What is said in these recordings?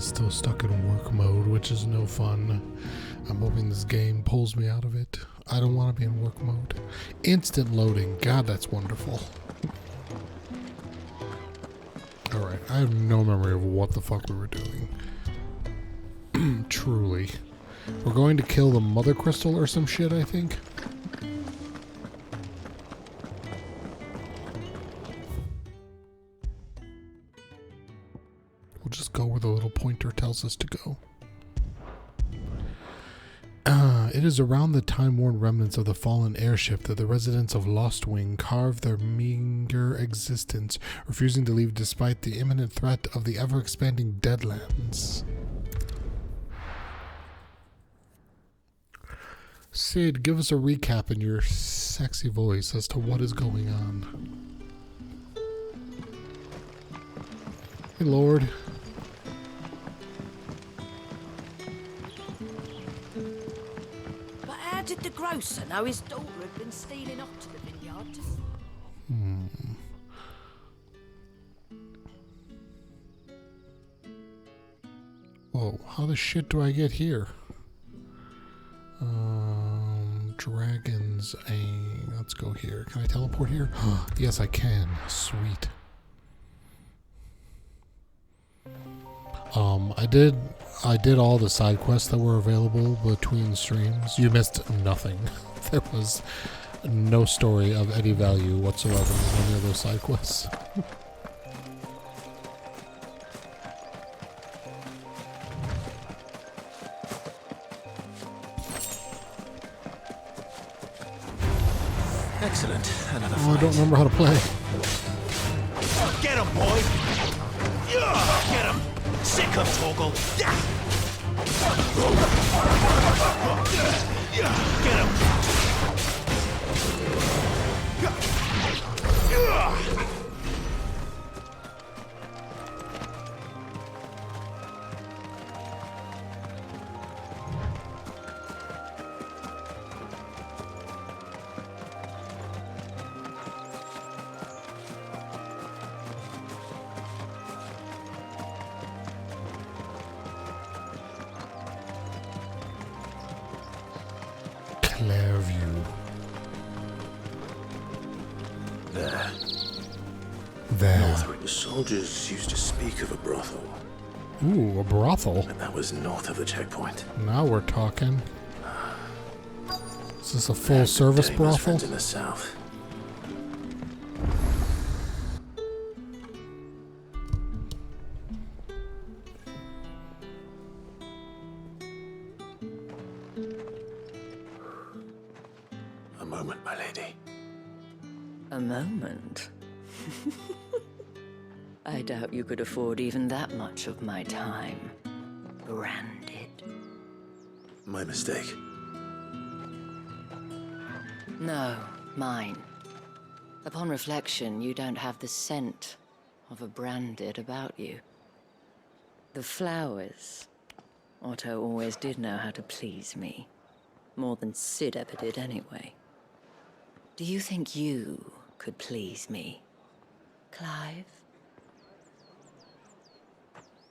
is still stuck in work mode, which is no fun. I'm hoping this game pulls me out of it. I don't want to be in work mode. Instant loading. God, that's wonderful. Alright, I have no memory of what the fuck we were doing. Truly. We're going to kill the mother crystal or some shit, I think. We'll just go where the little pointer tells us to go. It is around the time-worn remnants of the fallen airship that the residents of Lost Wing carve their meager existence, refusing to leave despite the imminent threat of the ever-expanding Deadlands. Sid, give us a recap in your sexy voice as to what is going on. Hey, Lord. But how did the grocer know his daughter had been stealing off to the vineyard? Whoa, how the shit do I get here? Dragons, let's go here. Can I teleport here? Yes, I can. Sweet. I did all the side quests that were available between streams. You missed nothing. There was no story of any value whatsoever in any of those side quests. Excellent. Another I don't remember how to play. Get him, boy! Get him! Sick him, Torgal! Get him! Clairview. There. There. The soldiers used to speak of a brothel, Ooh, a brothel. and that was north of the checkpoint. Now we're talking. Is this a full service Damon's brothel? friends in the south. A moment, my lady. A moment? I doubt you could afford even that much of my time. Branded. My mistake. No, mine. Upon reflection, you don't have the scent of a branded about you. The flowers. Otto always did know how to please me. More than Sid ever did anyway. Do you think you could please me, Clive?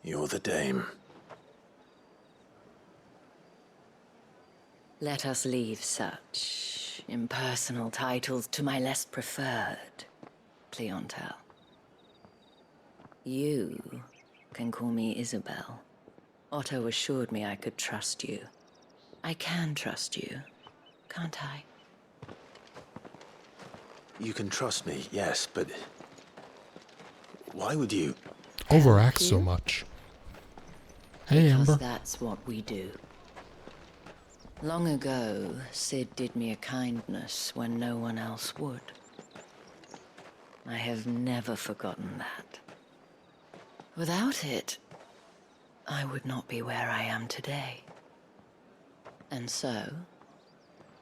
You're the dame. Let us leave such impersonal titles to my less preferred, Cleontel. You can call me Isabel. Otto assured me I could trust you. I can trust you, can't I? You can trust me, yes, but why would you? Overact so much. Hey, Because Amber. that's what we do. Long ago, Sid did me a kindness when no one else would. I have never forgotten that. Without it, I would not be where I am today. And so,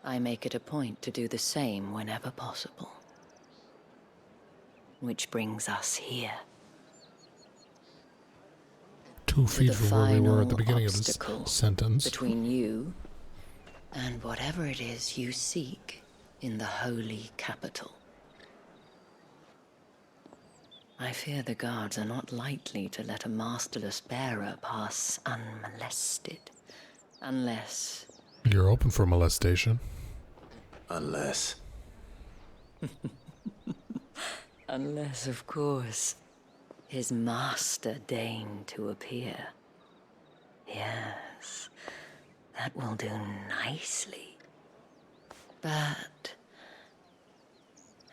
I make it a point to do the same whenever possible. Which brings us here. 2 feet The from where we were at the final beginning of this obstacle sentence. between you and whatever it is you seek in the holy capital. I fear the guards are not likely to let a masterless bearer pass unmolested. Unless... You're open for molestation. Unless... Unless, of course, his master deigned to appear. Yes, that will do nicely. But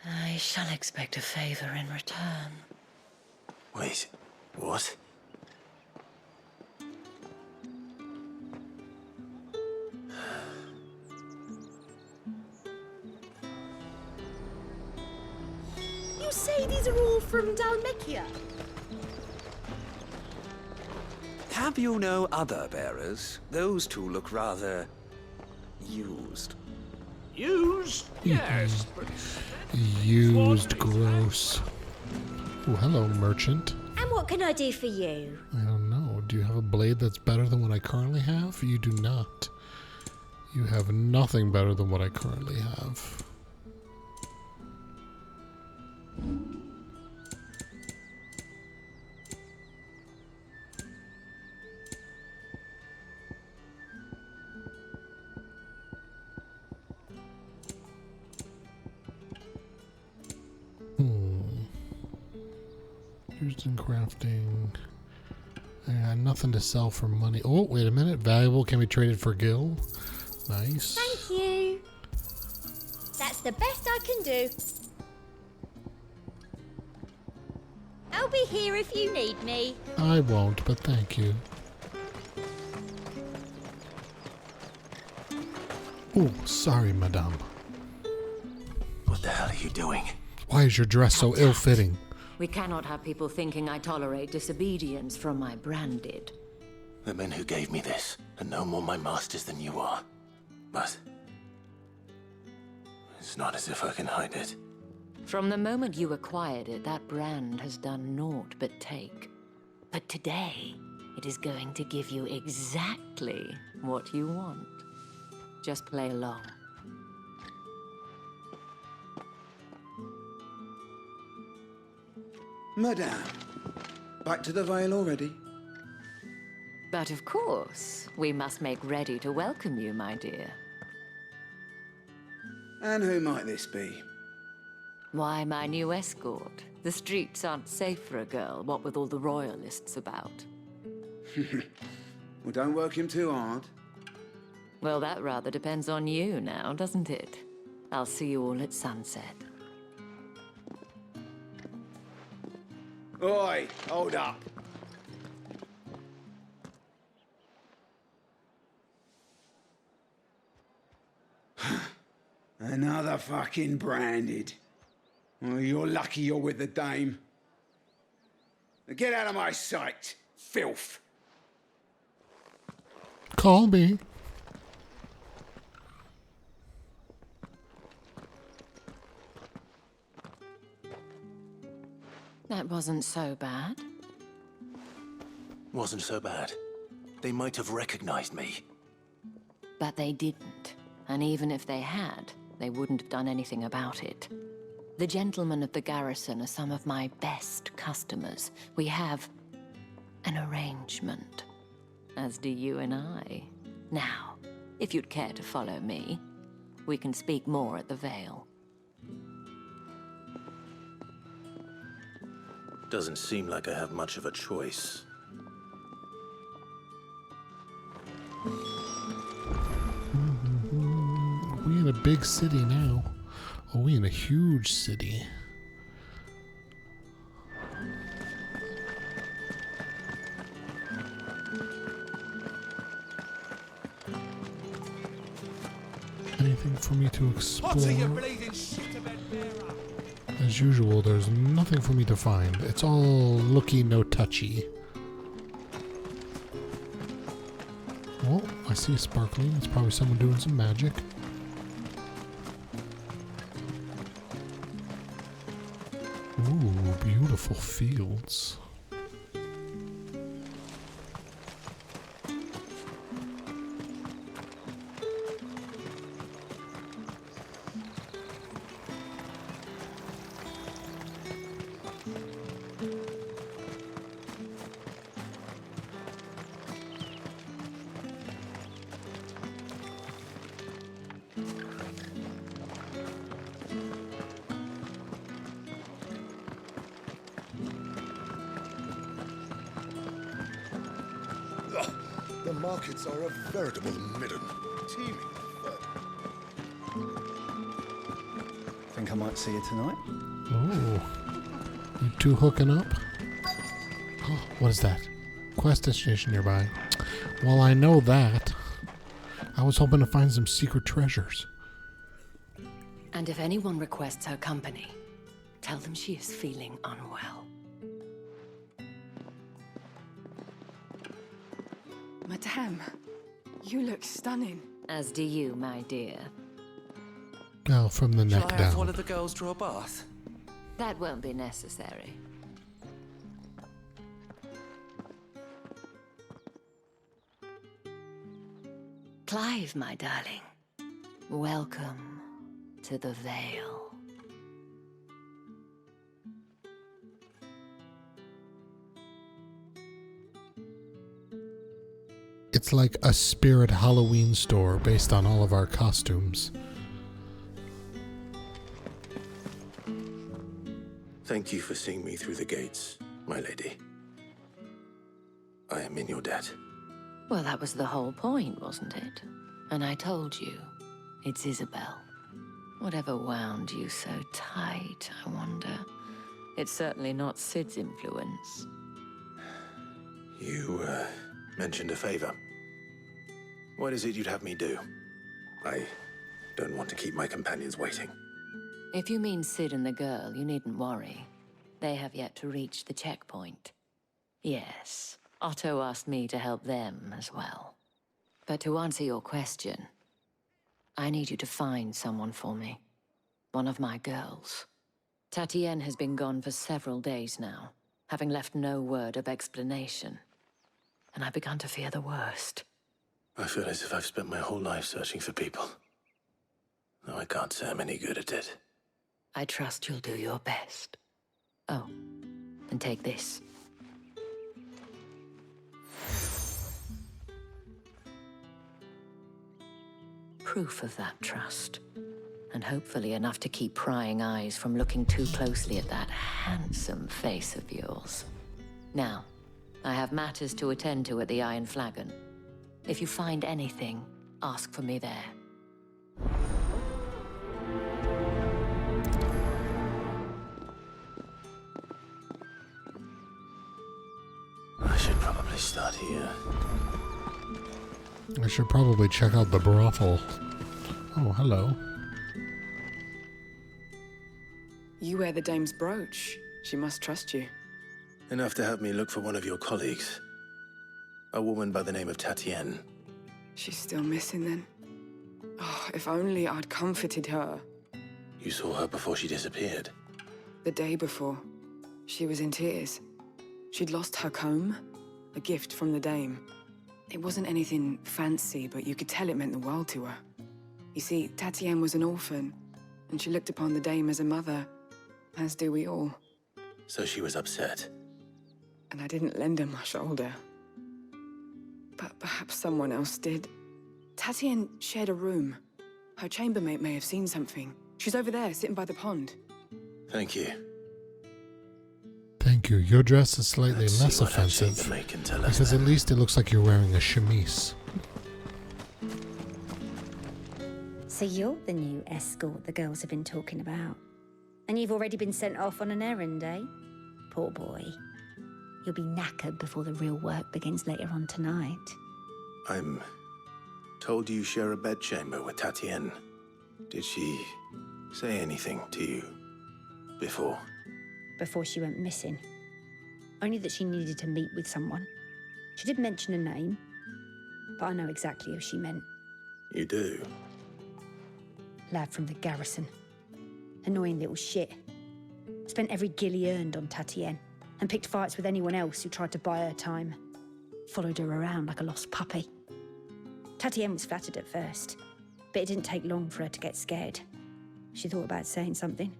I shall expect a favor in return. Wait, what? You say these are all from Dalmekia? Have you no other bearers? Those two look rather... used. Used? Yes, but... Used, gross. Oh, hello, merchant. And what can I do for you? I don't know. Do you have a blade that's better than what I currently have? You do not. You have nothing better than what I currently have. Used in crafting. I got nothing to sell for money. Oh, wait a minute. Valuable can be traded for gil. Nice. Thank you. That's the best I can do. I'll be here if you need me. I won't, but thank you. Oh, sorry, madame. What the hell are you doing? Why is your dress so ill-fitting? We cannot have people thinking I tolerate disobedience from my branded. The men who gave me this are no more my masters than you are. But... it's not as if I can hide it. From the moment you acquired it, that brand has done naught but take. But today, it is going to give you exactly what you want. Just play along. Madame, back to the Vale already? But of course, we must make ready to welcome you, my dear. And who might this be? Why, my new escort. The streets aren't safe for a girl, what with all the royalists about. Well, don't work him too hard. Well, that rather depends on you now, doesn't it? I'll see you all at sunset. Oi, hold up. Another fucking branded. Well, you're lucky you're with the dame. Now get out of my sight, filth. Call me. That wasn't so bad. Wasn't so bad. They might have recognized me. But they didn't. And even if they had, they wouldn't have done anything about it. The gentlemen of the garrison are some of my best customers. We have an arrangement, as do you and I. Now, if you'd care to follow me, we can speak more at the Vale. Doesn't seem like I have much of a choice. We in a big city now. Oh, we in a huge city. Anything for me to explore? As usual, there's nothing for me to find. It's all looky, no touchy. Oh, I see a sparkling. It's probably someone doing some magic. Ooh, beautiful fields. markets are a veritable midden, teeming with fur. Think I might see you tonight? Oh. You two hooking up? Oh, what is that? Quest destination nearby. Well, I know that. I was hoping to find some secret treasures. And if anyone requests her company, tell them she is feeling unwell. Madame, you look stunning. As do you, my dear. Oh, from the neck Shall I down. have one of the girls draw a bath? That won't be necessary. Clive, my darling. Welcome to the Vale. It's like a spirit Halloween store based on all of our costumes. Thank you for seeing me through the gates, my lady. I am in your debt. Well, that was the whole point, wasn't it? And I told you, it's Isabel. Whatever wound you so tight, I wonder. It's certainly not Sid's influence. You, mentioned a favor. What is it you'd have me do? I don't want to keep my companions waiting. If you mean Sid and the girl, you needn't worry. They have yet to reach the checkpoint. Yes, Otto asked me to help them as well. But to answer your question, I need you to find someone for me. One of my girls. Tatienne has been gone for several days now, having left no word of explanation. And I've begun to fear the worst. I feel as if I've spent my whole life searching for people. Though I can't say I'm any good at it. I trust you'll do your best. Oh, and take this. Proof of that trust. And hopefully enough to keep prying eyes from looking too closely at that handsome face of yours. Now, I have matters to attend to at the Iron Flagon. If you find anything, ask for me there. I should probably start here. I should probably check out the brothel. Oh, hello. You wear the dame's brooch. She must trust you. Enough to have me look for one of your colleagues. A woman by the name of Tatienne. She's still missing then. Oh, if only I'd comforted her. You saw her before she disappeared. The day before, she was in tears. She'd lost her comb, a gift from the dame. It wasn't anything fancy, but you could tell it meant the world to her. You see, Tatienne was an orphan, and she looked upon the dame as a mother, as do we all. So she was upset. And I didn't lend her my shoulder. But perhaps someone else did. Tatienne shared a room. Her chambermaid may have seen something. She's over there, sitting by the pond. Thank you. Thank you. Your dress is slightly Let's less see what our offensive, chambermaid can tell us because at then. least it looks like you're wearing a chemise. So you're the new escort the girls have been talking about. And you've already been sent off on an errand, eh? Poor boy. You'll be knackered before the real work begins later on tonight. I'm told you share a bedchamber with Tatienne. Did she say anything to you before? Before she went missing. Only that she needed to meet with someone. She did mention a name, but I know exactly who she meant. You do? Lad from the garrison. Annoying little shit. Spent every guil he earned on Tatienne, and picked fights with anyone else who tried to buy her time. Followed her around like a lost puppy. Tatienne was flattered at first, but it didn't take long for her to get scared. She thought about saying something.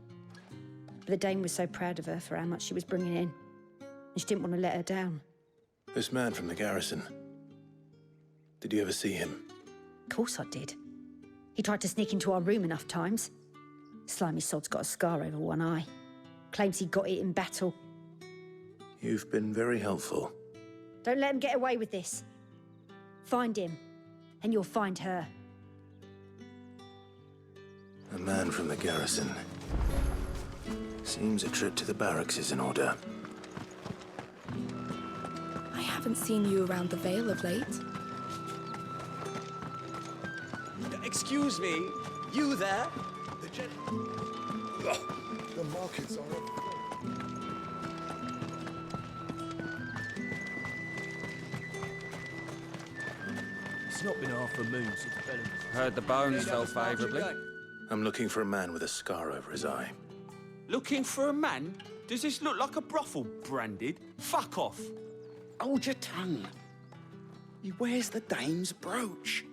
But the dame was so proud of her for how much she was bringing in, and she didn't want to let her down. This man from the garrison. Did you ever see him? Of course I did. He tried to sneak into our room enough times. Slimy sod's got a scar over one eye. Claims he got it in battle. You've been very helpful. Don't let him get away with this. Find him, and you'll find her. A man from the garrison. Seems a trip to the barracks is in order. I haven't seen you around the Vale of late. Excuse me, you there? The markets are up. It's not been half a moon since Bellingham's. Heard the bones fell favourably. I'm looking for a man with a scar over his eye. Looking for a man? Does this look like a brothel, Branded? Fuck off. Hold your tongue. He wears the dame's brooch.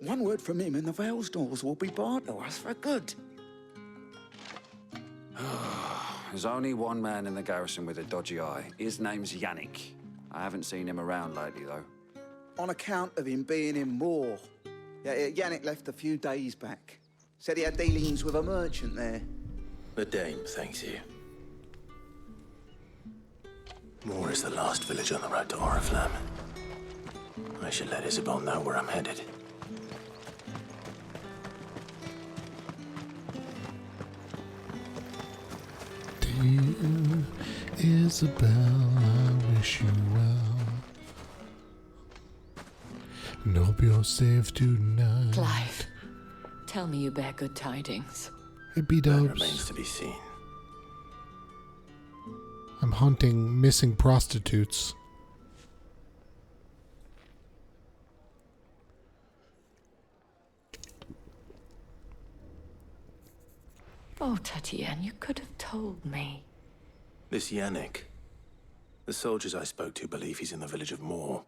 One word from him and the Vale's doors will be barred to us for good. There's only one man in the garrison with a dodgy eye. His name's Yannick. I haven't seen him around lately, though. On account of him being in war. Yeah, Yannick left a few days back. Said he had dealings with a merchant there. The dame thanks you. Moor is the last village on the road to Oriflamme. I should let Isabel know where I'm headed. Dear Isabel, I wish you well. And hope you're safe tonight. Clive, tell me you bear good tidings. Hey, That B-dubs. remains to be seen. I'm hunting missing prostitutes. Oh, Tatienne, you could have told me. This Yannick. The soldiers I spoke to believe he's in the village of Moor.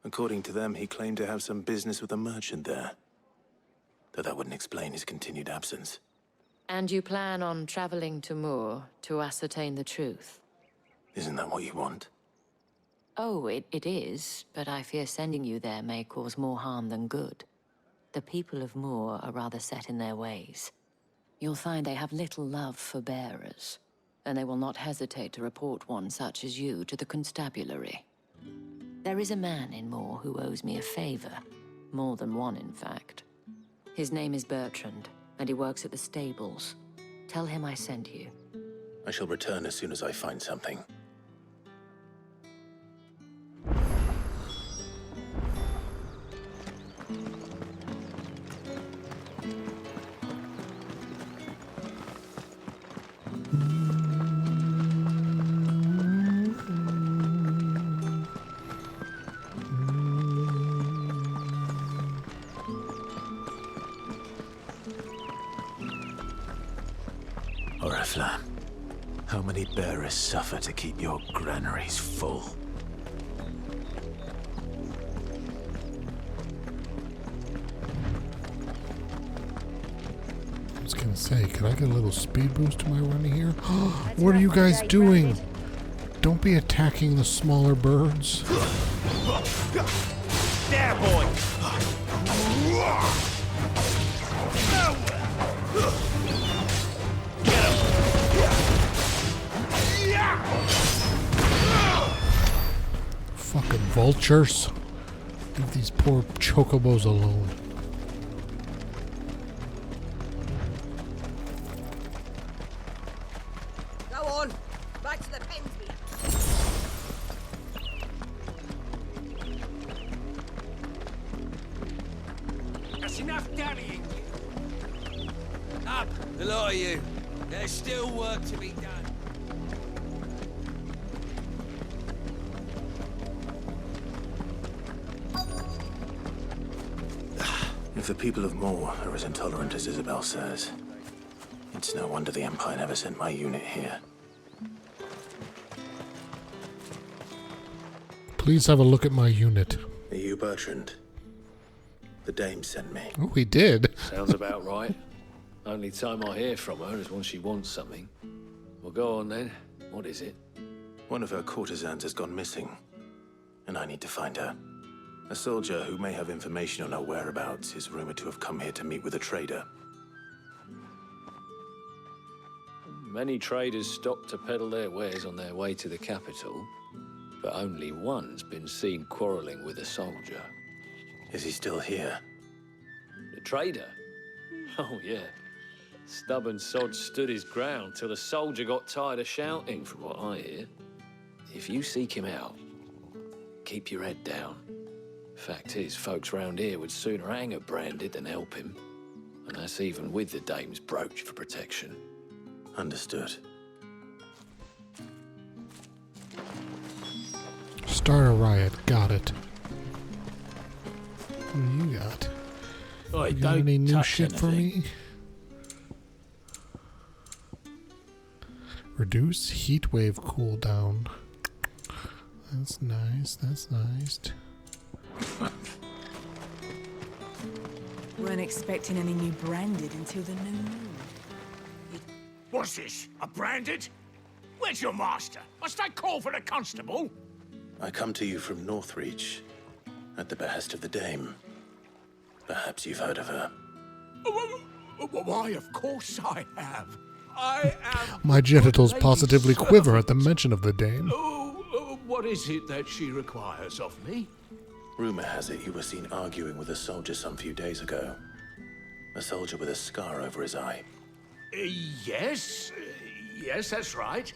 According to them, he claimed to have some business with a merchant there. Though that wouldn't explain his continued absence. And you plan on traveling to Moor to ascertain the truth? Isn't that what you want? Oh, it is, but I fear sending you there may cause more harm than good. The people of Moor are rather set in their ways. You'll find they have little love for bearers, and they will not hesitate to report one such as you to the constabulary. There is a man in Moor who owes me a favor. More than one, in fact. His name is Bertrand, and he works at the stables. Tell him I sent you. I shall return as soon as I find something. Oriflamme, how many bearers suffer to keep your granaries full? I was gonna say, could I get a little speed boost to my running here? What are you guys doing? Don't be attacking the smaller birds. There, boy! Fucking vultures. Leave these poor chocobos alone. Go on, back to the pens, me. That's enough dallying. Up, the lot of you. There's still work to be done. If the people of Moor are as intolerant as Isabel says, it's no wonder the Empire never sent my unit here. Please have a look at my unit. Are you Bertrand? The dame sent me. Oh, he did. Sounds about right. Only time I hear from her is when she wants something. Well, go on then. What is it? One of her courtesans has gone missing, and I need to find her. A soldier who may have information on her whereabouts is rumored to have come here to meet with a trader. Many traders stop to peddle their wares on their way to the capital, but only one's been seen quarreling with a soldier. Is he still here? The trader? Oh, yeah. Stubborn sod stood his ground till the soldier got tired of shouting, from what I hear. If you seek him out, keep your head down. Fact is, folks round here would sooner hang a branded than help him. And that's even with the dame's brooch for protection. Understood. Start a riot. Got it. What do you got? Oi, You got don't any new touch shit for anything. me? Reduce heat wave cooldown. That's nice. That's nice. Weren't expecting any new branded until the new moon. What's this? A branded? Where's your master? Must I call for the constable? I come to you from Northreach, at the behest of the dame. Perhaps you've heard of her. Why, of course I have. I am... My genitals Lady positively servant. quiver at the mention of the dame. What is it that she requires of me? Rumor has it you were seen arguing with a soldier some few days ago. A soldier with a scar over his eye. Yes. Yes, that's right.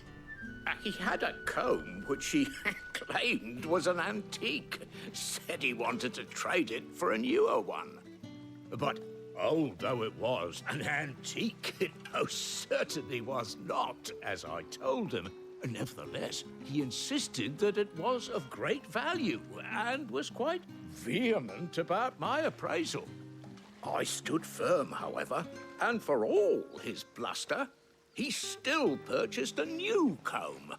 He had a comb which he claimed was an antique. Said he wanted to trade it for a newer one. But old though it was, an antique it most certainly was not, as I told him. Nevertheless, he insisted that it was of great value, and was quite vehement about my appraisal. I stood firm, however, and for all his bluster, he still purchased a new comb,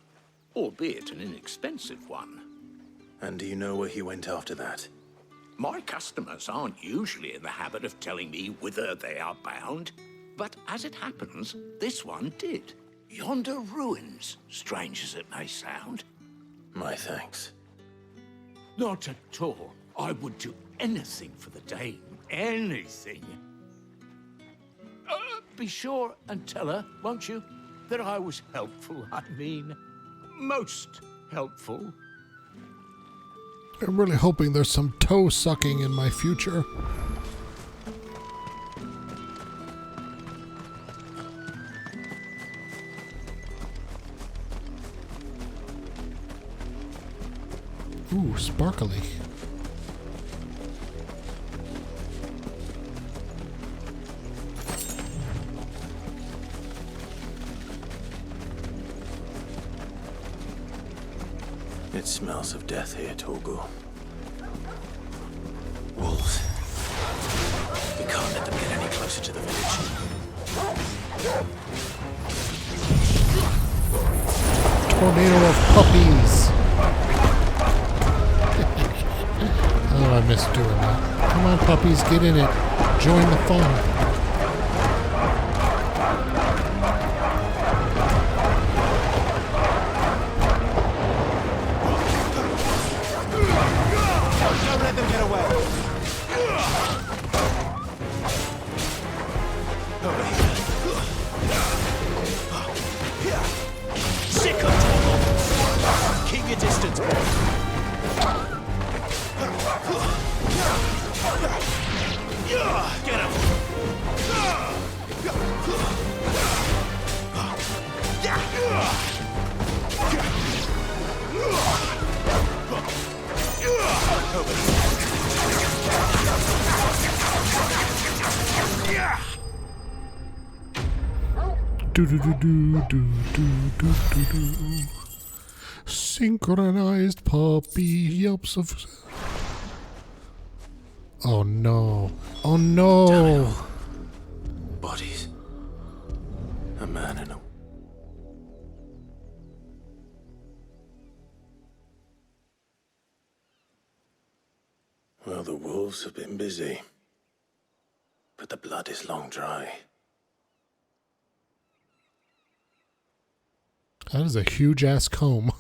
albeit an inexpensive one. And do you know where he went after that? My customers aren't usually in the habit of telling me whither they are bound, but as it happens, this one did. Yonder ruins, strange as it may sound. My thanks. Not at all. I would do anything for the dame. Anything. Be sure and tell her, won't you, that I was helpful. I mean, most helpful. I'm really hoping there's some toe sucking in my future. Ooh, sparkly. It smells of death here, Torgal. Wolves. We can't let them get any closer to the village. Tornado of puppies. Oh, I miss doing that. Come on, puppies, get in it. Join the fun. Don't let them get away. Over here. Sick of trouble. Keep your distance, boy. Get him. Do do do do do do do do do. Synchronized puppy yelps of. Oh no! Oh no! Bodies. A man and a... Well, the wolves have been busy. But the blood is long dry. That is a huge ass comb.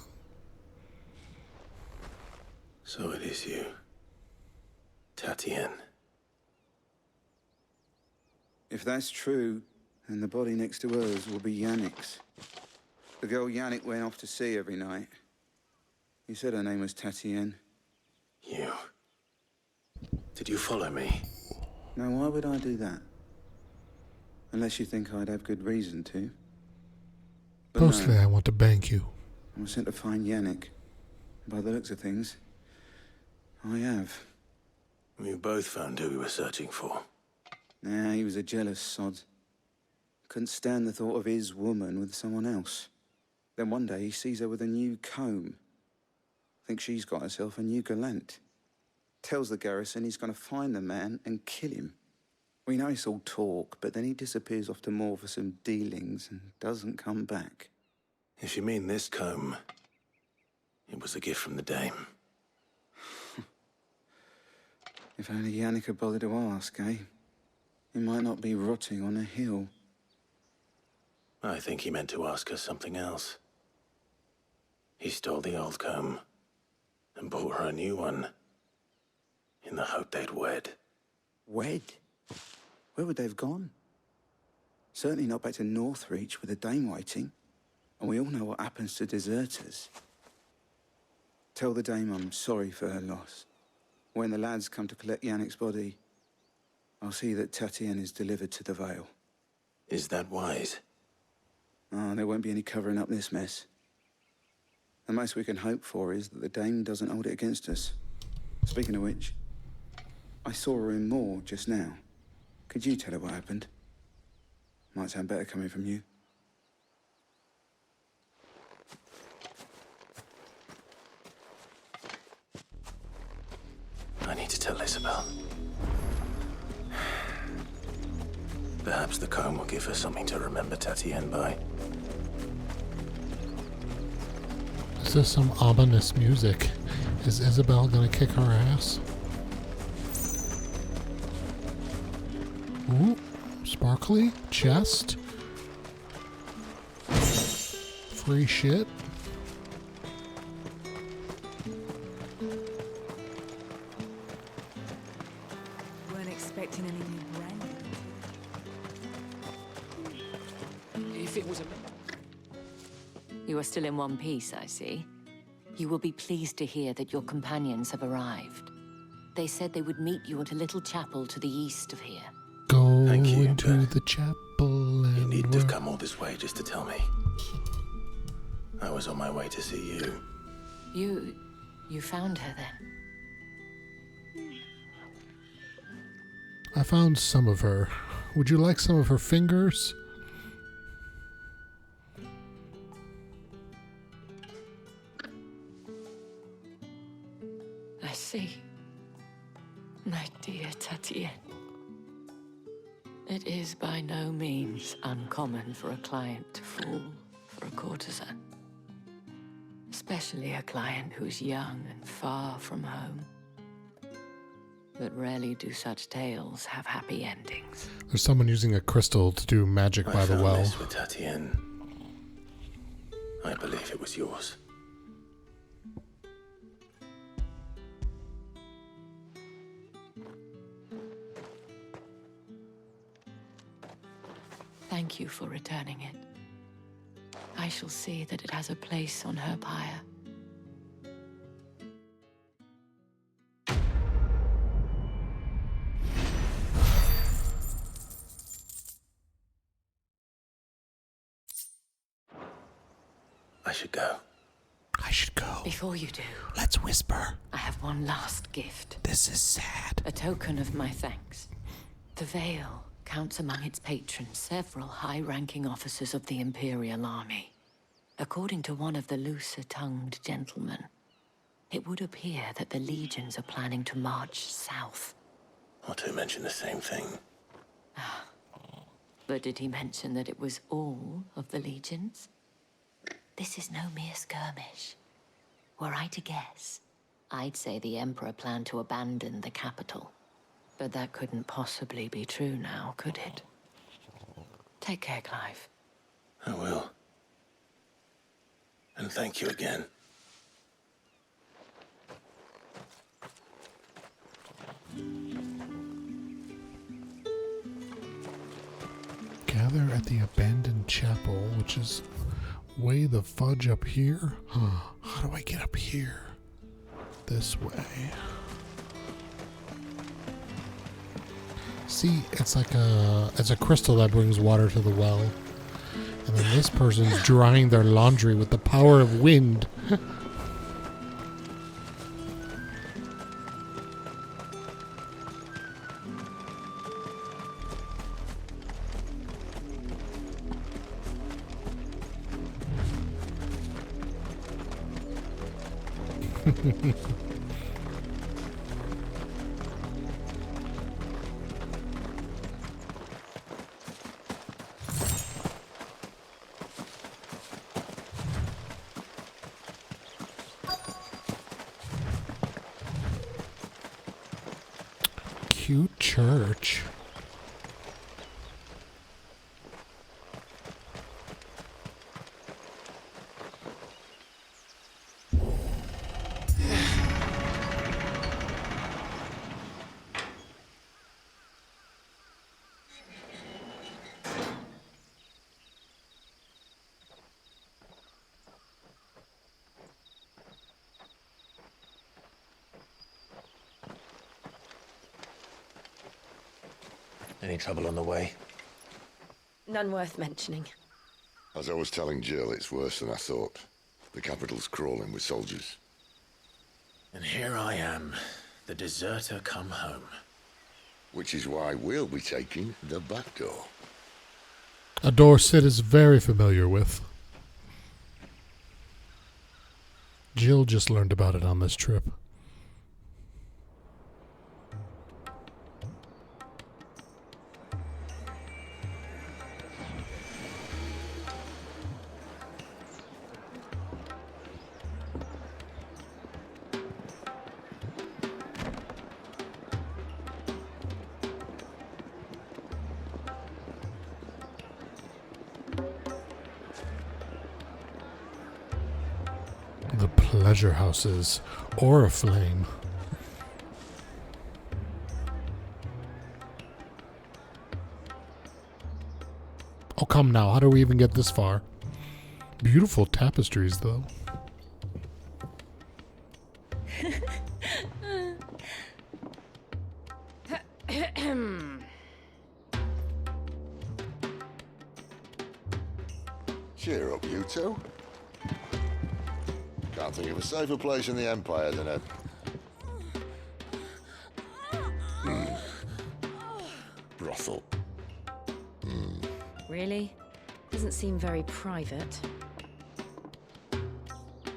So it is you. Tatienne. If that's true, then the body next to hers will be Yannick's. The girl Yannick went off to sea every night. He said her name was Tatienne. You. Did you follow me? Now, why would I do that? Unless you think I'd have good reason to. But Mostly, no, I want to bank you. I was sent to find Yannick. By the looks of things, I have. We both found who we were searching for. Nah, he was a jealous sod. Couldn't stand the thought of his woman with someone else. Then one day he sees her with a new comb. Thinks she's got herself a new gallant. Tells the garrison he's going to find the man and kill him. We know it's all talk, but then he disappears off to Moor for some dealings and doesn't come back. If you mean this comb, it was a gift from the dame. If only Yannick had bothered to ask, eh? He might not be rotting on a hill. I think he meant to ask us something else. He stole the old comb and bought her a new one in the hope they'd wed. Wed? Where would they have gone? Certainly not back to Northreach with a dame waiting. And we all know what happens to deserters. Tell the dame I'm sorry for her loss. When the lads come to collect Yannick's body, I'll see that Tatienne is delivered to the Vale. Is that wise? Oh, there won't be any covering up this mess. The most we can hope for is that the dame doesn't hold it against us. Speaking of which, I saw her in Moor just now. Could you tell her what happened? Might sound better coming from you. I need to tell Isabel. Perhaps the comb will give her something to remember Tatienne by. Is this some ominous music? Is Isabel gonna kick her ass? Ooh, sparkly chest. Free shit. Weren't expecting any new brand. If it was a... You are still in one piece, I see. You will be pleased to hear that your companions have arrived. They said they would meet you at a little chapel to the east of here. Go Thank you, into but the chapel and you needn't have come all this way just to tell me. I was on my way to see you. You found her then? I found some of her. Would you like some of her fingers? I see. My dear Tatienne. It is by no means uncommon for a client to fall for a courtesan. Especially a client who's young and far from home. But rarely do such tales have happy endings. There's someone using a crystal to do magic by the well. I found this with Tatienne. I believe it was yours. Thank you for returning it. I shall see that it has a place on her pyre. I should go. I should go. Before you do, Let's whisper. I have one last gift. This is sad. A token of my thanks. The Vale counts among its patrons several high-ranking officers of the Imperial Army. According to one of the looser-tongued gentlemen, it would appear that the legions are planning to march south. Or to mention the same thing. But did he mention that it was all of the legions? This is no mere skirmish. Were I to guess, I'd say the Emperor planned to abandon the capital. But that couldn't possibly be true now, could it? Take care, Clive. I will. And thank you again. Gather at the abandoned chapel, which is way the fudge up here. How do I get up here? This way. See, it's like a crystal that brings water to the well. And then this person's drying their laundry with the power of wind. Cute church. Any trouble on the way? None worth mentioning. As I was telling Jill, it's worse than I thought. The capital's crawling with soldiers. And here I am, the deserter come home. Which is why we'll be taking the back door. A door Sid is very familiar with. Jill just learned about it on this trip. The pleasure houses, or a flame. Oh, come now. How do we even get this far? Beautiful tapestries, though. Cheer up, you two. Can't think of a safer place in the Empire than a... brothel. Really? Doesn't seem very private.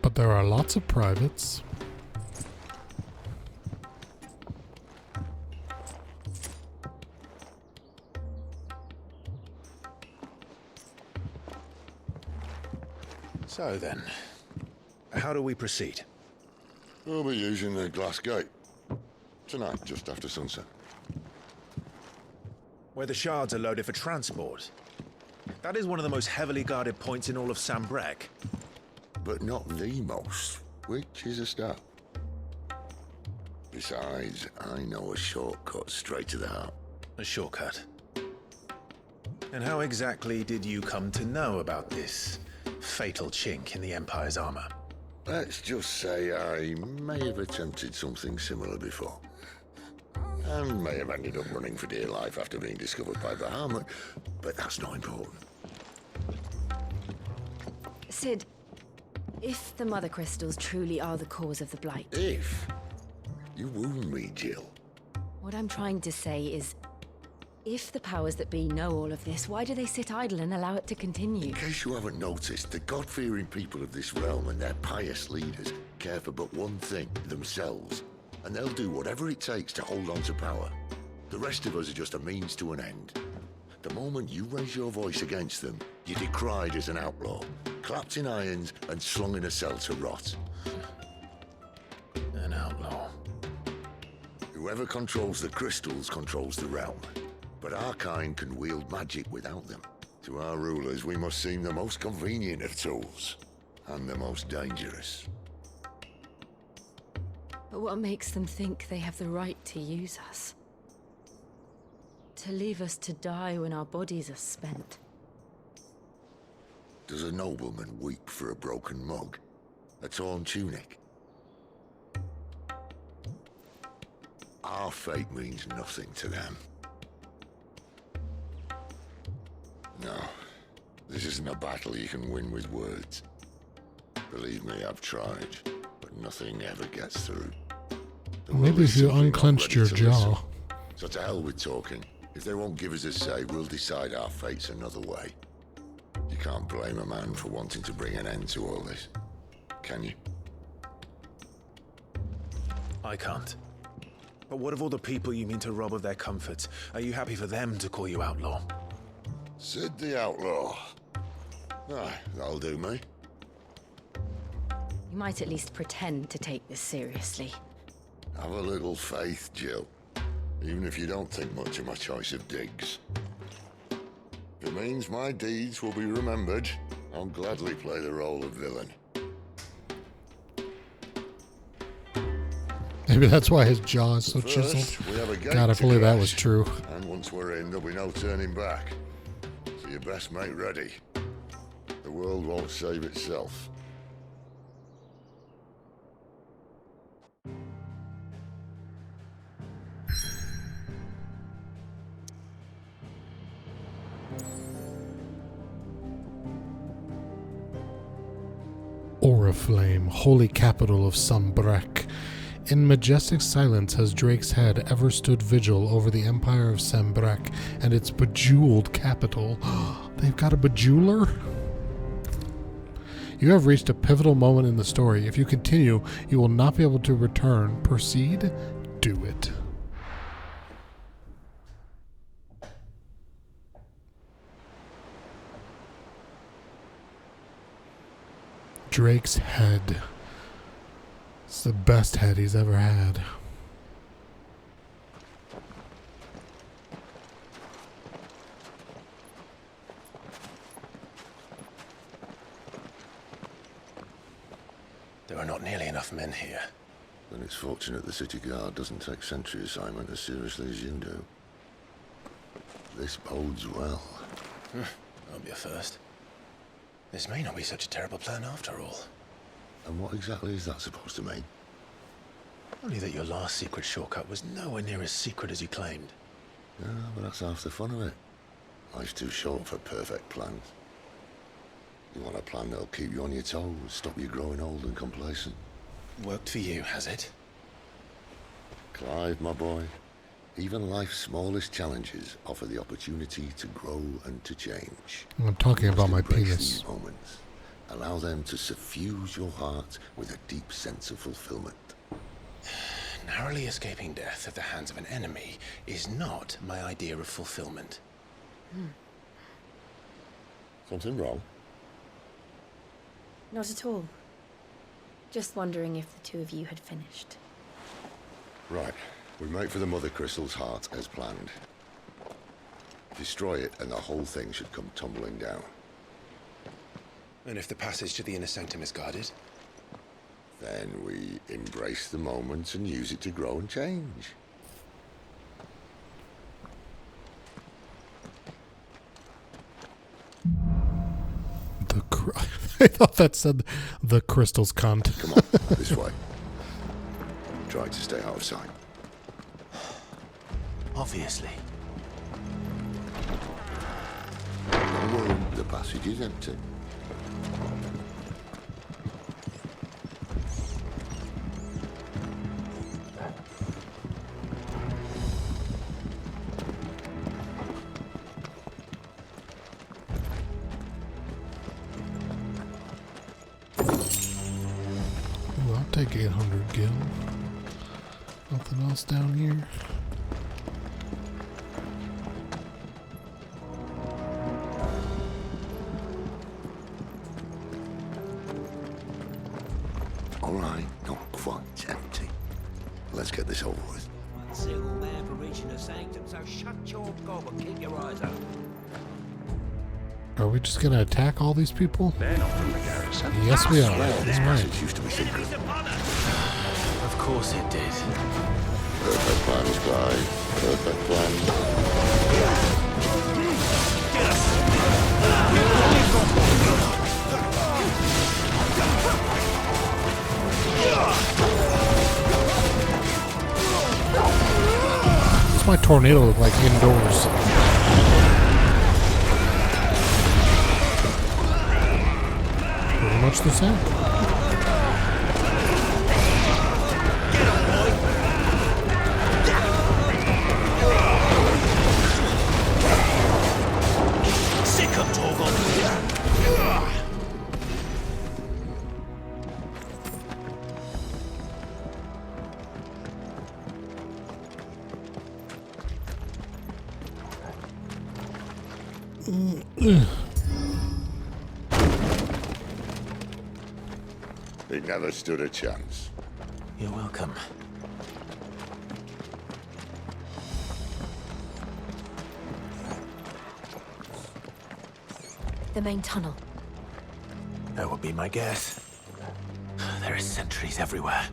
But there are lots of privates. So then, how do we proceed? We'll be using the glass gate. Tonight, just after sunset. Where the shards are loaded for transport. That is one of the most heavily guarded points in all of Sambrek. But not the most, which is a start. Besides, I know a shortcut straight to the heart. A shortcut? And how exactly did you come to know about this fatal chink in the Empire's armor? Let's just say I may have attempted something similar before. And may have ended up running for dear life after being discovered by Bahamut, but that's not important. Sid, if the Mother Crystals truly are the cause of the Blight... If? You wound me, Jill. What I'm trying to say is, if the powers that be know all of this, why do they sit idle and allow it to continue? In case you haven't noticed, the God-fearing people of this realm and their pious leaders care for but one thing, themselves. And they'll do whatever it takes to hold on to power. The rest of us are just a means to an end. The moment you raise your voice against them, you're decried as an outlaw, clapped in irons and slung in a cell to rot. An outlaw. Whoever controls the crystals controls the realm. But our kind can wield magic without them. To our rulers, we must seem the most convenient of tools. And the most dangerous. But what makes them think they have the right to use us? To leave us to die when our bodies are spent? Does a nobleman weep for a broken mug? A torn tunic? Our fate means nothing to them. No. This isn't a battle you can win with words. Believe me, I've tried, but nothing ever gets through. Maybe if you unclenched your jaw. So to hell with talking. If they won't give us a say, we'll decide our fates another way. You can't blame a man for wanting to bring an end to all this, can you? I can't. But what of all the people you mean to rob of their comforts? Are you happy for them to call you outlaw? Sid the outlaw. Aye, that'll do me. You might at least pretend to take this seriously. Have a little faith, Jill. Even if you don't think much of my choice of digs. If it means my deeds will be remembered, I'll gladly play the role of villain. Maybe that's why his jaw is so First, chiseled. we have a gate God, if to only that crash. was true. And once we're in, there'll be no turning back. So you best make ready. The world won't save itself. Oriflame, holy capital of Sambrek. In majestic silence has Drake's head ever stood vigil over the empire of Sambrek and its bejeweled capital. They've got a bejeweler? You have reached a pivotal moment in the story. If you continue, you will not be able to return. Proceed? Do it. Drake's head. It's the best head he's ever had. There are not nearly enough men here. Then it's fortunate the city guard doesn't take sentry assignment as seriously as you do. This bodes well. That'll be a first. This may not be such a terrible plan after all. And what exactly is that supposed to mean? Only that your last secret shortcut was nowhere near as secret as you claimed. Yeah, but that's half the fun of it. Life's too short for perfect plans. You want a plan that'll keep you on your toes, stop you growing old and complacent. Worked for you, has it? Clive, my boy, even life's smallest challenges offer the opportunity to grow and to change. I'm talking about my Embrace penis. these moments. Allow them to suffuse your heart with a deep sense of fulfillment. Narrowly escaping death at the hands of an enemy is not my idea of fulfillment. Something wrong? Not at all. Just wondering if the two of you had finished. Right. We make for the Mother Crystal's heart as planned. Destroy it and the whole thing should come tumbling down. And if the passage to the inner sanctum is guarded? Then we embrace the moment and use it to grow and change. I thought that said the crystal's cunt. Come on, this way. Try to stay out of sight. Obviously. Well, the passage is empty. Ooh, I'll take 800 gil. Nothing else down here. All right, not quite empty. Let's get this over with. One single man for reaching the sanctum, so shut your gob and keep your eyes open. Are we just gonna attack all these people? They're not from the garrison. Yes, we are. This That's right. passage used to be secret. Of course it did. Perfect plans, Clive. Perfect plans. What's my tornado look like indoors? much the same. Sick of Torgal. He never stood a chance. You're welcome. The main tunnel. That would be my guess. There are sentries everywhere.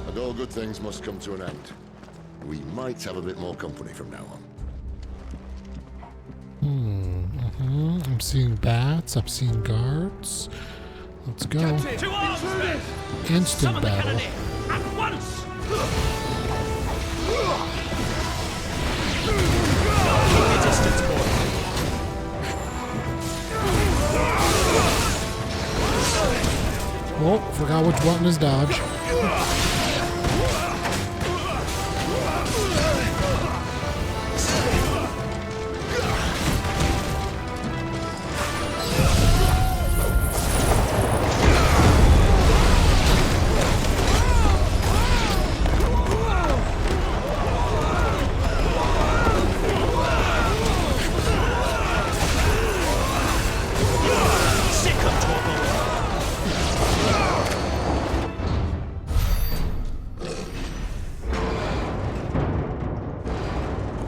And all good things must come to an end. We might have a bit more company from now on. I'm seeing bats. I'm seeing guards. Let's go. Instant battle. At once! Oh, forgot which button is dodge.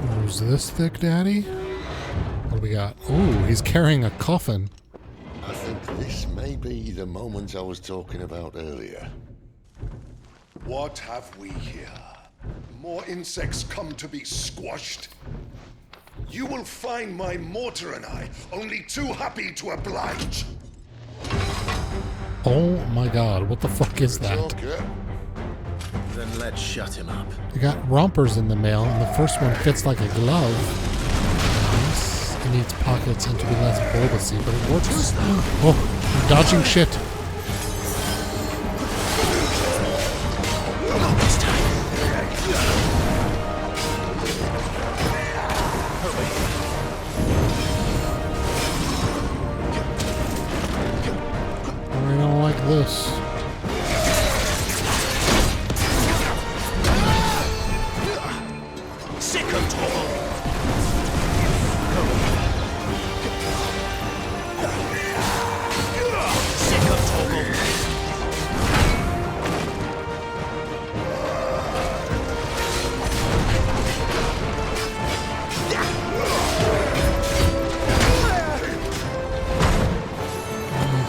Who's this thick daddy? What do we got? Oh, he's carrying a coffin. I think this may be the moment I was talking about earlier. What have we here? More insects come to be squashed? You will find my mortar and I only too happy to oblige. Oh my god, what the fuck is that? Then let's shut him up. You got rompers in the mail, and the first one fits like a glove. Nice. It needs pockets and to be less bulbousy, but it works. Oh, I'm dodging shit. I don't like this.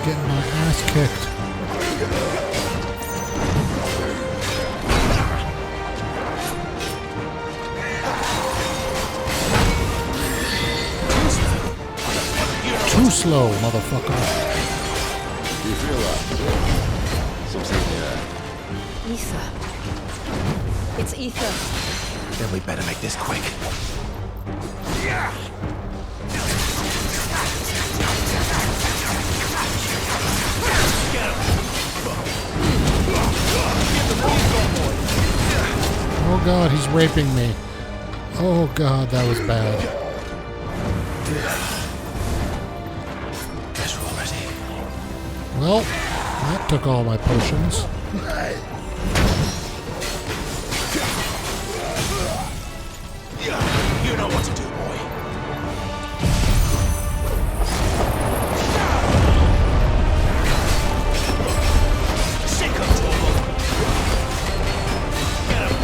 Getting my ass kicked. Too slow, motherfucker. Do you feel that? Something in the air. Ether. It's ether. Then we better make this quick. Yeah. Oh god, he's raping me. Oh god, that was bad. Guess we're all ready. Well, that took all my potions. You know what to do, boy. Sick of Torgal. Get him.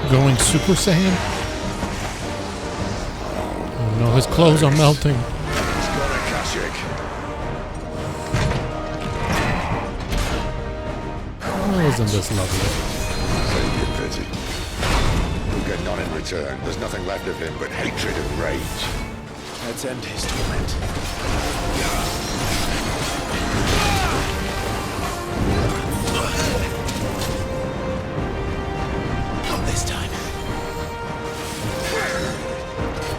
Going Super Saiyan? Oh no, his clothes are melting. Oh, isn't this lovely? Save your pity. You'll get none in return. There's nothing left of him but hatred and rage. Let's end his torment. Not this time.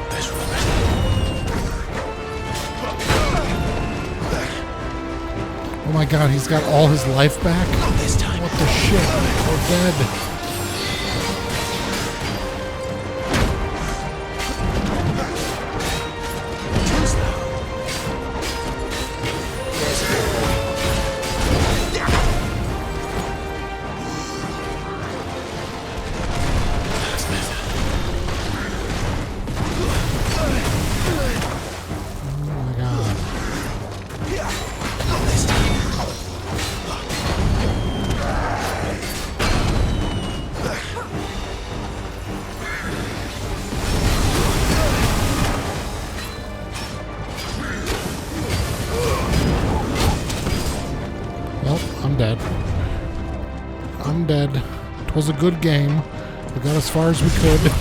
Let's run. Oh my god, he's got all his life back? Not this time. What the shit? We're dead. I'm dead. It was a good game. We got as far as we could.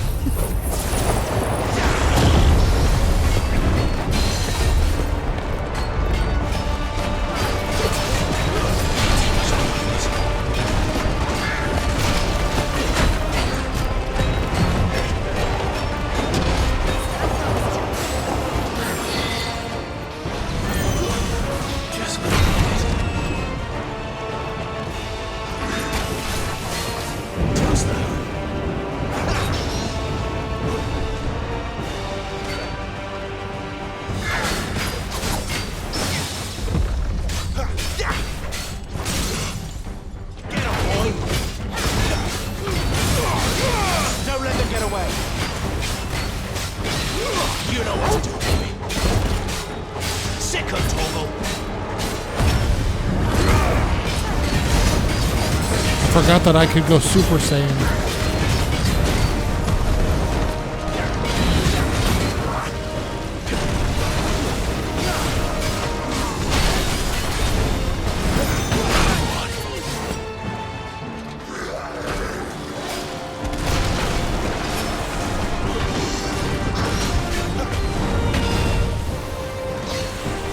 Forgot that I could go Super Saiyan.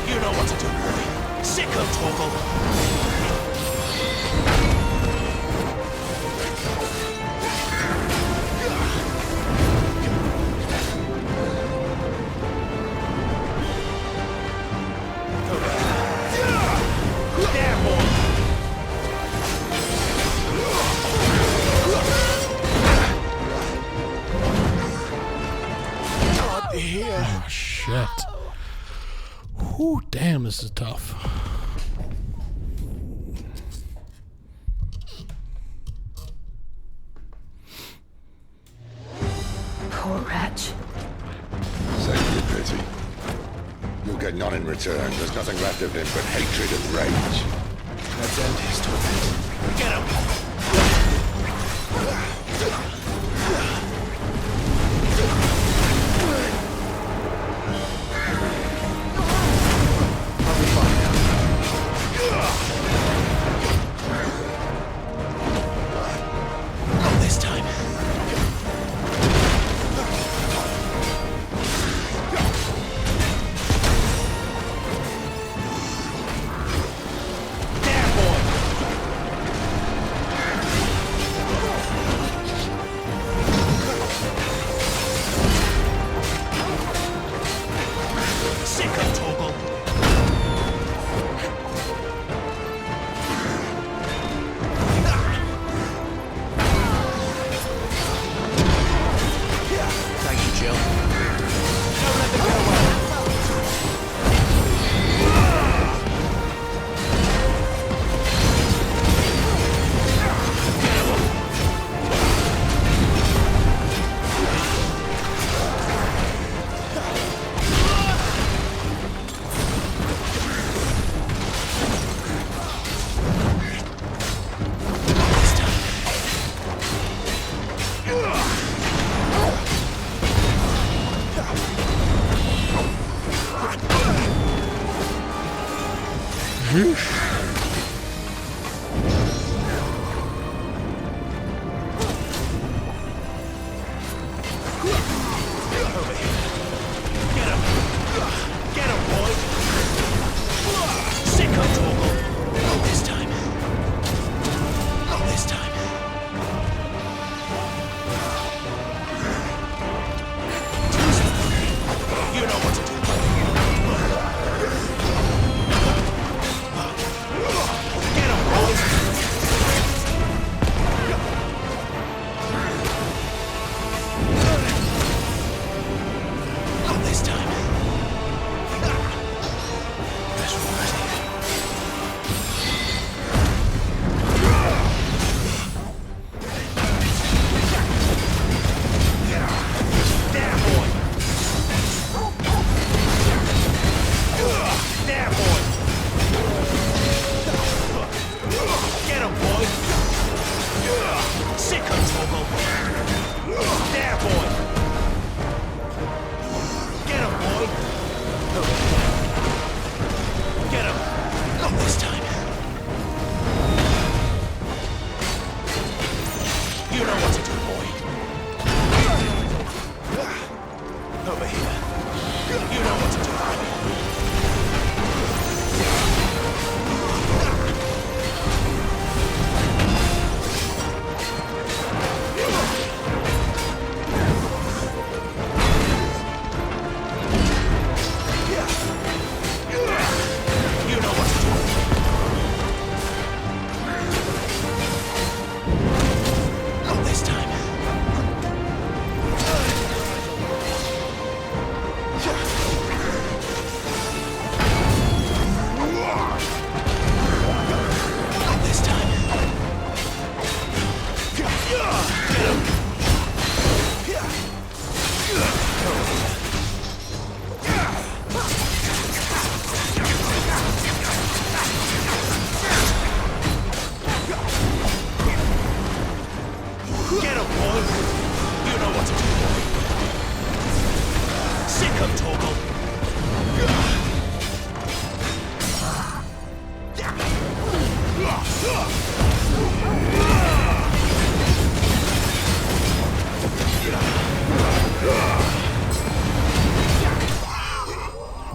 You know what to do, boy. Sicko Torgal. Oh, shit. Whew, damn, this is tough. Poor wretch. Save your pity. You'll get none in return. There's nothing left of him but hatred and rage. Let's end his torment. Get him! Not this time. There, boy!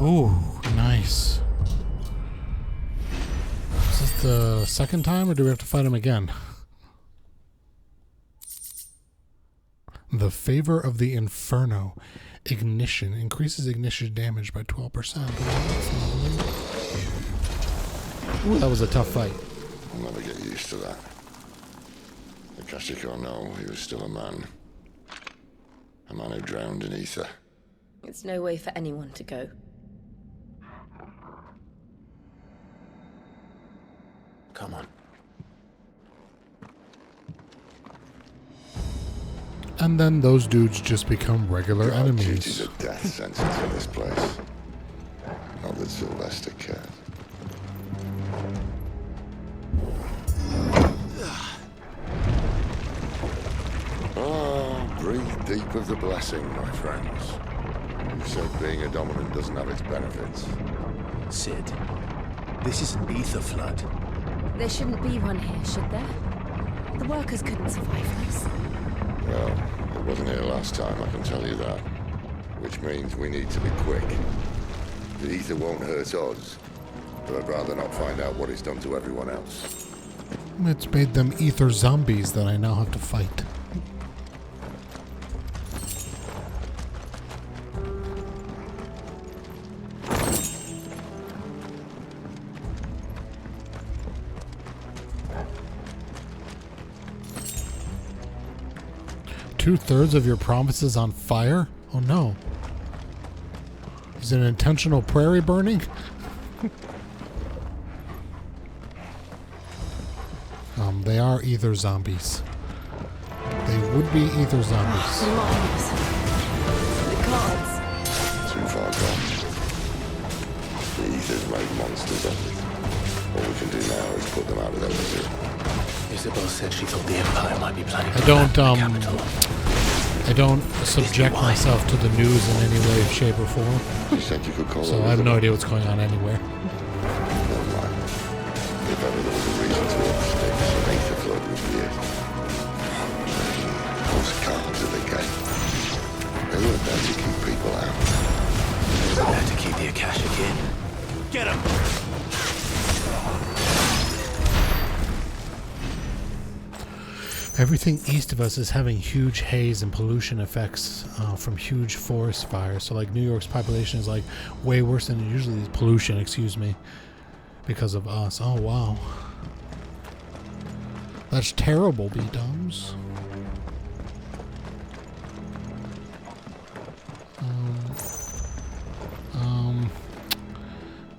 Ooh, nice. Is this the second time, or do we have to fight him again? The Favor of the Inferno. Ignition. Increases ignition damage by 12%. Ooh, that was a tough fight. I'll never get used to that. Akashic or no, he was still a man. A man who drowned in ether. It's no way for anyone to go. Come on. And then those dudes just become regular enemies. Duty's a death sentence in this place. Not that Sylvester cared. Oh, breathe deep of the blessing, my friends. You said being a dominant doesn't have its benefits. Sid, this is an ether flood. There shouldn't be one here, should there? The workers couldn't survive this. Well, it wasn't here last time, I can tell you that. Which means we need to be quick. The ether won't hurt us, but I'd rather not find out what it's done to everyone else. It's made them ether zombies that I now have to fight. Two-thirds of your provinces on fire? Oh no. Is it an intentional prairie burning? They are ether zombies. They would be ether zombies. The cards. Too far gone. The ethers make monsters of it. All we can do now is put them out of their misery. Isabel said she thought the Empire might be planning I don't subject myself to the news in any way, shape, or form. You said you could call so I have no idea what's going on anywhere. Never mind. if ever there was a reason to up sticks, Aetherflood would be it. Those cards of the game. They weren't there to keep people out. They were there to keep the Akashic in. Get him! Everything east of us is having huge haze and pollution effects from huge forest fires. So like New York's population is like way worse than it usually is. Pollution, excuse me, because of us. Oh wow, that's terrible, B-dums.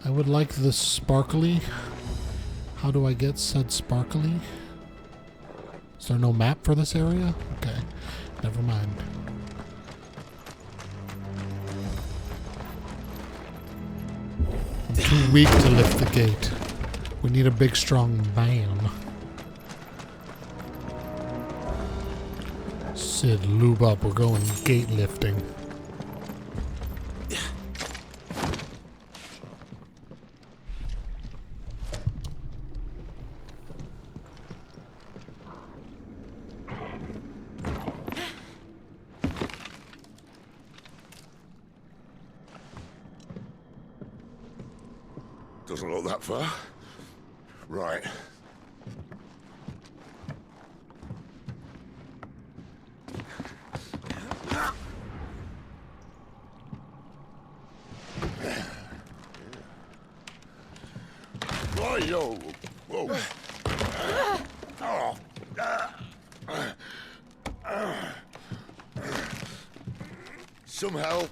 I would like the sparkly. How do I get said sparkly? Is there no map for this area? Okay, never mind. I'm too weak to lift the gate. We need a big, strong man. Sid, lube up. We're going gate lifting. Doesn't look that far. Right. Yo. Whoa. Some help.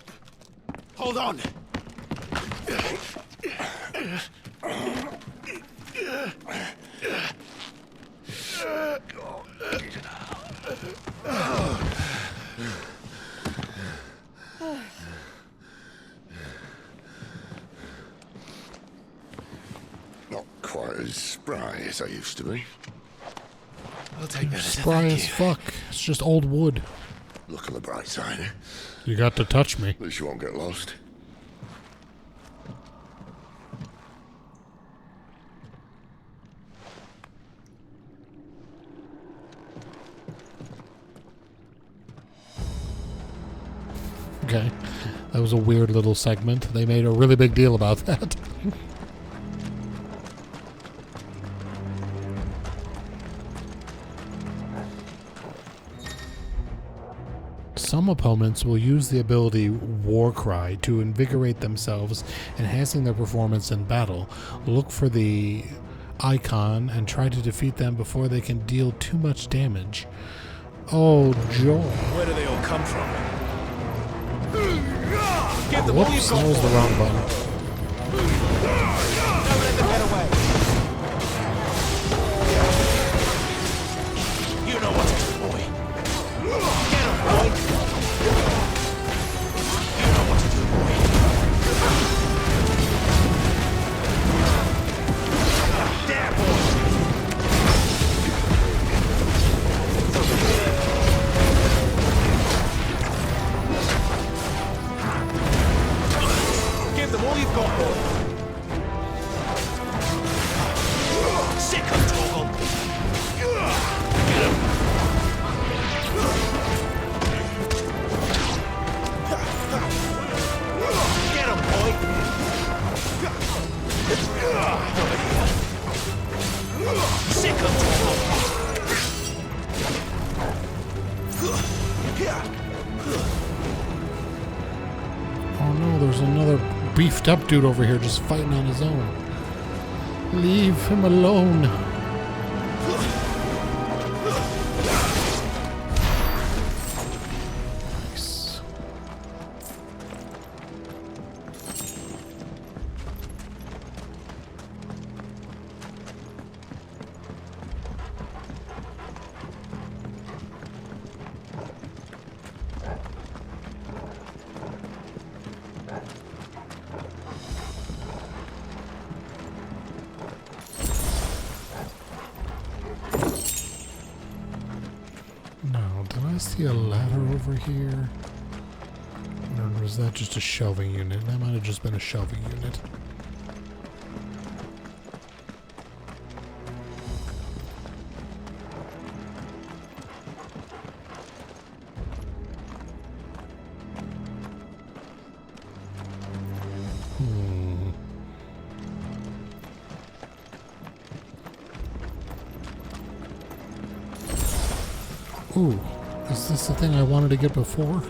Hold on. Not quite as spry as I used to be. I'll take that. Spry as fuck. It's just old wood. Look on the bright side. You got to touch me. At least you won't get lost. Okay, that was a weird little segment. They made a really big deal about that. Some opponents will use the ability War Cry to invigorate themselves, enhancing their performance in battle. Look for the icon and try to defeat them before they can deal too much damage. Oh, joy. Where do they all come from? Whoops, that was the wrong button. Don't let them get away. You know what to do, boy. Get him, boy. You know what to do, boy. There, boy. Give them all you've got, boy. Sick of Torgal. Get him. Get him, boy. Sick of Torgal. Oh no, there's another beefed up dude over here just fighting on his own. Leave him alone. Nice. Did I see a ladder over here? Or was that just a shelving unit? That might have just been a shelving unit. Ooh, is this the thing I wanted to get before?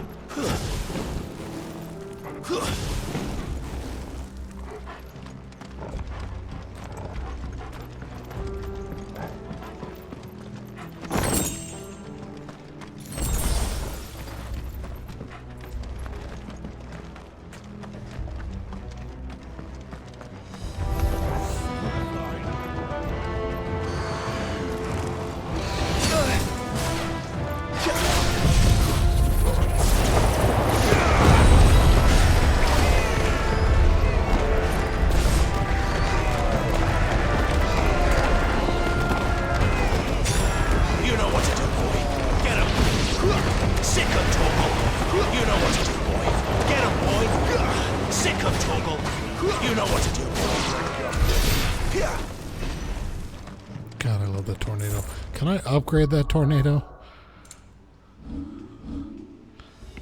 God, I love that tornado. Can I upgrade that tornado?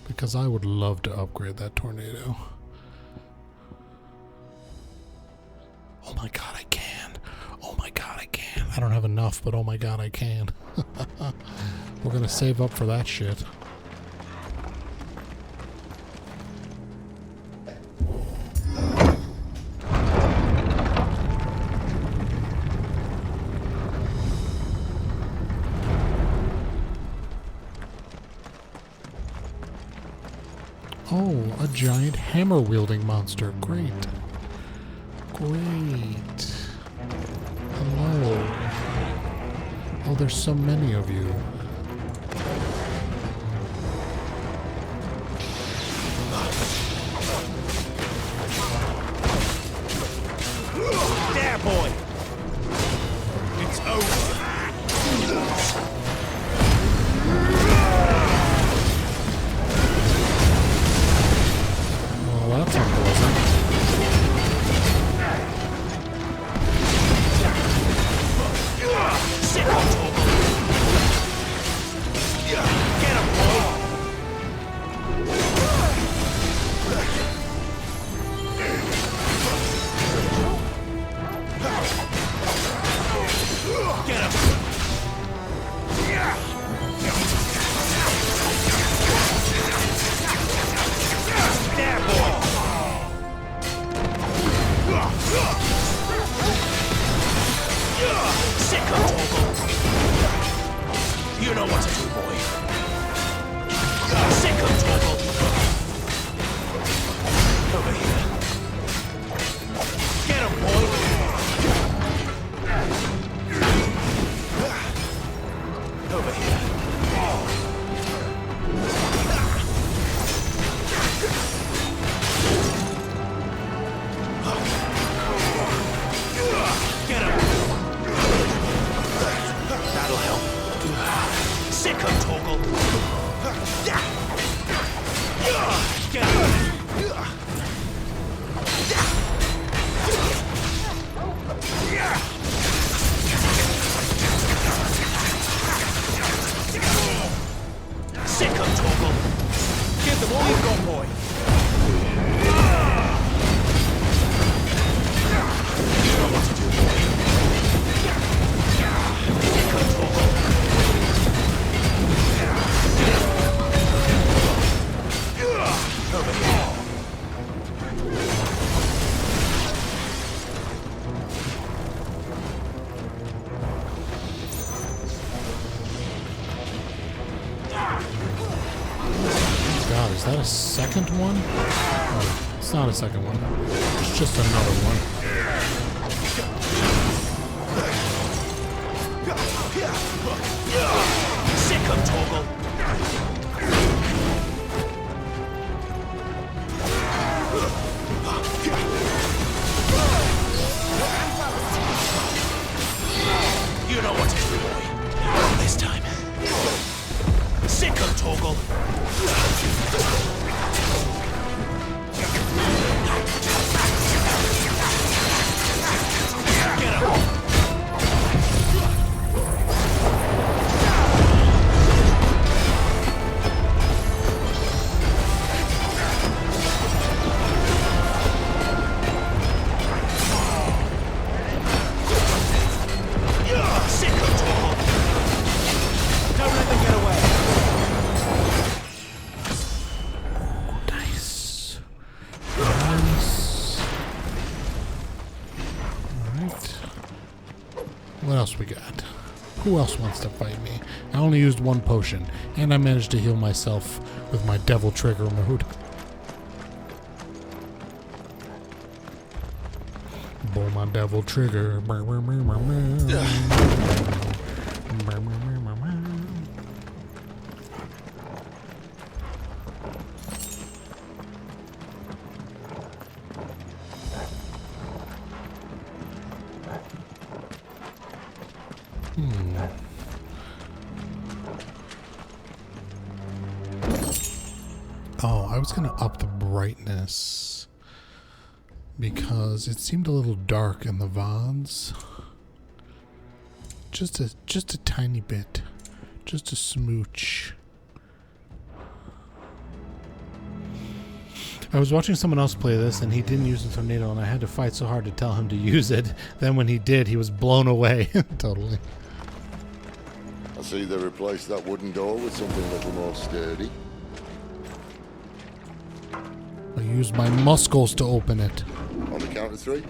Because I would love to upgrade that tornado. Oh my god, I can. Oh my god, I can. I don't have enough, but oh my god, I can. We're gonna save up for that shit. Oh, a giant hammer-wielding monster. Great. Great. Hello. Oh, there's so many of you. There, boy! It's over. Well, that's unpleasant. Sit on top. Get him, boy! Get him! There, boy! Sick of Toggle! You know what to do, boy. Sick of Toggle! Over here. Get him, boy! Over here. Get him! That'll help. Sick of Toggle! Get him! Sick of Toggle! Give them all you've got, boy! You know what to do, boy. Sick of Toggle! Over here. God, is that a second one? Oh, it's not a second one. It's just another one. Sick of Toggle! You know what to do, boy. This time. Sick of Toggle! Get him! What else we got? Who else wants to fight me? I only used one potion, and I managed to heal myself with my devil trigger mode. Pull my devil trigger. Oh, I was gonna up the brightness because it seemed a little dark in the VODs. Just a tiny bit. Just a smooch. I was watching someone else play this and he didn't use the tornado and I had to fight so hard to tell him to use it. Then when he did, he was blown away. Totally. I see they replaced that wooden door with something a little more sturdy. I used my muscles to open it. On the count of 3.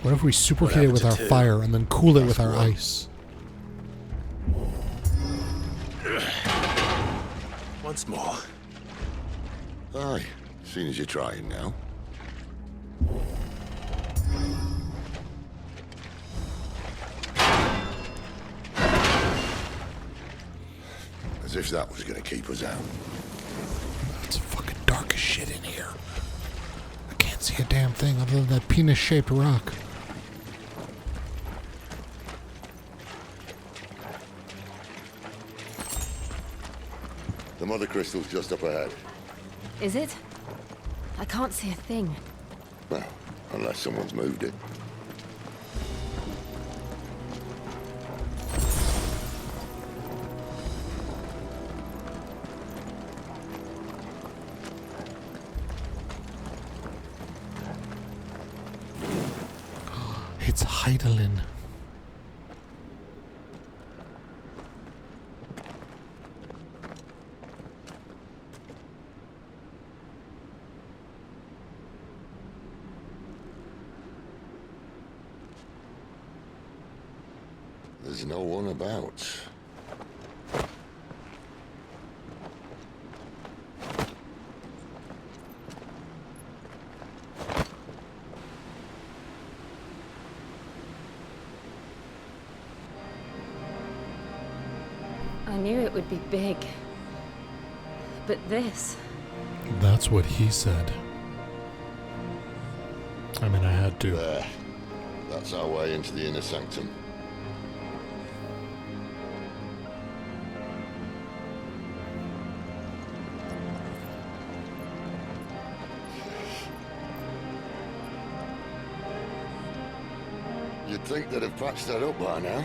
What if we superheat it with our fire and then cool it with our ice? Once more. Aye, seeing as you're trying now. As if that was gonna keep us out. It's fucking dark as shit in here. I can't see a damn thing other than that penis-shaped rock. The mother crystal's just up ahead. Is it? I can't see a thing. Well, unless someone's moved it. It's Heidelin. There's no one about. I knew it would be big. But this... That's what he said. I mean, I had to. There. That's our way into the inner sanctum. You'd think they'd have patched that up by now.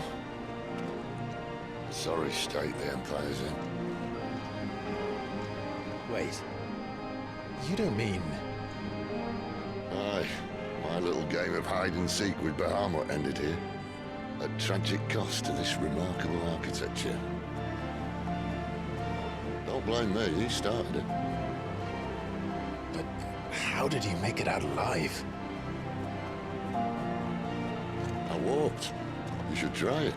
Sorry state the Empire's in. Wait. You don't mean... Aye. My little game of hide-and-seek with Bahamut ended here. At tragic cost to this remarkable architecture. Don't blame me, he started it. But how did he make it out alive? I walked. You should try it.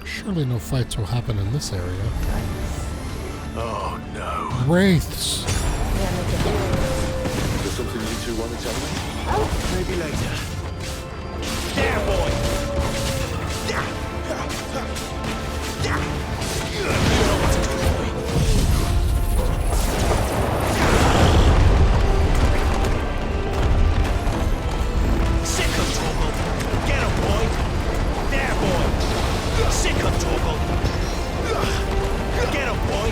Surely no fights will happen in this area. Oh no. Wraiths! Is there something you two want to tell me? Maybe later. There, boy! You know what to do, boy. Sick of Torgal. Get him, boy. There, boy. Sick of Torgal. Get him, boy.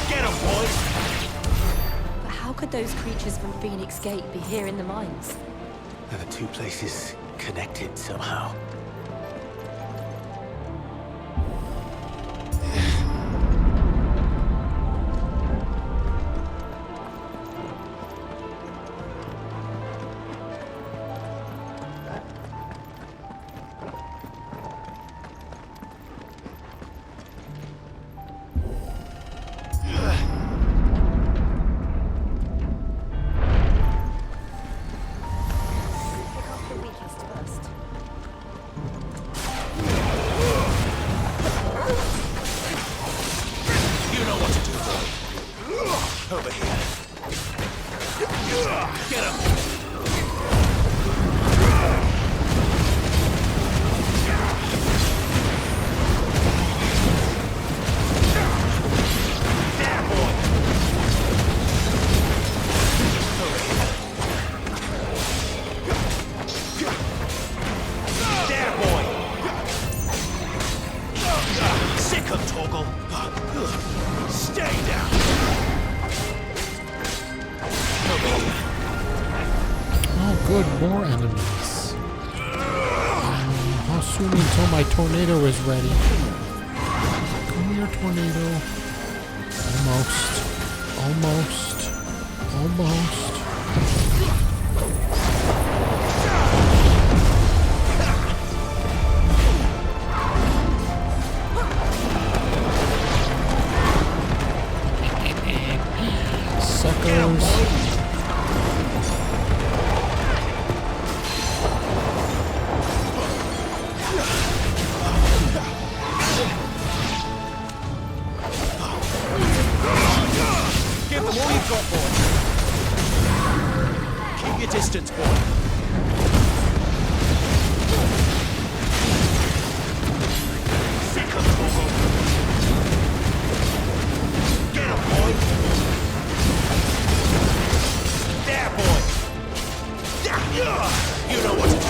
Get him, boy. But how could those creatures from Phoenix Gate be here in the mines? Are the two places connected somehow? to me until my tornado is ready. Come here, tornado. Almost. Almost. Almost. Suckers. Give them all you've got, boy. Keep your distance, boy. Sick of Torgal. Get him, boy. There, boy. You know what to do.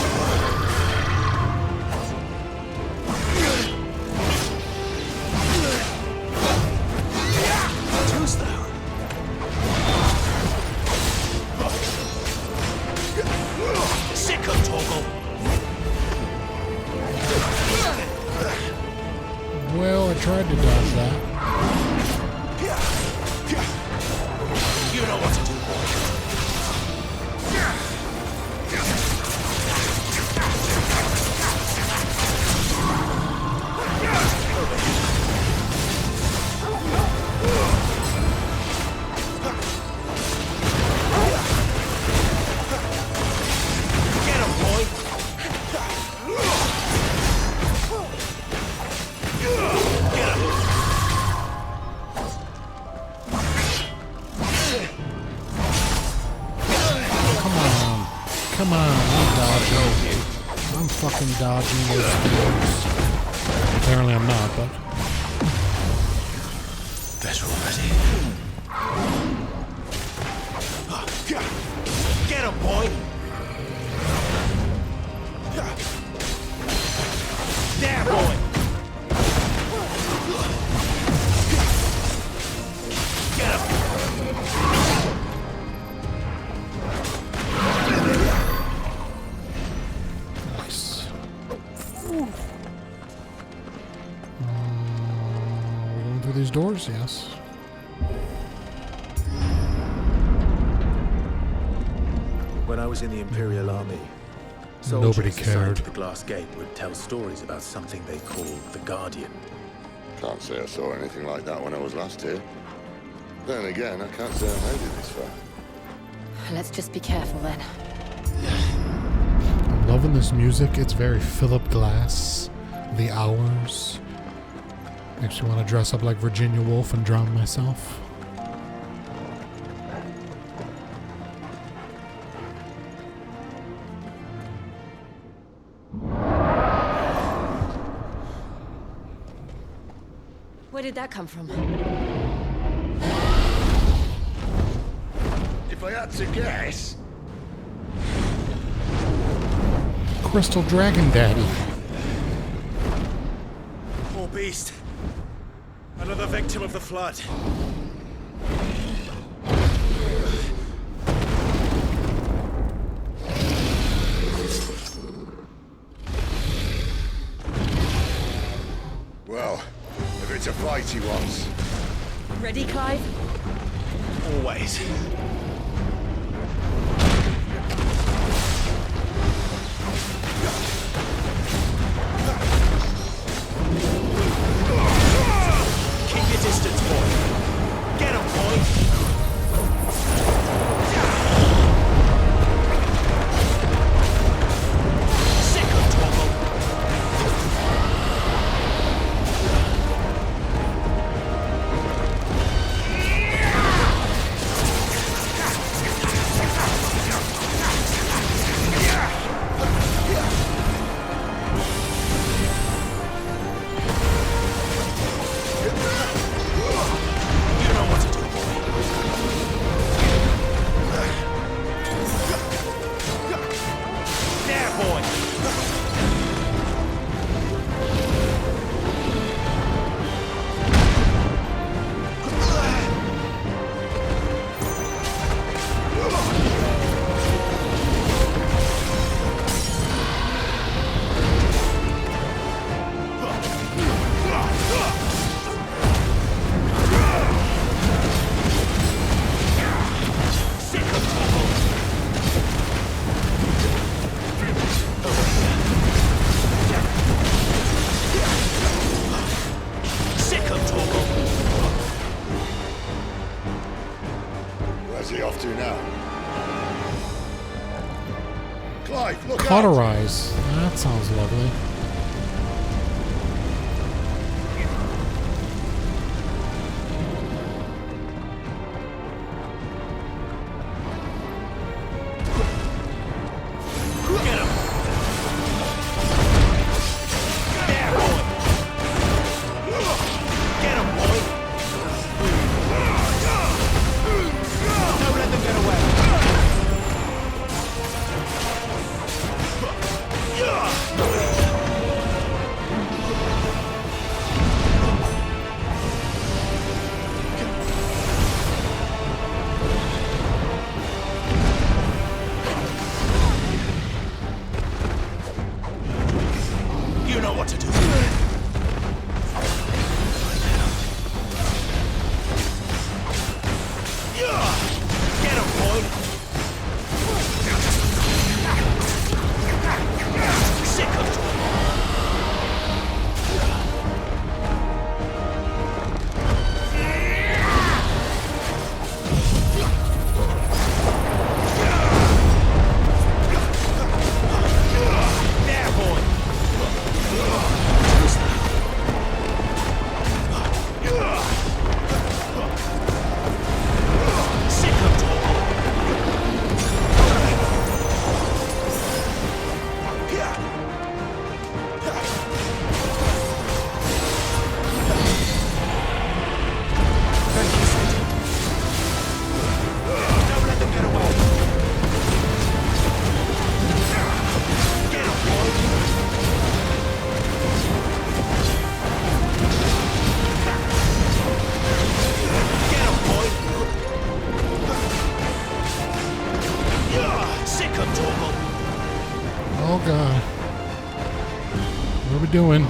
Too slow. Sick of Torgal. Well, I tried to dodge that. You know what to do, boy. Get him, boy. Get him. Come on, I'm dodging. I'm fucking dodging those things. Apparently I'm not, but... Better already. Get him, boy. There, boy. Get him. Nice. We're going through these doors, yes. When I was in the Imperial Army, Nobody soldiers assigned cared. to the glass gate would tell stories about something they called the Guardian. Can't say I saw anything like that when I was last here. Then again, I can't say I made it this far. Let's just be careful then. I'm loving this music. It's very Philip Glass. The Hours. Makes me want to dress up like Virginia Woolf and drown myself. Where did that come from? If I had to guess, Crystal Dragon Daddy. Poor beast. Another victim of the flood. well, if it's a fight he wants. Ready, Clive? Always. Keep your distance, boy. Get him, boy. Sick of Torgal. Cauterize. That sounds lovely. Doing?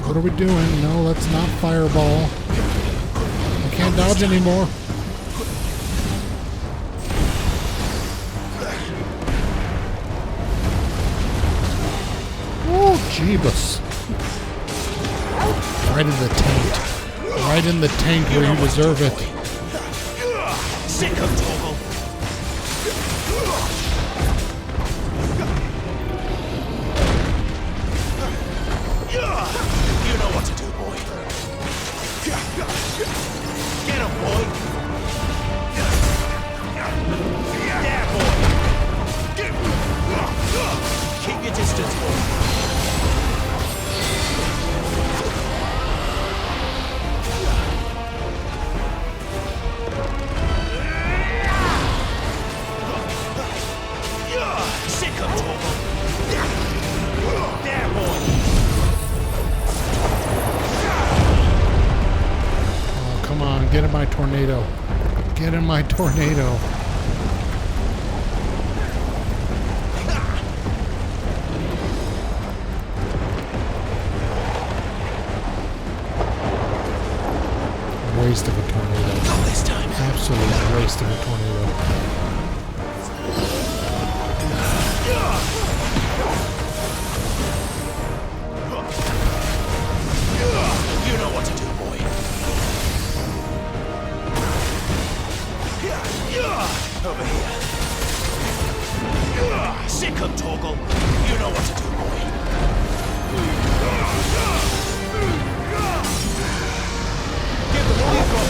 What are we doing? No, let's not fireball. I can't dodge anymore. Oh, jeebus. Right in the tank. Right in the tank where you deserve it. Sick of Torgal. You know what to do, boy. Get him, boy. Yeah, boy. Keep your distance, boy. Sick of Torgal. There, boy. Come on, get in my tornado. Get in my tornado. Waste of a tornado. Not this time. Absolute waste of a tornado. You know what to do, boy. Over here. Sick of Torgal. You know what to do, boy. Give them all you've got.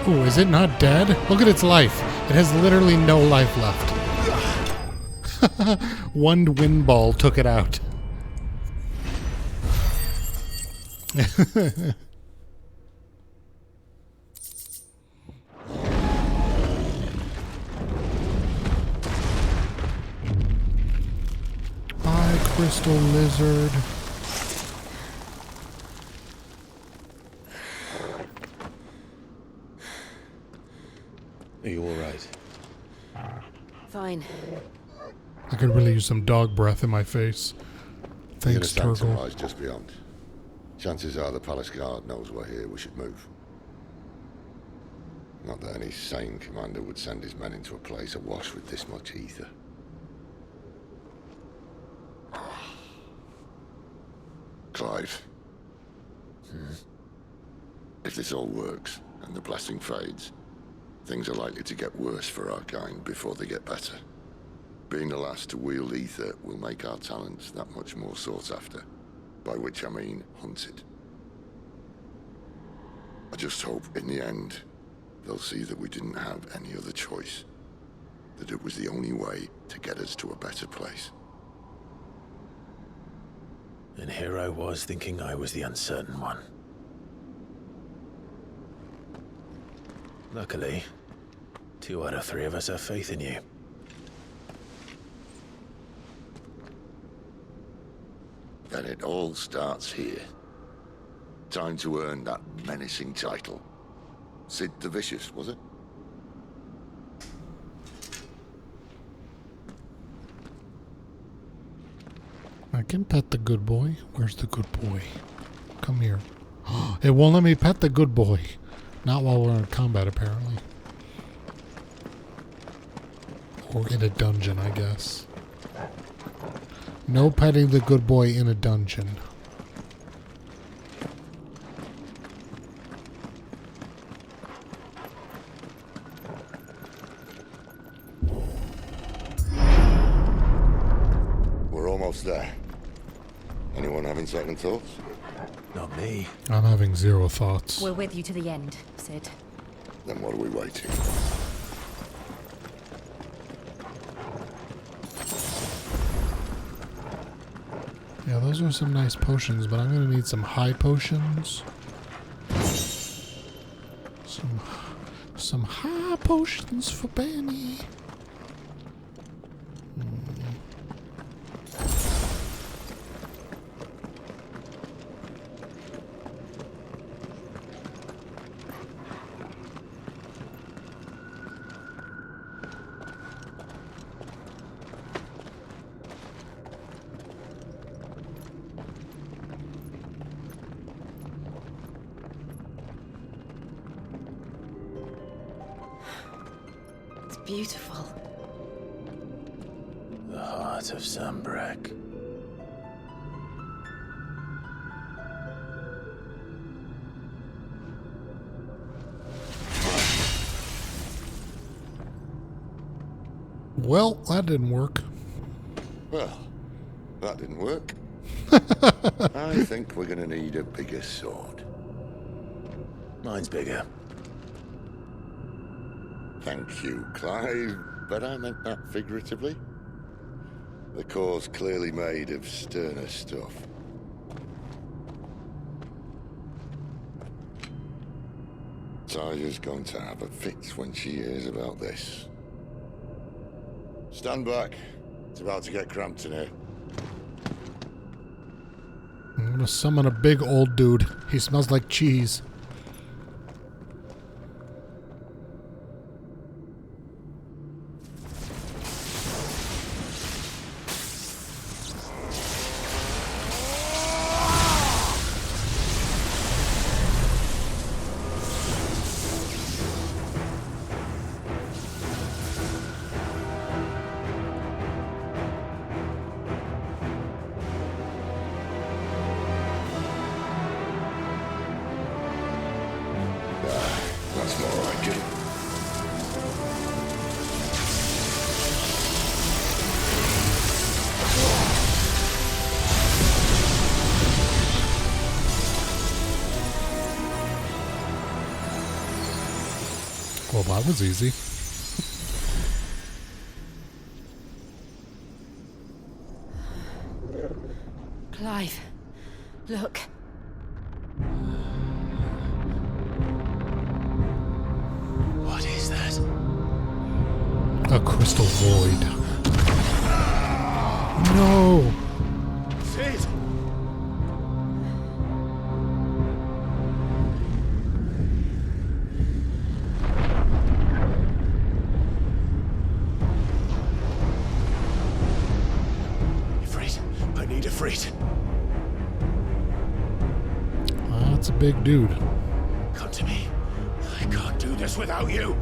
Oh, is it not dead? Look at its life. It has literally no life left. One wind ball took it out. Bye, crystal lizard. Are you all right? Fine. I could really use some dog breath in my face. Thanks, The inner sanctum Turgle. lies just beyond. Chances are the palace guard knows we're here. We should move. Not that any sane commander would send his men into a place awash with this much ether. Clive. If this all works, and the blessing fades, things are likely to get worse for our kind before they get better. Being the last to wield ether will make our talents that much more sought after, by which I mean hunted. I just hope, in the end, they'll see that we didn't have any other choice, that it was the only way to get us to a better place. And here I was thinking I was the uncertain one. Luckily, 2 out of 3 of us have faith in you. Then it all starts here. Time to earn that menacing title. Sid the Vicious, was it? I can pet the good boy. Where's the good boy? Come here. It won't let me pet the good boy. Not while we're in combat, apparently. Or in a dungeon, I guess. No petting the good boy in a dungeon. We're almost there. Anyone having second thoughts? Not me. I'm having 0 thoughts. We're with you to the end, Sid. Then what are we waiting? Yeah, those are some nice potions, but I'm gonna need some high potions. Some high potions for Bani. Beautiful. The heart of Zambrak. Well, that didn't work. Well, that didn't work. I think we're gonna need a bigger sword. Mine's bigger. Thank you, Clive, but I meant that figuratively. The core's clearly made of sterner stuff. Tyler's going to have a fit when she hears about this. Stand back. It's about to get cramped in here. I'm gonna summon a big old dude. He smells like cheese. That's more like it. Well, that was easy. Clive, look. What is that? A crystal void. No! Sid! Ifrit, I need Ifrit. That's a big dude. Come to me. I can't do this without you.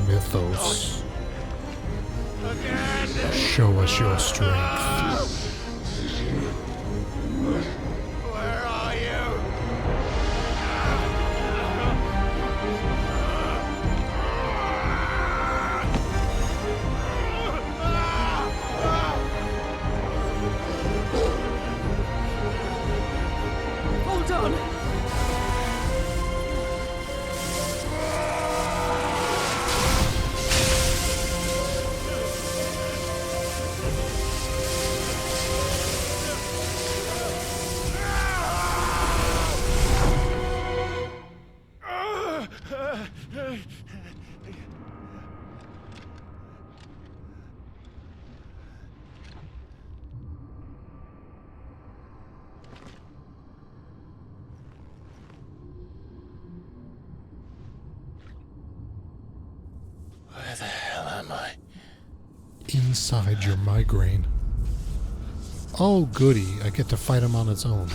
Mythos. Show us your strength. Where are you? Hold on. Where the hell am I? Inside your migraine. Oh, goody. I get to fight him on its own.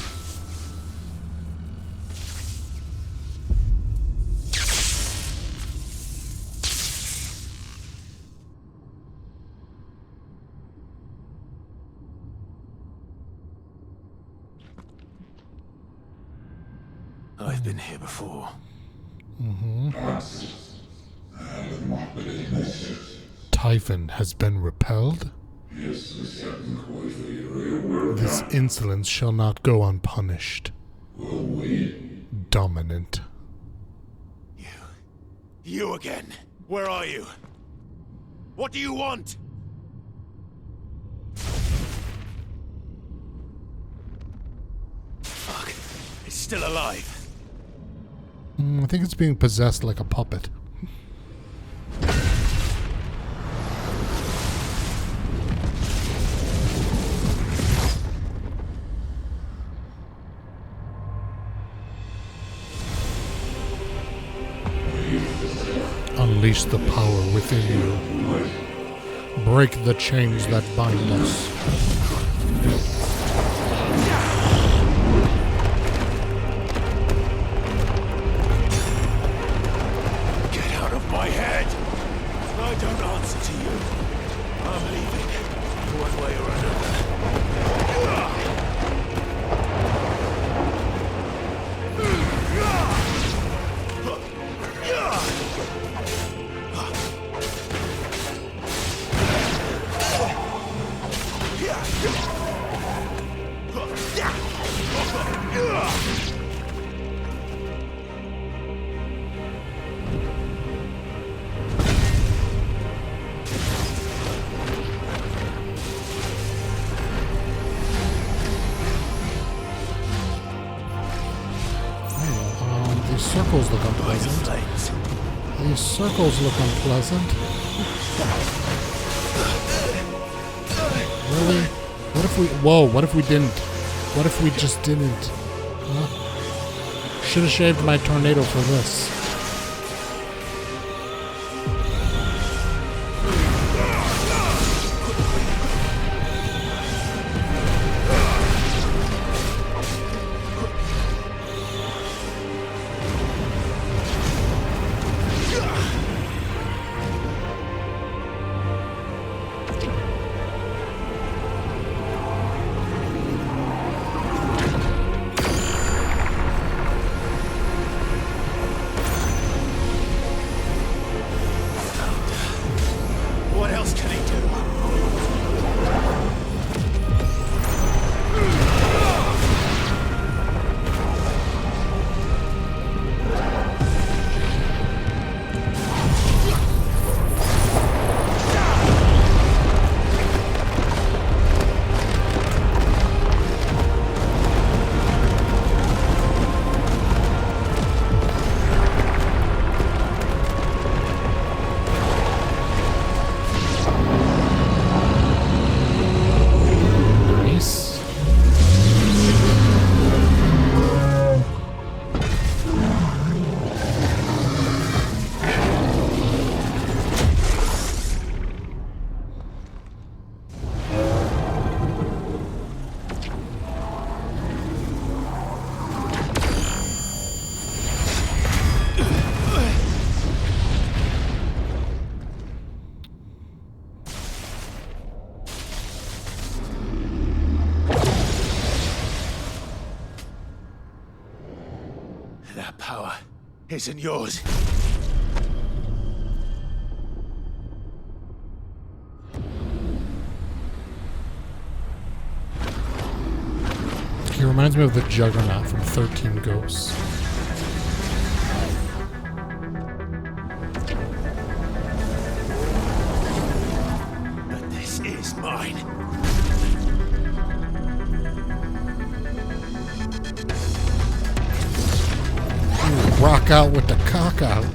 I've been here before. Typhon has been repelled? This insolence shall not go unpunished. Dominant. You again. Where are you? What do you want? Fuck. It's still alive. I think it's being possessed like a puppet. Unleash the power within you. Break the chains that bind us. Get out of my head! I don't answer to you. I'm leaving. One way or another. These circles look unpleasant. These circles look unpleasant. Really? What if we... Whoa, what if we didn't? What if we just didn't? Huh? Should have shaved my tornado for this. isn't yours. He reminds me of the Juggernaut from 13 Ghosts. But this is mine. Ooh, rock out with the cock out.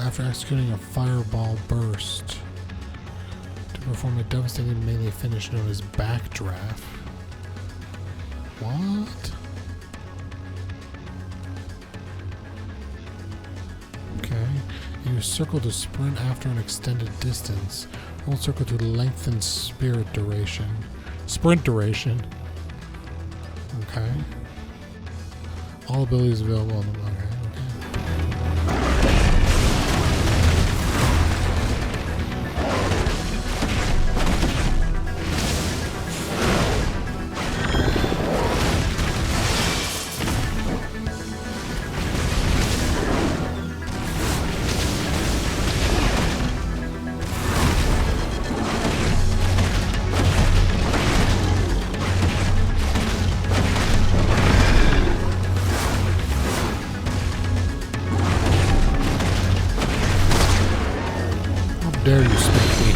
After executing a fireball burst to perform a devastating melee finish known as backdraft. What? Okay. Use circle to sprint after an extended distance. Hold circle to lengthen spirit duration. Sprint duration. Okay. All abilities available on the dare you speak me?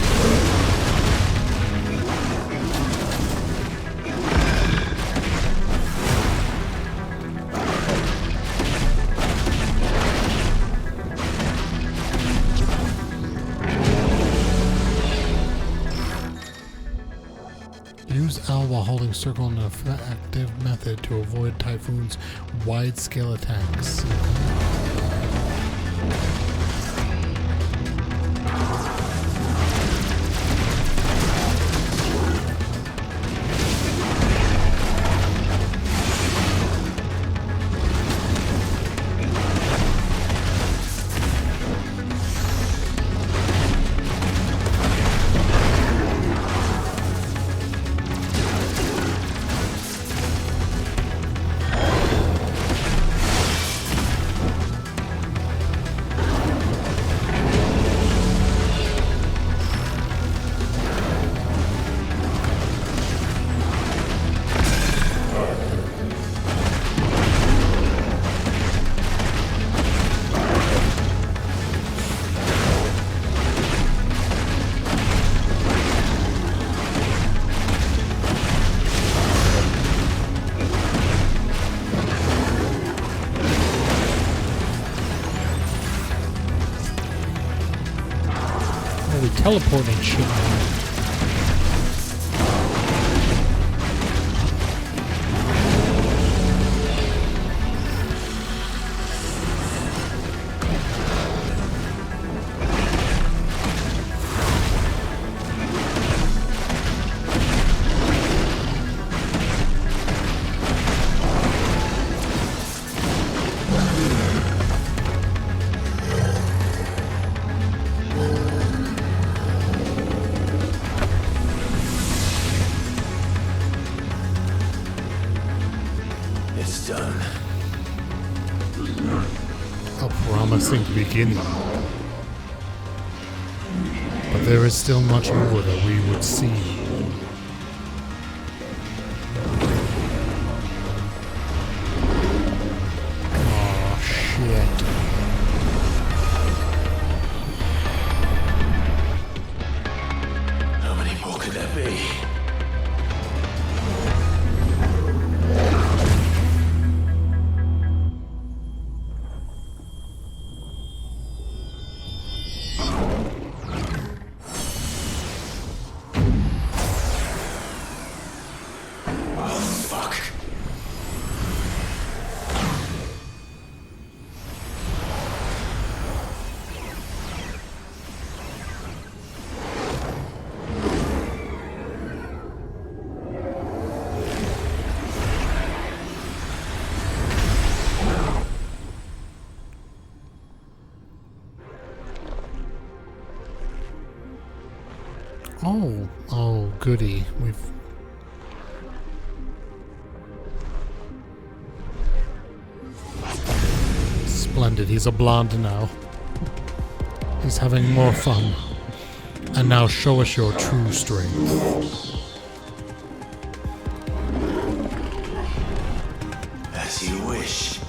Use L while holding circle in an effective method to avoid Typhoon's wide-scale attacks. Teleporting shit. Beginning. But there is still much more that we would see. Oh shit. How many more could there be? Oh, goody. Splendid. He's a blonde now. He's having more fun. And now show us your true strength. As you wish.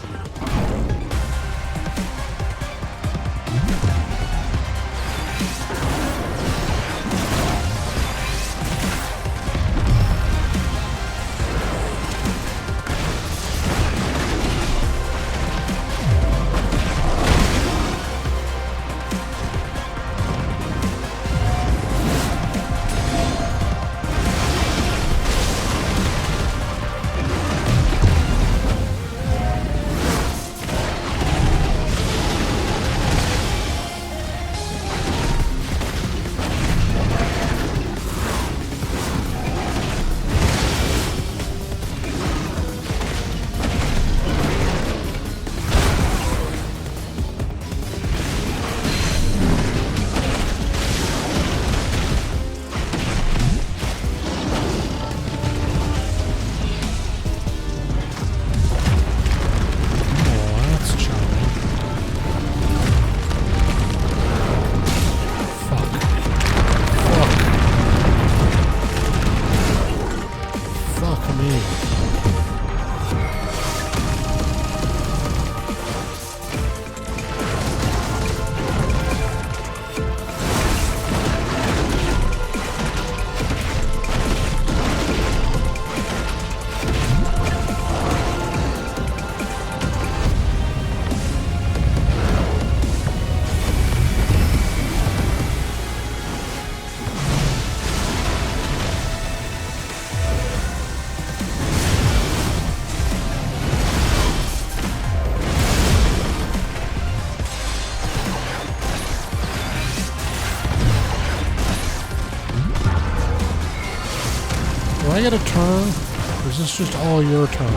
Do I get a turn? Or is this just all your turn?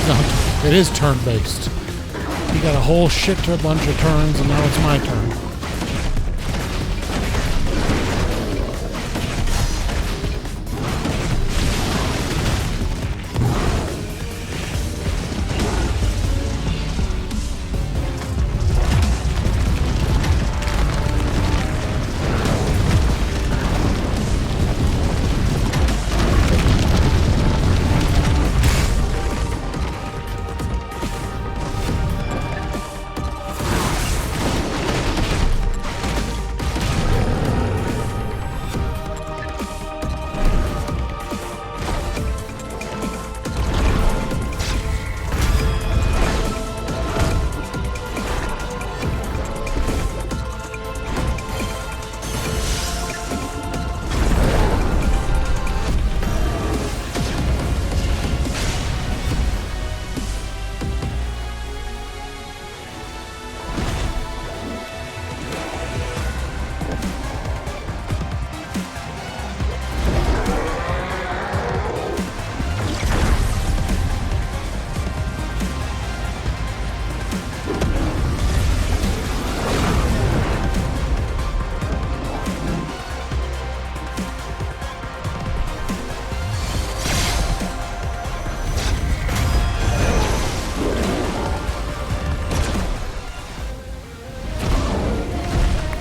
No, it is turn-based. You got a whole shit to a bunch of turns, and now it's my turn.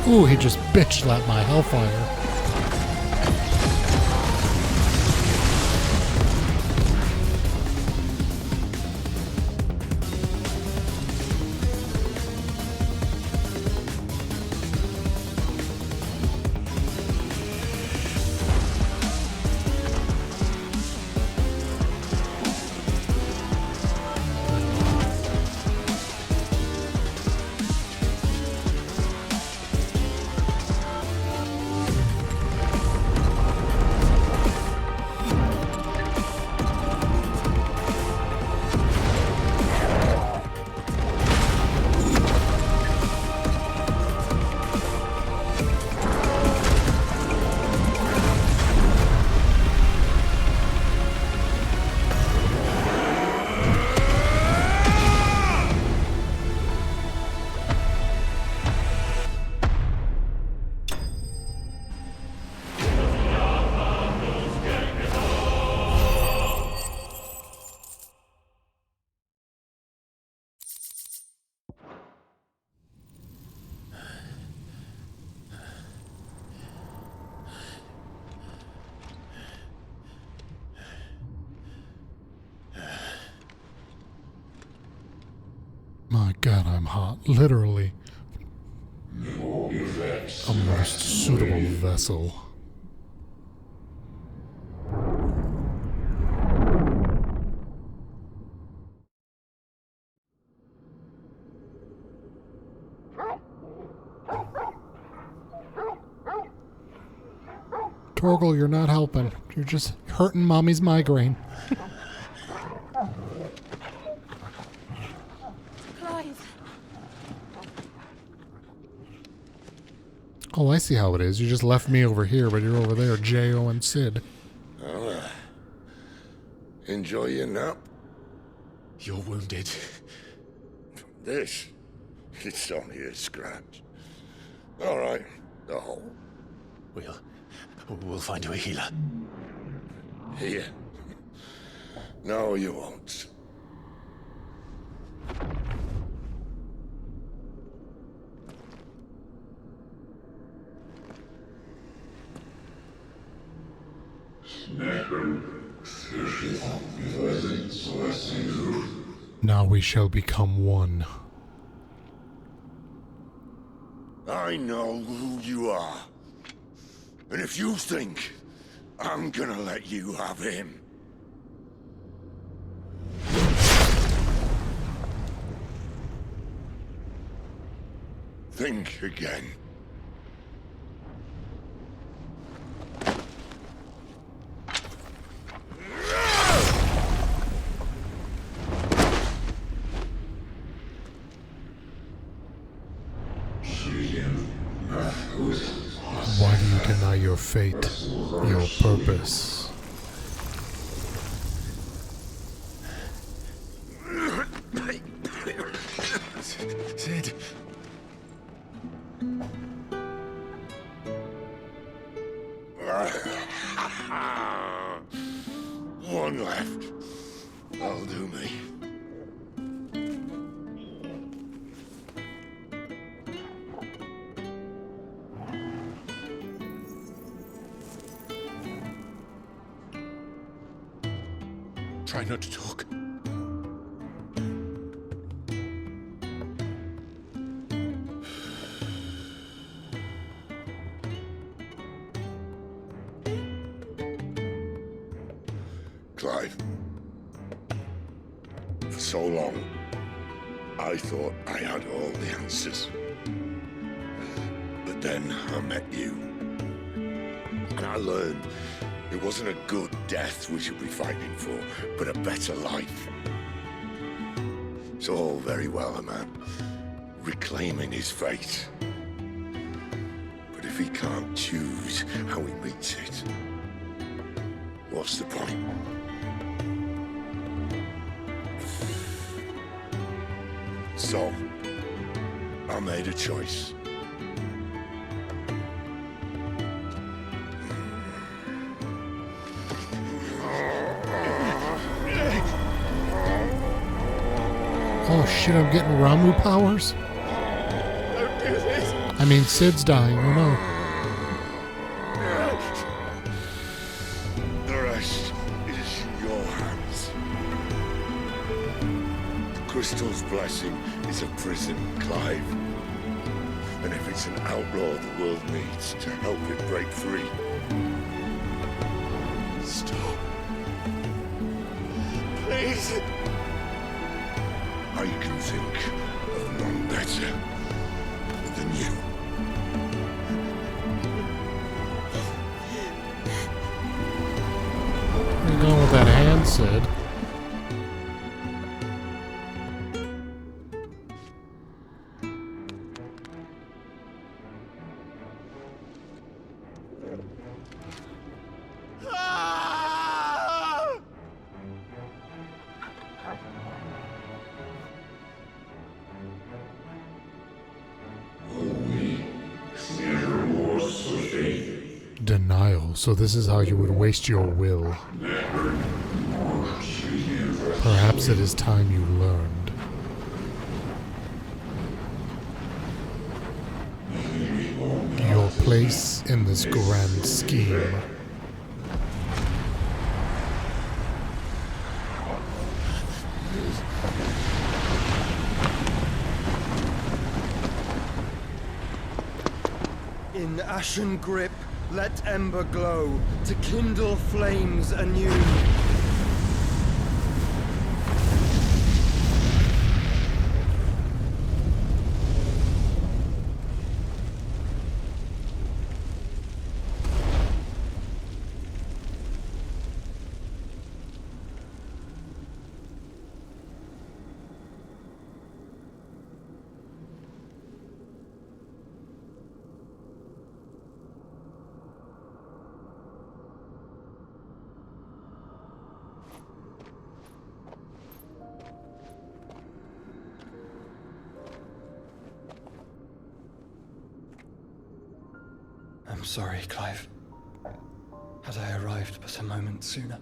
Ooh, he just bitch slapped my hellfire. God, I'm hot. Literally. A most suitable vessel. Torgal, you're not helping. You're just hurting Mommy's migraine. Clive. Oh, I see how it is. You just left me over here, but you're over there, J.O. and Sid. Well, enjoy your nap. You're wounded. This? It's only a scratch. All right, the hole. We'll find you a healer. Here? No, you won't. Now we shall become one. I know who you are. And if you think I'm gonna let you have him... think again. Why do you deny your fate, your purpose? Sid. One left. That'll do me. Try not to talk. Clive. For so long, I thought I had all the answers. But then I met you. And I learned it wasn't a good death we should be fighting for, but a better life. It's all very well, a man reclaiming his fate. But if he can't choose how he meets it, what's the point? So, I made a choice. Oh shit, I'm getting Ramu powers? Don't do this. I mean, Sid's dying, oh no. The rest is in your hands. The crystal's blessing is a prison, Clive. And if it's an outlaw the world needs to help it break free. Stop. Please. I can think of none better than you. Where are you going with that hand, Sid? Denial. So this is how you would waste your will. Perhaps it is time you learned. Your place in this grand scheme. In ashen grip, let ember glow, to kindle flames anew. I'm sorry, Clive. Had I arrived but a moment sooner.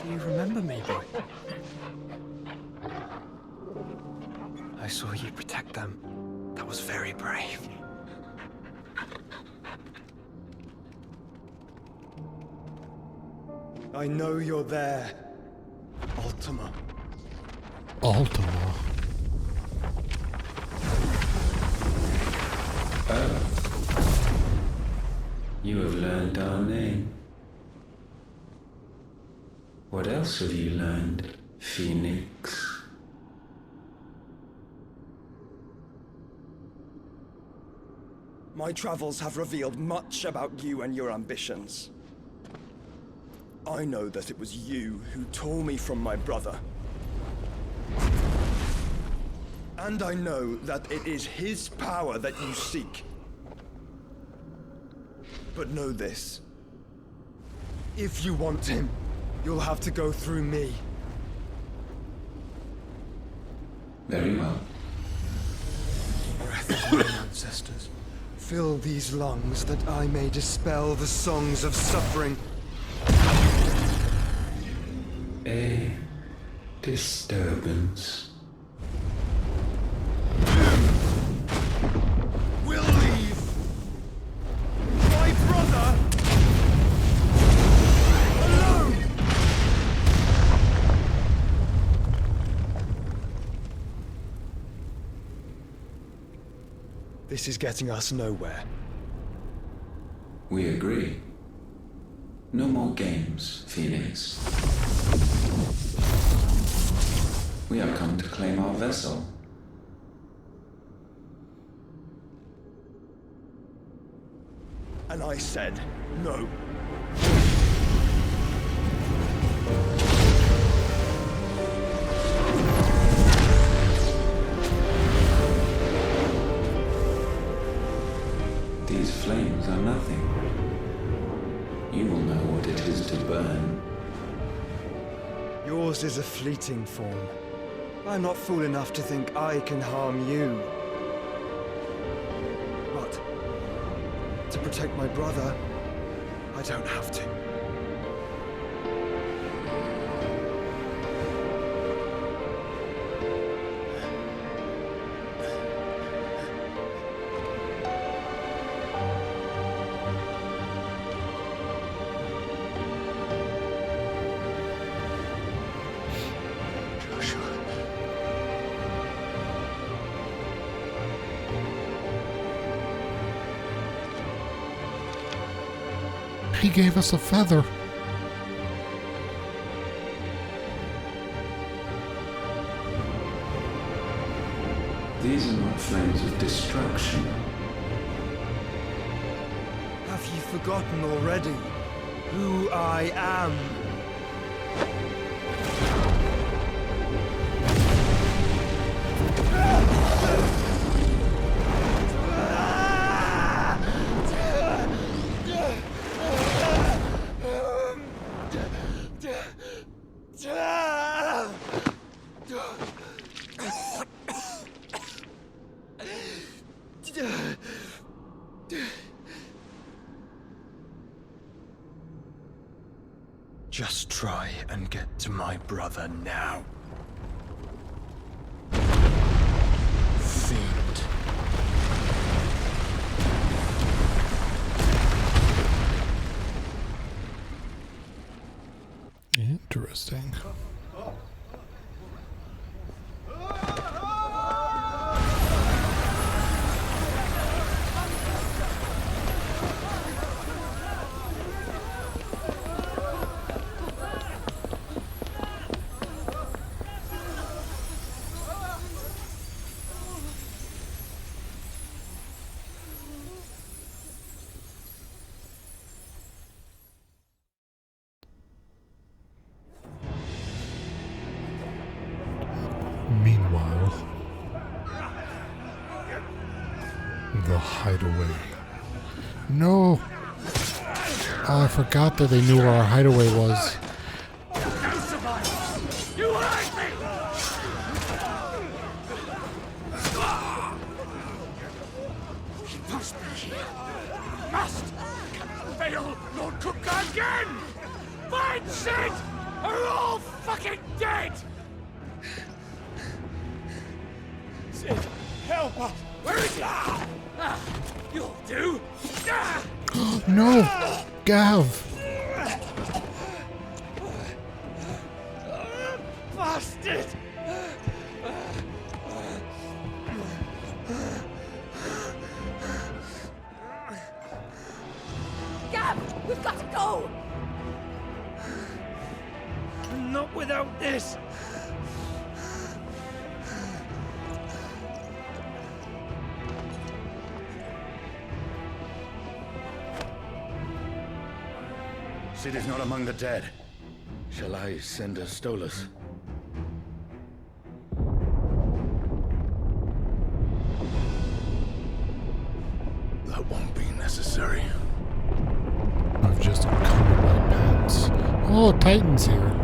Do you remember me, boy? I saw you protect them. That was very brave. I know you're there, Ultima. Ultima. You have learned our name. What else have you learned, Phoenix? My travels have revealed much about you and your ambitions. I know that it was you who tore me from my brother. And I know that it is his power that you seek. But know this. If you want him, you'll have to go through me. Very well. Breath of my ancestors, fill these lungs that I may dispel the songs of suffering. A disturbance. We'll leave. My brother alone. This is getting us nowhere. We agree. No more games, Phoenix. We have come to claim our vessel. And I said no. These flames are nothing. You will know what it is to burn. Yours is a fleeting form. I'm not fool enough to think I can harm you. But to protect my brother, I don't have to. He gave us a feather. These are not flames of destruction. Have you forgotten already who I am? Just try and get to my brother now. Fiend. Interesting. hideaway. No! Oh, I forgot that they knew where our hideaway was. You hurt me! He must be here. Must! Can fail Lord Cook again! Find Sid! Are all fucking dead! Sid, help us! Where is he? You'll do! No! Gav! Bastard! Gab, we've got to go! Not without this! Sid is not among the dead. Shall I send a Stolas? That won't be necessary. I've just encumbered my pants. Oh, Titan's here.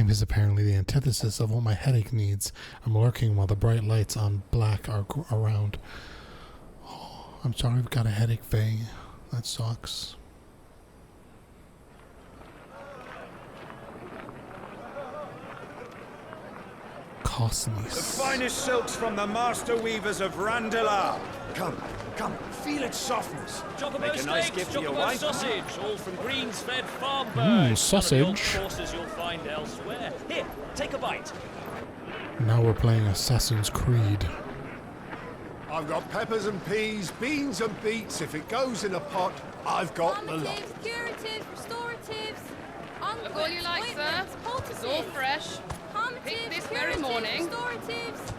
Is apparently the antithesis of what my headache needs. I'm lurking while the bright lights on black are around. Oh, I'm sorry I've got a headache, Faye. That sucks. Costly. The finest silks from the master weavers of Randalar. Come, come, feel its softness. Chocobo Make a nice steaks, gift for your chocobo wife. sausage, all from greens-fed farm birds. Sausage. Some of the old courses you'll find elsewhere. Here, take a bite. Now we're playing Assassin's Creed. I've got peppers and peas, beans and beets. If it goes in a pot, I've got the lot. Curatives, restoratives, Look all you like, sir. It's all fresh. Picked this very morning. Restoratives,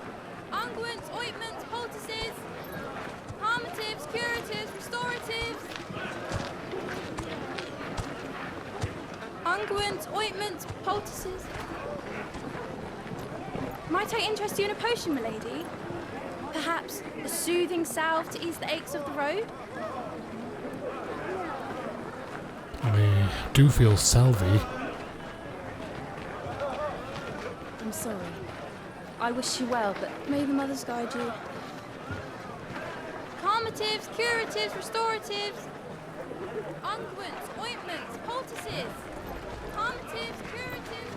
unguents, ointments, poultices, harmatives, curatives, restoratives, unguents, ointments, poultices. Might I interest you in a potion, milady? Perhaps a soothing salve to ease the aches of the road? I do feel salvy. I'm sorry. I wish you well, but may the mothers guide you. Calmatives, curatives, restoratives, unguents, ointments, poultices. Calmatives, curatives,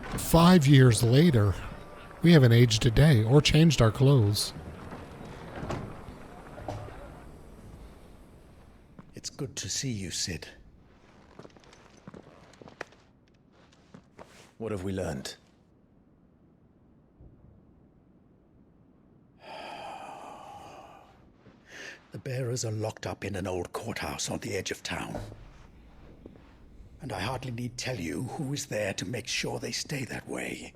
restoratives. 5 years later, we haven't aged a day or changed our clothes. It's good to see you, Sid. What have we learned? The bearers are locked up in an old courthouse on the edge of town. And I hardly need tell you who is there to make sure they stay that way.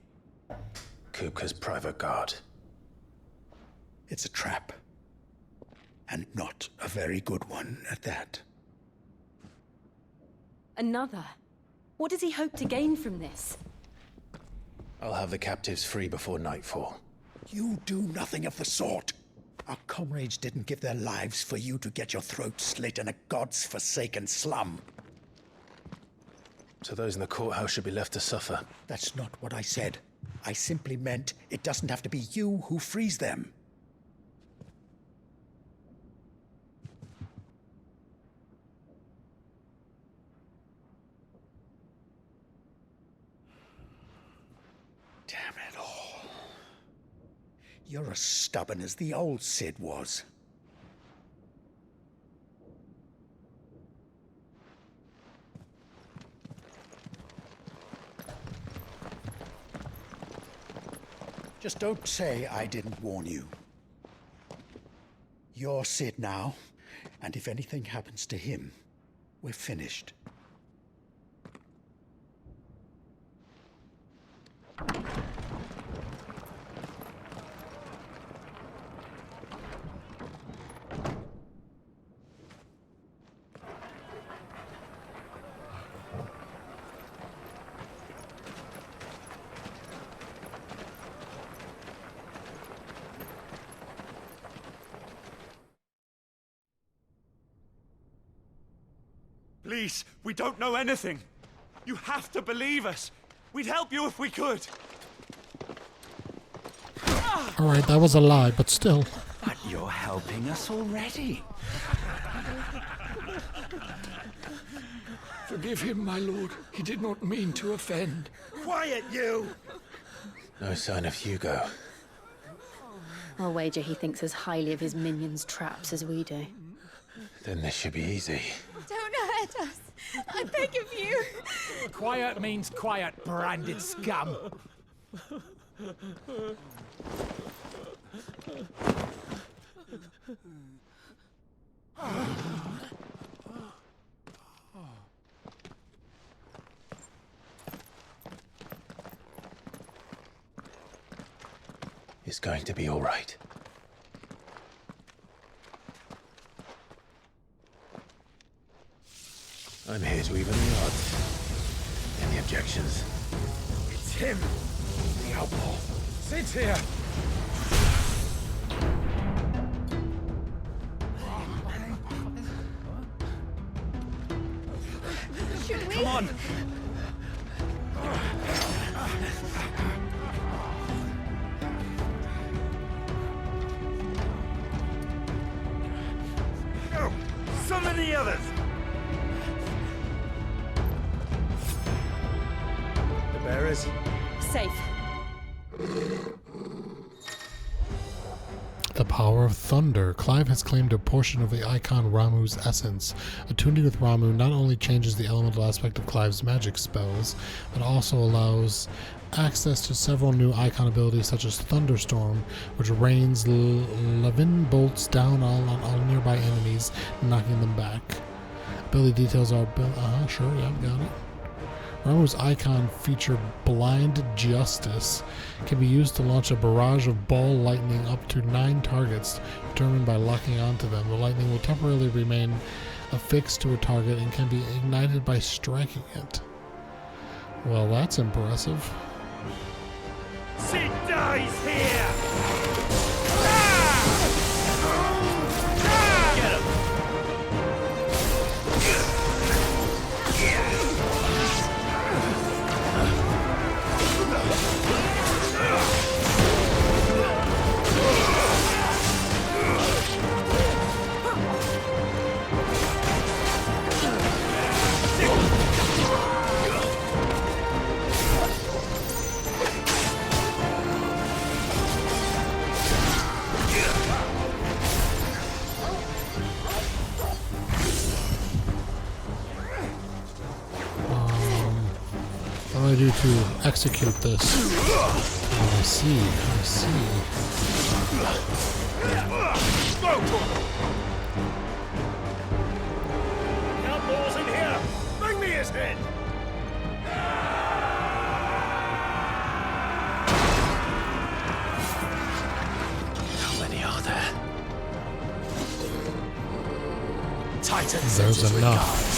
Kupka's private guard. It's a trap. And not a very good one at that. Another? What does he hope to gain from this? I'll have the captives free before nightfall. You do nothing of the sort. Our comrades didn't give their lives for you to get your throat slit in a god's forsaken slum. So those in the courthouse should be left to suffer. That's not what I said. I simply meant it doesn't have to be you who frees them. Damn it all. You're as stubborn as the old Sid was. Just don't say I didn't warn you. You're Sid now, and if anything happens to him, we're finished. Please, we don't know anything. You have to believe us. We'd help you if we could. Alright, that was a lie, but still. But you're helping us already. Forgive him, my lord. He did not mean to offend. Quiet, you! No sign of Hugo. I'll wager he thinks as highly of his minions' traps as we do. Then this should be easy. Don't hurt us. I beg of you. Quiet means quiet, branded scum. It's going to be all right. I'm here to even the odds. Any objections? It's him, the outlaw. Sid's here. Should we? Come on. Go! Summon the others! The bearers. Safe. The power of thunder. Clive has claimed a portion of the icon Ramuh's essence. Attuning with Ramuh not only changes the elemental aspect of Clive's magic spells, but also allows access to several new icon abilities such as Thunderstorm, which rains levin bolts down on all nearby enemies, knocking them back. Ability details are sure, yeah, got it. Ramuh's icon feature Blind Justice can be used to launch a barrage of ball lightning up to 9 targets, determined by locking onto them. The lightning will temporarily remain affixed to a target and can be ignited by striking it. Well, that's impressive. Sid dies here! Get him! What do I do to execute this? Oh, I see. Outlaws in here! Bring me his head! How many are there? Titans. There's enough.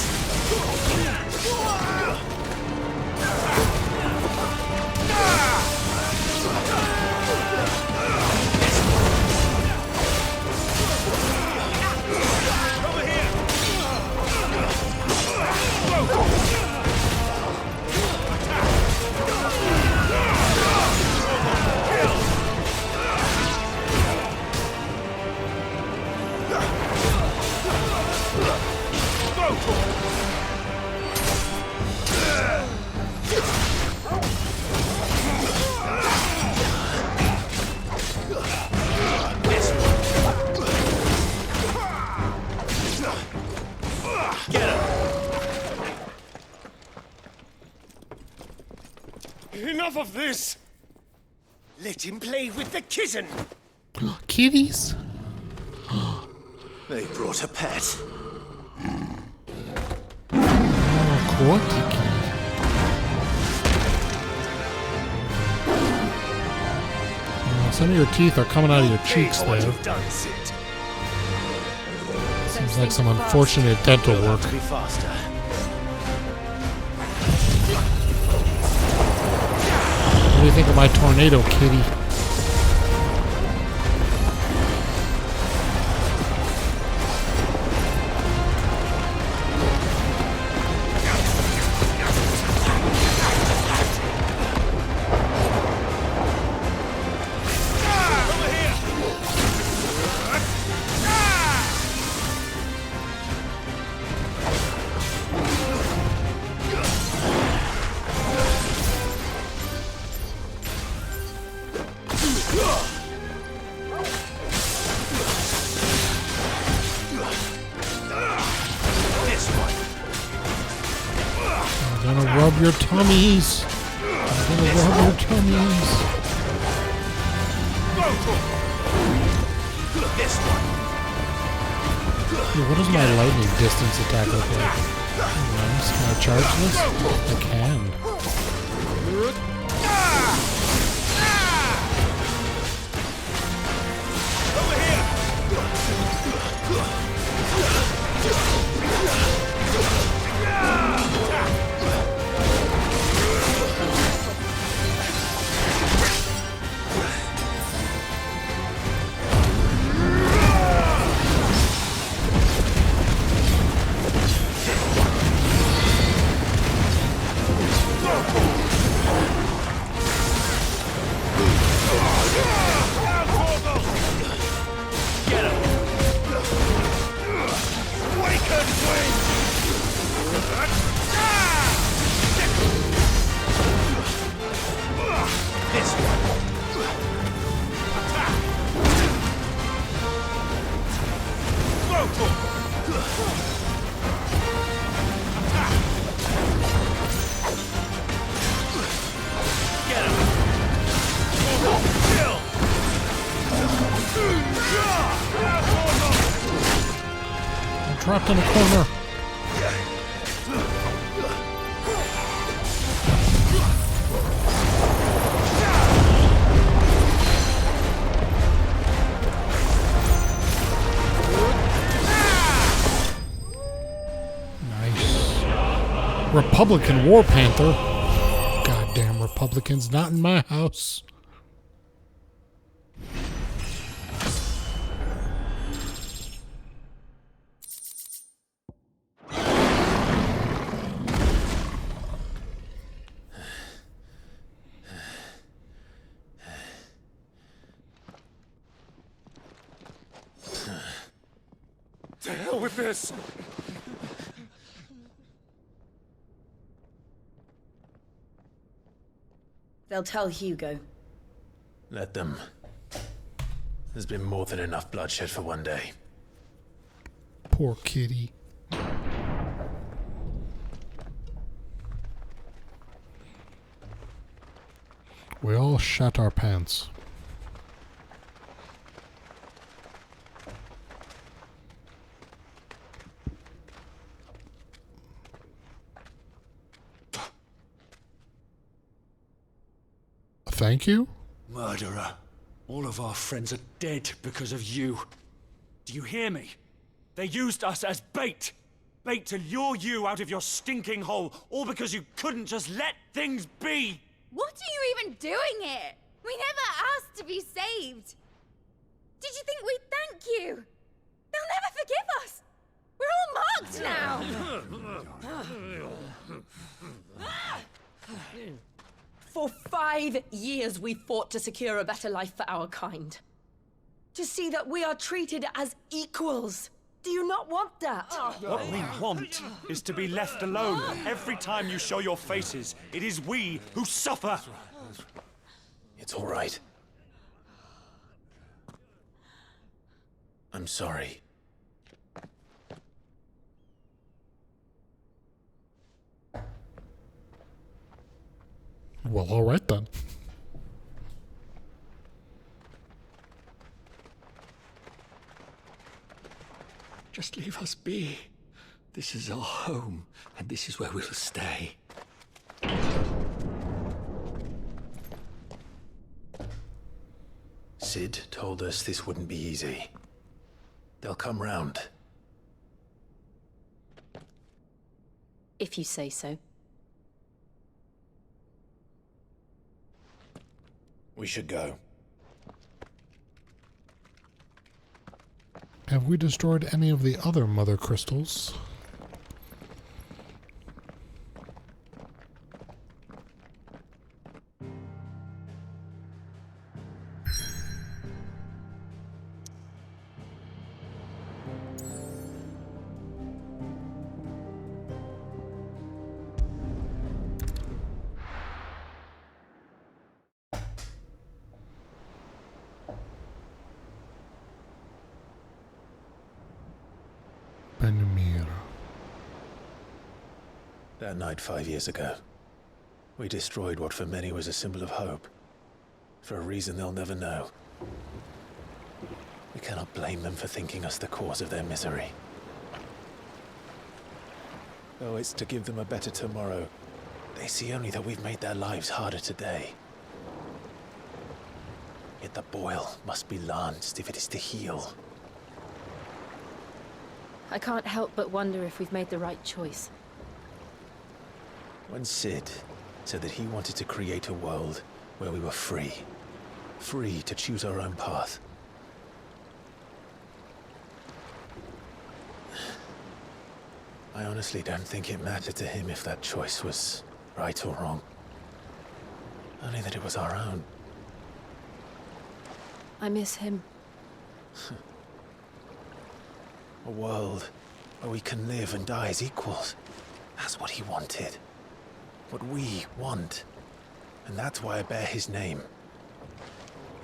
Enough of this! Let him play with the kitten. Kitties? They brought a pet. Some of your teeth are coming out of your cheeks there. Seems like some unfortunate dental work. What do you think of my tornado, kitty? Rub your tummies. I'm gonna rub your tummies. Hey, what does my lightning distance attack look like? Nice. Can I charge this? I can. I'm trapped in a corner. Republican War Panther. Goddamn Republicans, not in my house. To hell with this! They'll tell Hugo. Let them. There's been more than enough bloodshed for one day. Poor kitty. We all shat our pants. Thank you? Murderer. All of our friends are dead because of you. Do you hear me? They used us as bait. Bait to lure you out of your stinking hole, all because you couldn't just let things be. What are you even doing here? We never asked to be saved. Did you think we'd thank you? They'll never forgive us. We're all marked now. For 5 years we fought to secure a better life for our kind. To see that we are treated as equals. Do you not want that? What we want is to be left alone. Every time you show your faces, it is we who suffer. It's all right. I'm sorry. Well, all right then. Just leave us be. This is our home, and this is where we'll stay. Sid told us this wouldn't be easy. They'll come round. If you say so. We should go. Have we destroyed any of the other mother crystals? That night 5 years ago, we destroyed what for many was a symbol of hope. For a reason they'll never know. We cannot blame them for thinking us the cause of their misery. Though it's to give them a better tomorrow, they see only that we've made their lives harder today. Yet the boil must be lanced if it is to heal. I can't help but wonder if we've made the right choice. When Sid said that he wanted to create a world where we were free. Free to choose our own path. I honestly don't think it mattered to him if that choice was right or wrong. Only that it was our own. I miss him. A world where we can live and die as equals. That's what he wanted. What we want. And that's why I bear his name.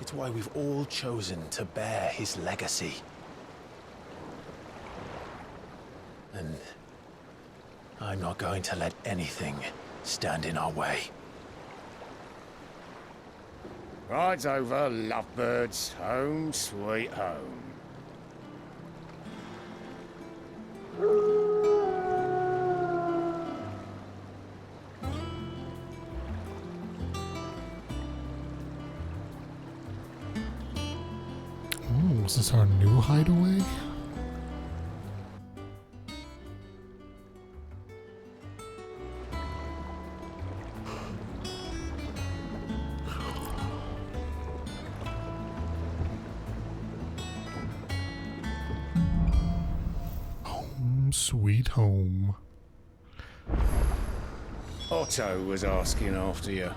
It's why we've all chosen to bear his legacy. And I'm not going to let anything stand in our way. Rides over, lovebirds. Home, sweet home. Is this our new hideaway? Home, sweet home. Otto was asking after you.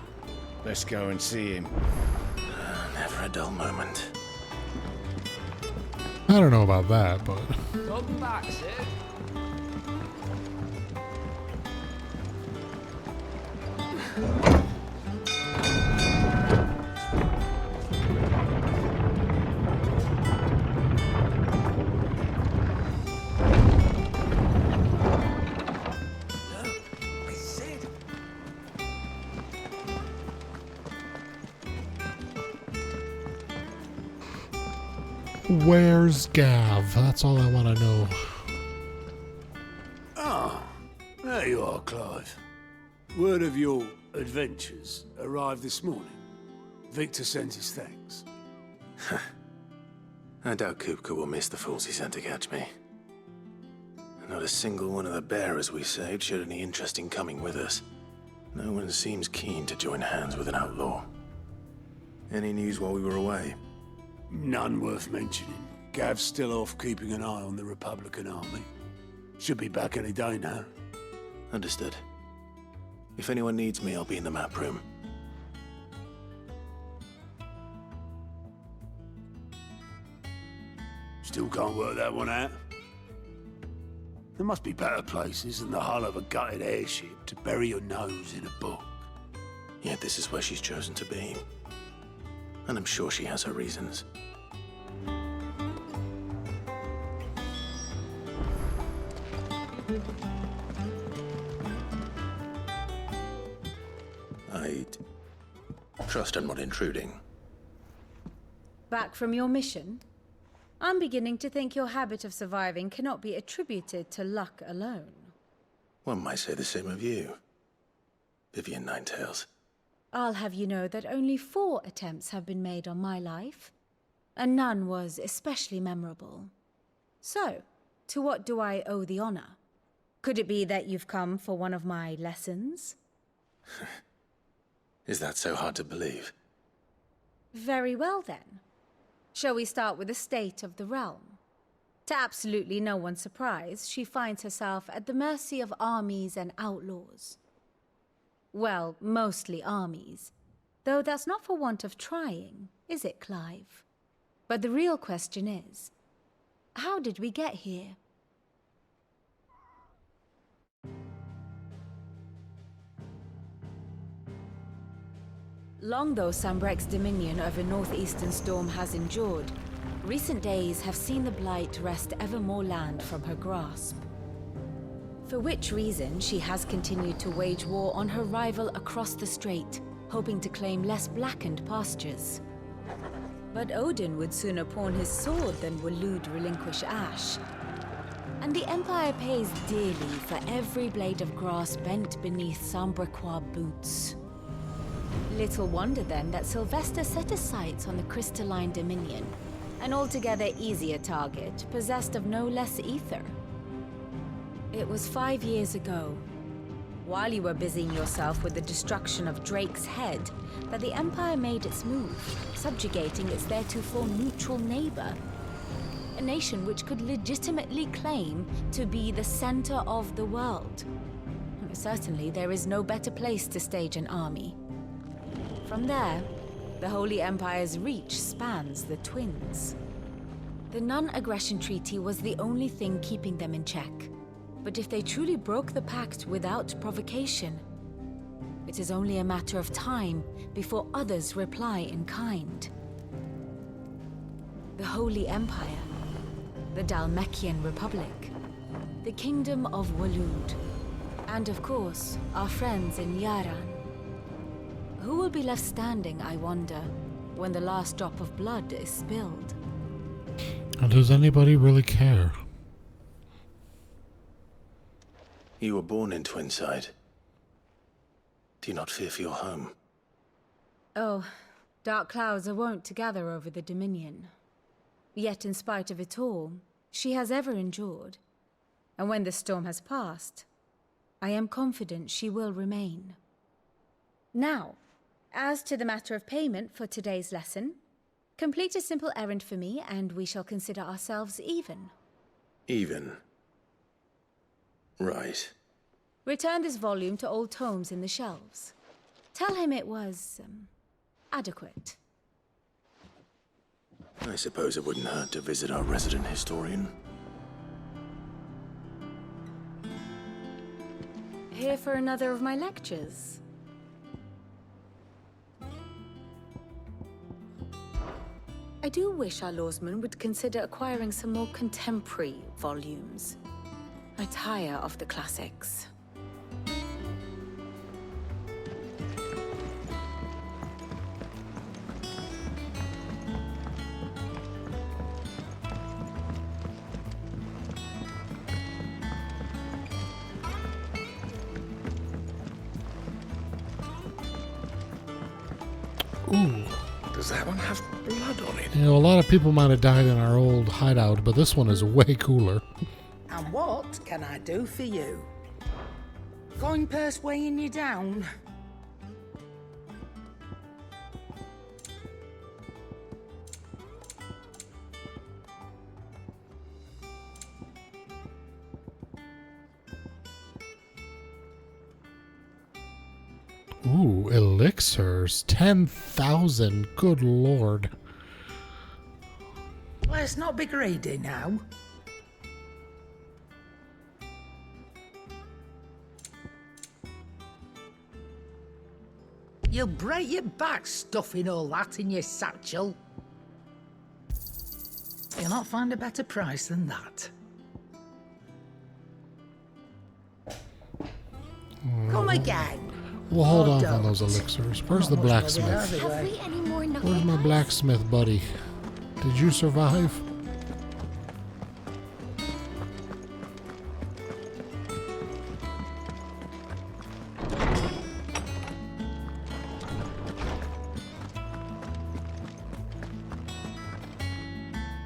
Let's go and see him. Never a dull moment. I don't know about that, but... Welcome back, Sid. Where's Gav? That's all I want to know. Ah, there you are, Clive. Word of your adventures arrived this morning. Victor sends his thanks. I doubt Kupka will miss the fools he sent to catch me. Not a single one of the bearers we saved showed any interest in coming with us. No one seems keen to join hands with an outlaw. Any news while we were away? None worth mentioning. Gav's still off keeping an eye on the Republican army. Should be back any day now. Understood. If anyone needs me, I'll be in the map room. Still can't work that one out. There must be better places than the hull of a gutted airship to bury your nose in a book. Yet this is where she's chosen to be. And I'm sure she has her reasons. I trust I'm not intruding. Back from your mission? I'm beginning to think your habit of surviving cannot be attributed to luck alone. One might say the same of you, Vivian Ninetails. I'll have you know that only 4 attempts have been made on my life, and none was especially memorable. So, to what do I owe the honor? Could it be that you've come for one of my lessons? Is that so hard to believe? Very well then. Shall we start with the state of the realm? To absolutely no one's surprise, she finds herself at the mercy of armies and outlaws. Well, mostly armies. Though that's not for want of trying, is it, Clive? But the real question is, how did we get here? Long though Sambrek's dominion over northeastern Storm has endured, recent days have seen the Blight wrest ever more land from her grasp. For which reason she has continued to wage war on her rival across the strait, hoping to claim less blackened pastures. But Odin would sooner pawn his sword than Waloed relinquish Ash. And the Empire pays dearly for every blade of grass bent beneath Sambrequois boots. Little wonder then that Sylvester set his sights on the crystalline dominion, an altogether easier target, possessed of no less ether. It was 5 years ago, while you were busying yourself with the destruction of Drake's head, that the Empire made its move, subjugating its theretofore neutral neighbor. A nation which could legitimately claim to be the center of the world. Certainly, there is no better place to stage an army. From there, the Holy Empire's reach spans the Twins. The non-aggression treaty was the only thing keeping them in check. But if they truly broke the pact without provocation, it is only a matter of time before others reply in kind. The Holy Empire, the Dhalmekian Republic, the Kingdom of Waloed, and of course, our friends in Yaran. Who will be left standing, I wonder, when the last drop of blood is spilled? And does anybody really care? You were born in Twinside. Do you not fear for your home? Oh, dark clouds are wont to gather over the Dominion. Yet in spite of it all, she has ever endured. And when the storm has passed, I am confident she will remain. Now, as to the matter of payment for today's lesson, complete a simple errand for me and we shall consider ourselves even. Even? Right. Return this volume to old tomes in the shelves. Tell him it was, adequate. I suppose it wouldn't hurt to visit our resident historian. Here for another of my lectures? I do wish our lawsman would consider acquiring some more contemporary volumes. I tire of the classics. Ooh. Does that one have blood on it? You know, a lot of people might have died in our old hideout, but this one is way cooler. And what can I do for you? Coin purse weighing you down? Ooh, elixirs. 10,000. Good lord. Let's not be greedy now. You'll break your back stuffing all that in your satchel. You'll not find a better price than that. Come again. We'll hold off on those elixirs. Where's the blacksmith? Have we any more knuckle Where's my blacksmith buddy? Did you survive?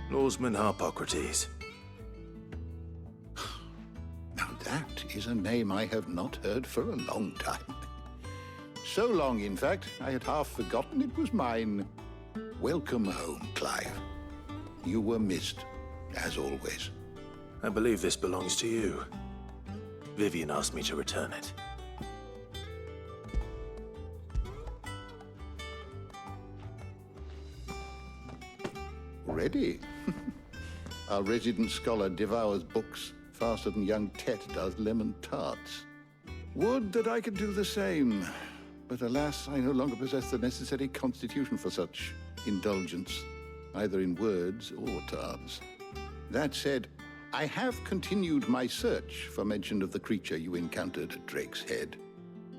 Lawsman Harpocrates. Now that is a name I have not heard for a long time. So long, in fact, I had half forgotten it was mine. Welcome home, Clive. You were missed, as always. I believe this belongs to you. Vivian asked me to return it. Ready? Our resident scholar devours books faster than young Tet does lemon tarts. Would that I could do the same. But alas, I no longer possess the necessary constitution for such indulgence, either in words or tarts. That said, I have continued my search for mention of the creature you encountered at Drake's Head.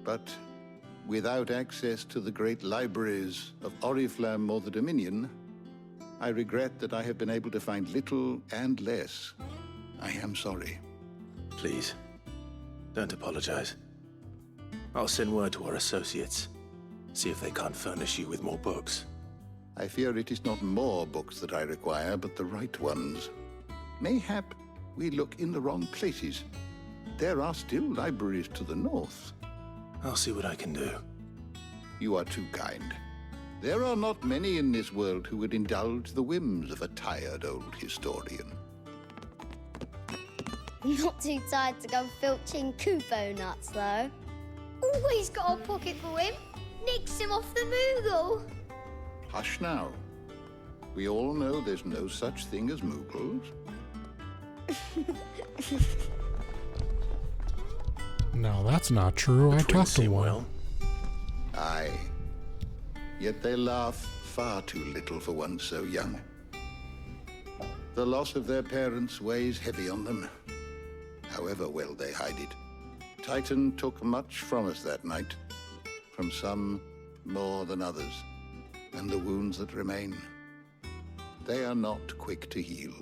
But without access to the great libraries of Oriflamme or the Dominion, I regret that I have been able to find little and less. I am sorry. Please, don't apologize. I'll send word to our associates. See if they can't furnish you with more books. I fear it is not more books that I require, but the right ones. Mayhap we look in the wrong places. There are still libraries to the north. I'll see what I can do. You are too kind. There are not many in this world who would indulge the whims of a tired old historian. Not too tired to go filching Kupo nuts, though. Always got a pocket for him. Nicks him off the Moogle. Hush now. We all know there's no such thing as Moogles. No, that's not true. I talked to one. Well. Aye. Yet they laugh far too little for one so young. The loss of their parents weighs heavy on them, however well they hide it. Titan took much from us that night, from some more than others, and the wounds that remain, they are not quick to heal.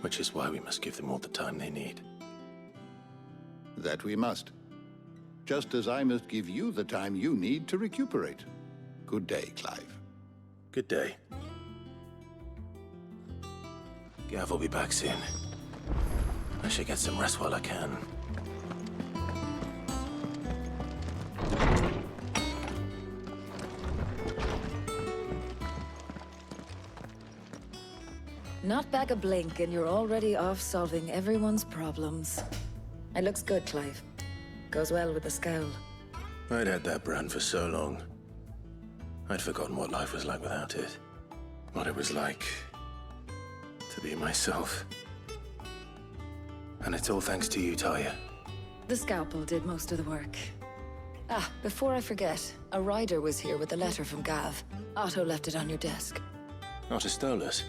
Which is why we must give them all the time they need. That we must. Just as I must give you the time you need to recuperate. Good day, Clive. Good day. Gav will be back soon. I should get some rest while I can. Not back a blink and you're already off solving everyone's problems. It looks good, Clive. Goes well with the scowl. I'd had that brand for so long. I'd forgotten what life was like without it. What it was like to be myself. And it's all thanks to you, Talia. The scalpel did most of the work. Ah, before I forget, a rider was here with a letter from Gav. Otto left it on your desk. Otto stole us.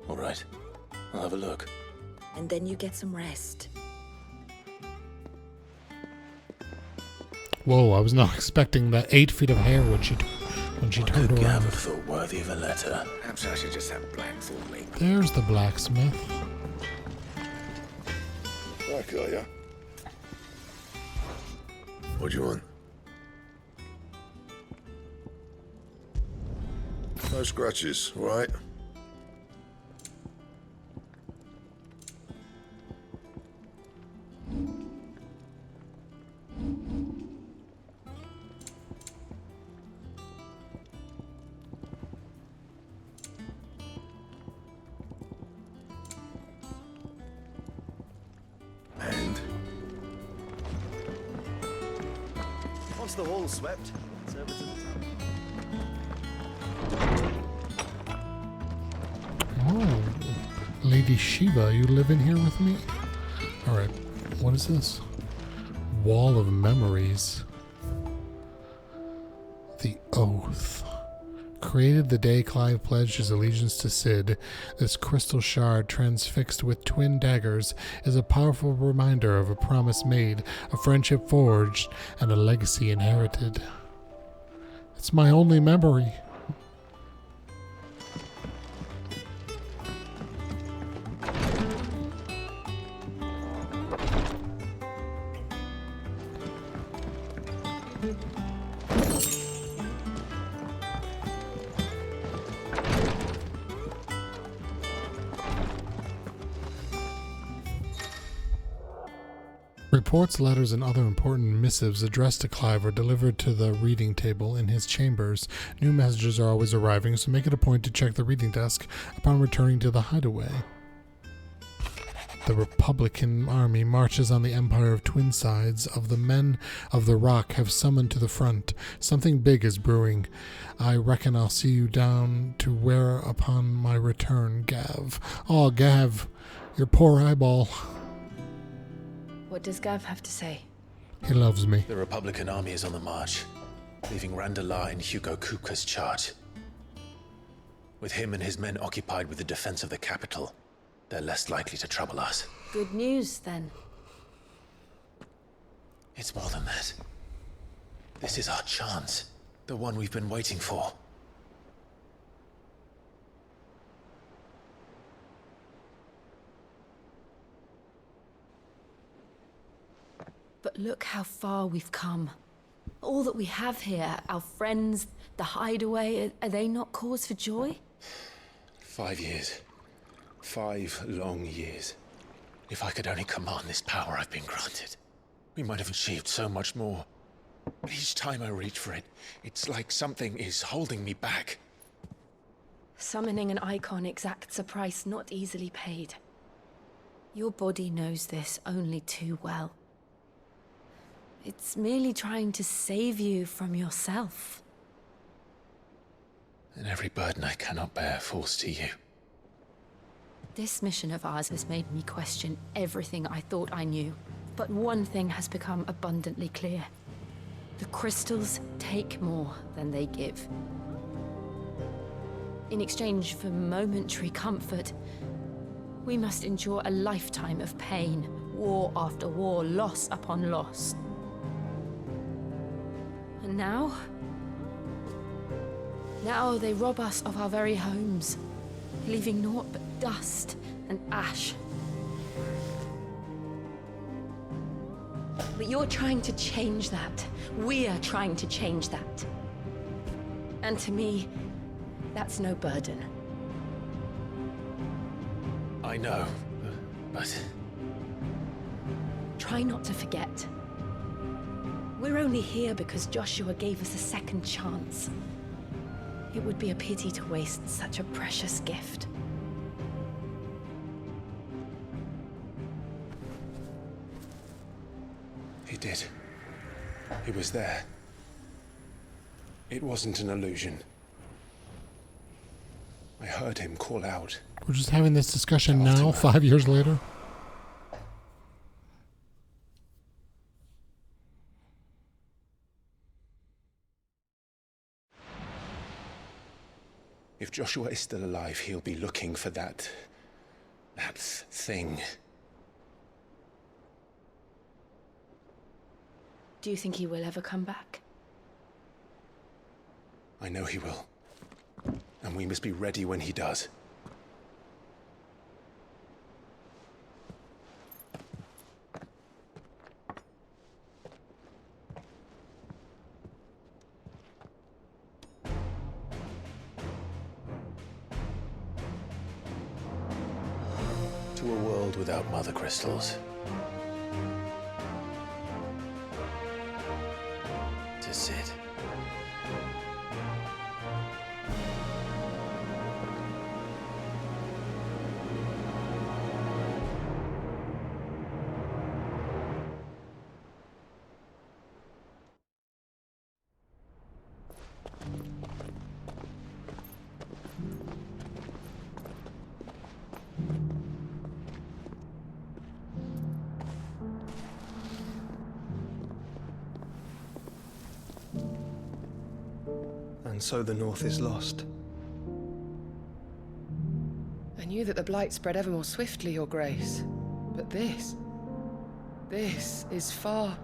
All right, I'll have a look. And then you get some rest. Whoa, I was not expecting that 8 feet of hair when she turned around. Gav have thought worthy of a letter. Perhaps I should just have Black fool me. There's the blacksmith. Back, are ya? What do you want? No scratches, all right? Once the hall's swept, it's over to the top. Oh, Lady Shiva, you live in here with me? Alright, what is this? Wall of Memories. The Oath. Created the day Clive pledged his allegiance to Cid, this crystal shard transfixed with twin daggers is a powerful reminder of a promise made, a friendship forged, and a legacy inherited. It's my only memory. Reports, letters, and other important missives addressed to Clive are delivered to the reading table in his chambers. New messages are always arriving, so make it a point to check the reading desk upon returning to the hideaway. The Republican army marches on the Empire of Twin Sides. Of the men of the Rock have summoned to the front. Something big is brewing. I reckon I'll see you down to where upon my return, Gav. Oh, Gav, your poor eyeball. What does Gav have to say? He loves me. The Republican army is on the march, leaving Randalar in Hugo Kupka's charge. With him and his men occupied with the defense of the capital, they're less likely to trouble us. Good news, then. It's more than that. This is our chance. The one we've been waiting for. But look how far we've come. All that we have here, our friends, the hideaway, are they not cause for joy? 5 years. 5 long years. If I could only command this power I've been granted, we might have achieved so much more. But each time I reach for it, it's like something is holding me back. Summoning an icon exacts a price not easily paid. Your body knows this only too well. It's merely trying to save you from yourself. And every burden I cannot bear falls to you. This mission of ours has made me question everything I thought I knew. But one thing has become abundantly clear. The crystals take more than they give. In exchange for momentary comfort, we must endure a lifetime of pain, war after war, loss upon loss. And now they rob us of our very homes, leaving naught but dust and ash. But you're trying to change that. We're trying to change that. And to me, that's no burden. I know, but... Try not to forget. We're only here because Joshua gave us a second chance. It would be a pity to waste such a precious gift. He did. He was there. It wasn't an illusion. I heard him call out. We're just having this discussion now, 5 years later. If Joshua is still alive, he'll be looking for that thing. Do you think he will ever come back? I know he will. And we must be ready when he does. To a world without mother crystals. To Sid. And so the North is lost. I knew that the Blight spread ever more swiftly, Your Grace. But this is far,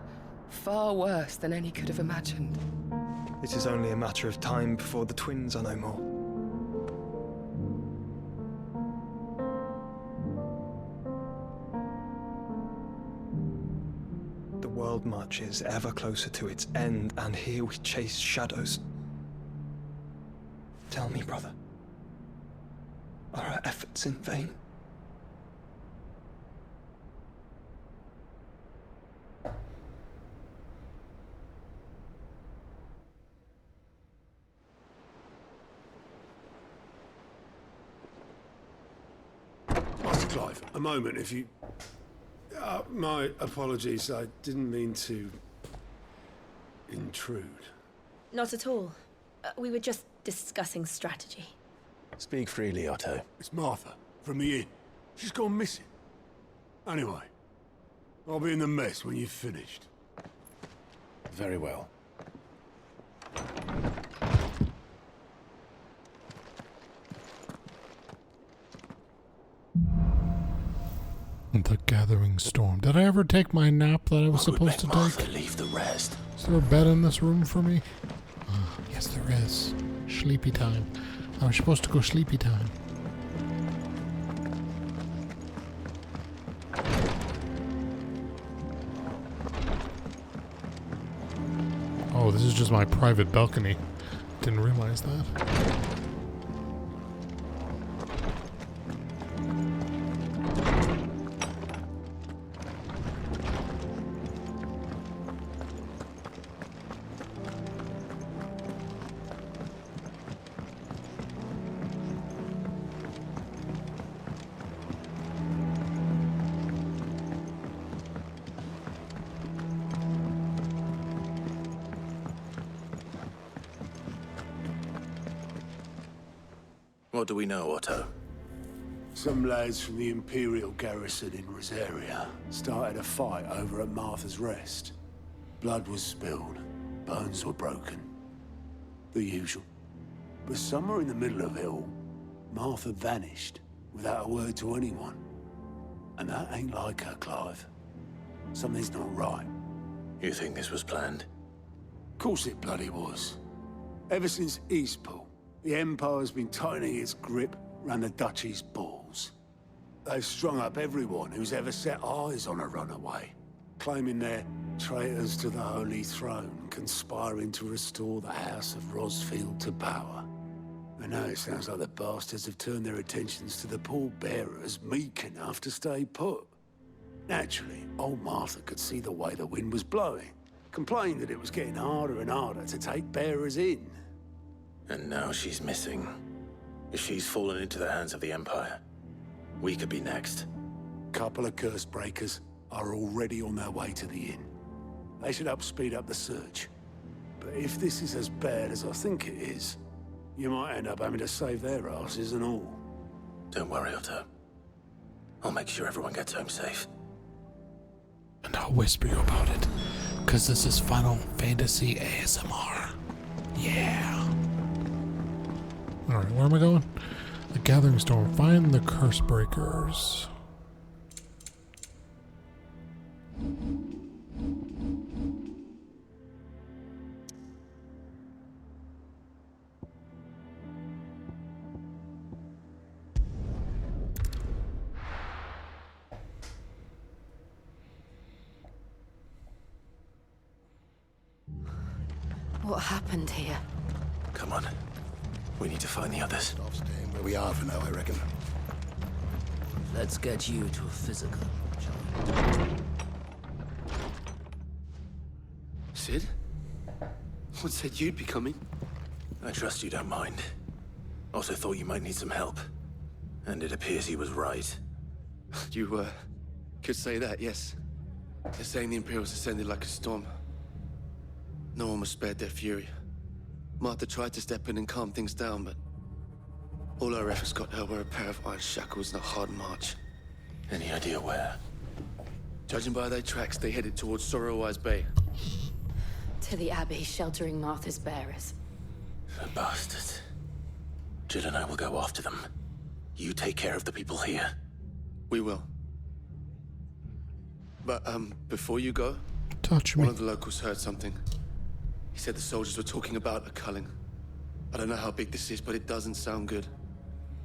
far worse than any could have imagined. It is only a matter of time before the twins are no more. The world marches ever closer to its end, and here we chase shadows. Tell me, brother, are our efforts in vain? Clive, a moment, if you... my apologies, I didn't mean to... intrude. Not at all. We were just discussing strategy. Speak freely, Otto. It's Martha, from the inn. She's gone missing. Anyway, I'll be in the mess when you've finished. Very well. The gathering storm. Did I ever take my nap that I was supposed to Martha take? leave the rest. Is there a bed in this room for me? Yes, there is. Sleepy time. I was supposed to go sleepy time. Oh, this is just my private balcony. Didn't realize that. What do we know, Otto? Some lads from the Imperial garrison in Rosaria started a fight over at Martha's Rest. Blood was spilled, bones were broken. The usual. But somewhere in the middle of it all, Martha vanished without a word to anyone. And that ain't like her, Clive. Something's not right. You think this was planned? Of course it bloody was. Ever since Eastpool, the Empire's been tightening its grip round the Duchy's balls. They've strung up everyone who's ever set eyes on a runaway, claiming they're traitors to the Holy Throne, conspiring to restore the House of Rosfield to power. And now it sounds like the bastards have turned their attentions to the pallbearers meek enough to stay put. Naturally, old Martha could see the way the wind was blowing, complained that it was getting harder and harder to take bearers in. And now she's missing. If she's fallen into the hands of the Empire, we could be next. Couple of curse breakers are already on their way to the inn. They should help speed up the search. But if this is as bad as I think it is, you might end up having to save their asses and all. Don't worry, Otto. I'll make sure everyone gets home safe. And I'll whisper you about it, because this is Final Fantasy ASMR. Yeah. Alright, where am I going? The Gathering Storm. Find the Curse Breakers. What happened here? Come on. We need to find the others. Stop staying where we are for now, I reckon. Let's get you to a physical, shall we? Sid? What said you'd be coming? I trust you don't mind. Also thought you might need some help. And it appears he was right. You, could say that, yes. They're saying the Imperials ascended like a storm. No one was spared their fury. Martha tried to step in and calm things down, but all our efforts got her were a pair of iron shackles and a hard march. Any idea where? Judging by their tracks, they headed towards Sorrowwise Bay. To the Abbey, sheltering Martha's bearers. The bastards. Jill and I will go after them. You take care of the people here. We will. But, before you go, touch me. One of the locals heard something. He said the soldiers were talking about a culling. I don't know how big this is, but it doesn't sound good.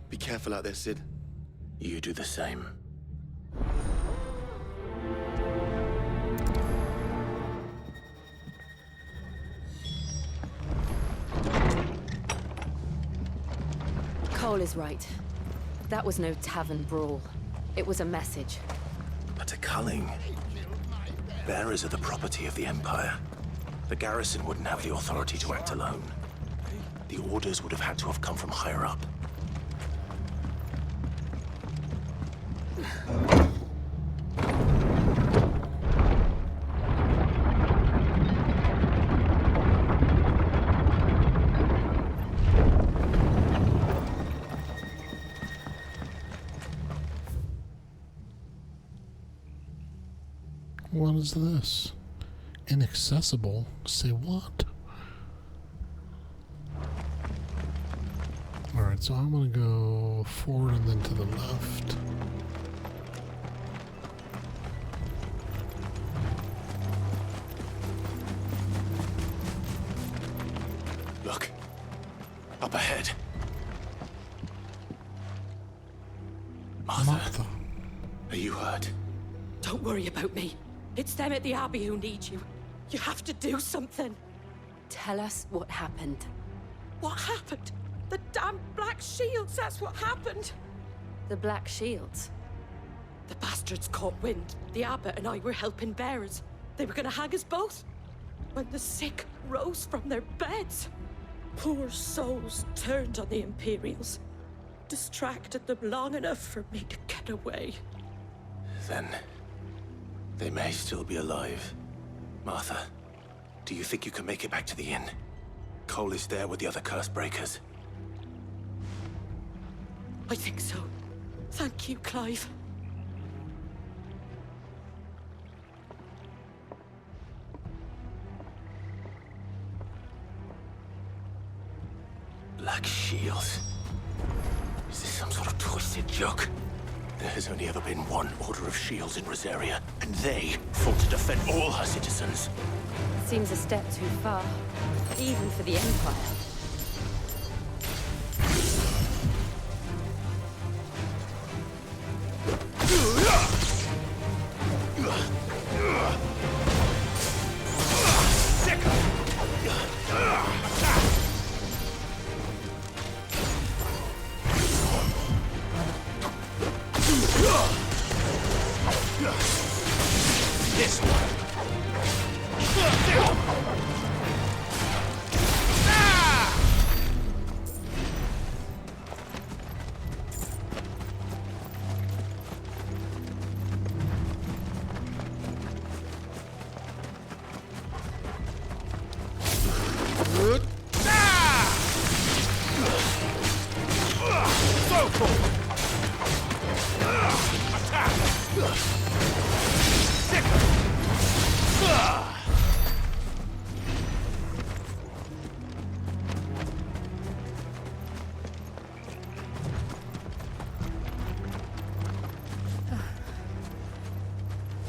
Be careful out there, Sid. You do the same. Cole is right. That was no tavern brawl. It was a message. But a culling. Bearers are the property of the Empire. The garrison wouldn't have the authority to act alone. The orders would have had to have come from higher up. What is this? Inaccessible? Say what? Alright, so I'm gonna go forward and then to the left. Look. Up ahead. Martha. Are you hurt? Don't worry about me. It's them at the Abbey who need you. You have to do something. Tell us what happened. What happened? The damn Black Shields, that's what happened. The Black Shields? The bastards caught wind. The Abbot and I were helping bearers. They were gonna hang us both. When the sick rose from their beds, poor souls turned on the Imperials. Distracted them long enough for me to get away. Then they may still be alive. Martha, do you think you can make it back to the inn? Cole is there with the other curse breakers. I think so. Thank you, Clive. Black Shields. Is this some sort of twisted joke? There has only ever been one Order of Shields in Rosaria, and they fought to defend all her citizens. Seems a step too far, even for the Empire. This one.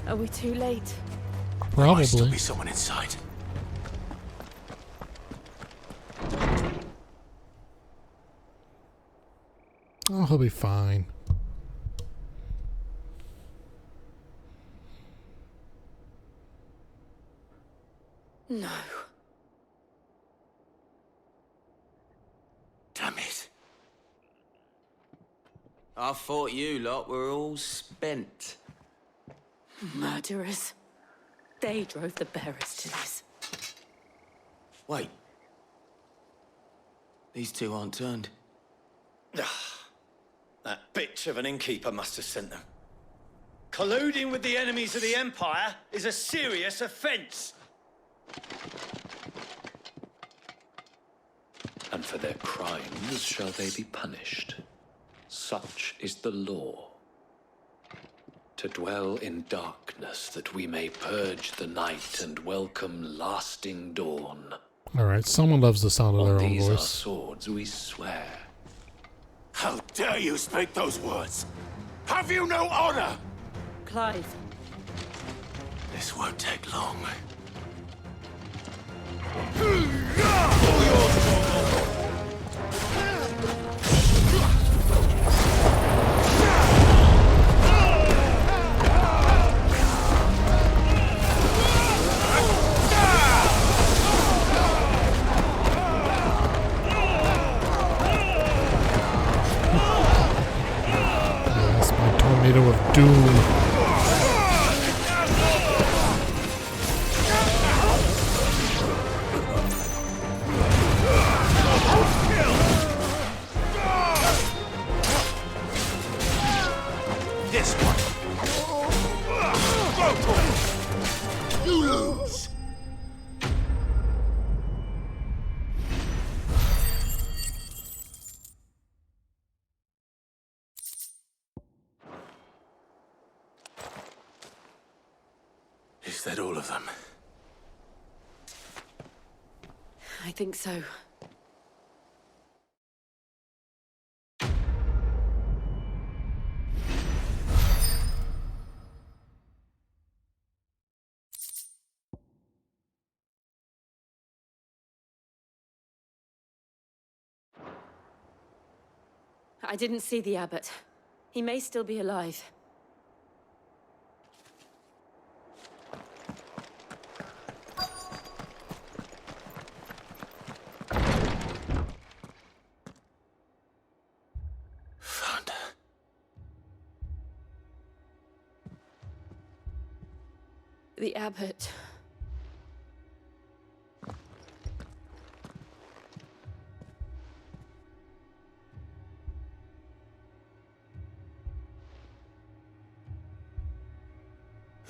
Are we too late? There might still be someone inside. Oh, he'll be fine. No. Damn it. I thought you lot were all spent. Murderers. They drove the bearers to this. Wait. These two aren't turned. That bitch of an innkeeper must have sent them. Colluding with the enemies of the Empire is a serious offense. And for their crimes shall they be punished. Such is the law. To dwell in darkness that we may purge the night and welcome lasting dawn. Alright, someone loves the sound of their own On these our voice. swords we swear. How dare you speak those words? Have you no honor? Clive. This won't take long. Yes, my tornado of doom. This one. You lose. that all of them? I think so. I didn't see the abbot. He may still be alive. Found her. The abbot.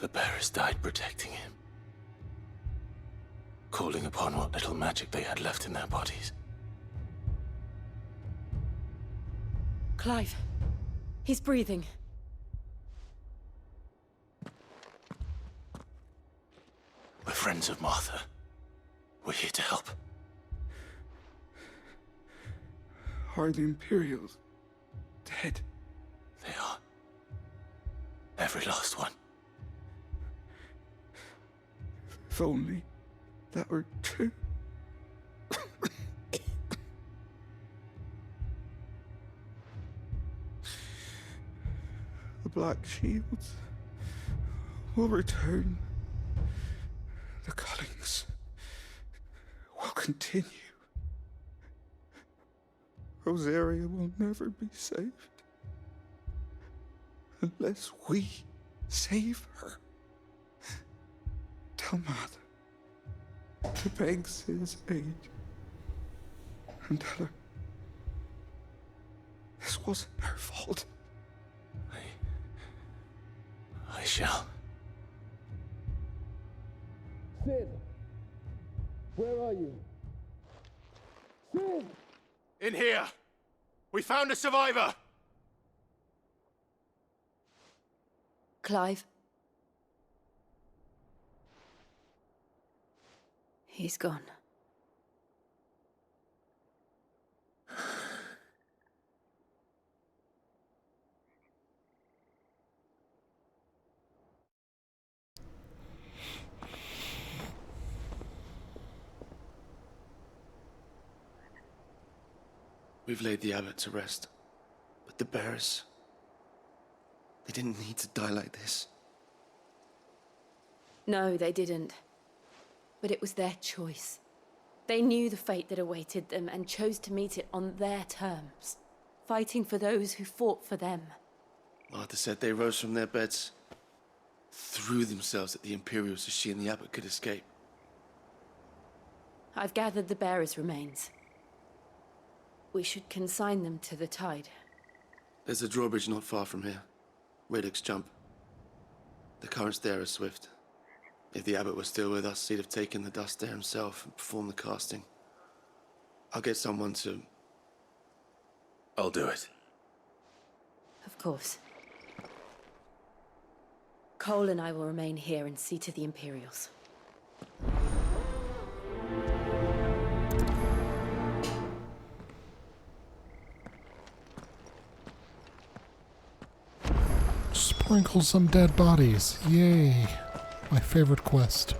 The bearers died protecting him, calling upon what little magic they had left in their bodies. Clive. He's breathing. We're friends of Martha. We're here to help. Are the Imperials dead? They are. Every last one. If only that were true. The Black Shields will return. The cullings will continue. Rosaria will never be saved unless we save her. Tell Mother to beg Cid's aid and tell her this wasn't her fault. I shall. Cid! Where are you? Cid! In here! We found a survivor! Clive. He's gone. We've laid the abbot to rest. But the bearers... they didn't need to die like this. No, they didn't. But it was their choice. They knew the fate that awaited them and chose to meet it on their terms, fighting for those who fought for them. Martha said they rose from their beds, threw themselves at the Imperials so she and the abbot could escape. I've gathered the bearers' remains. We should consign them to the tide. There's a drawbridge not far from here. Radix jump. The currents there are swift. If the abbot was still with us, he'd have taken the dust there himself and performed the casting. I'll get someone to... I'll do it. Of course. Cole and I will remain here and see to the Imperials. Sprinkle some dead bodies. Yay. My favorite quest.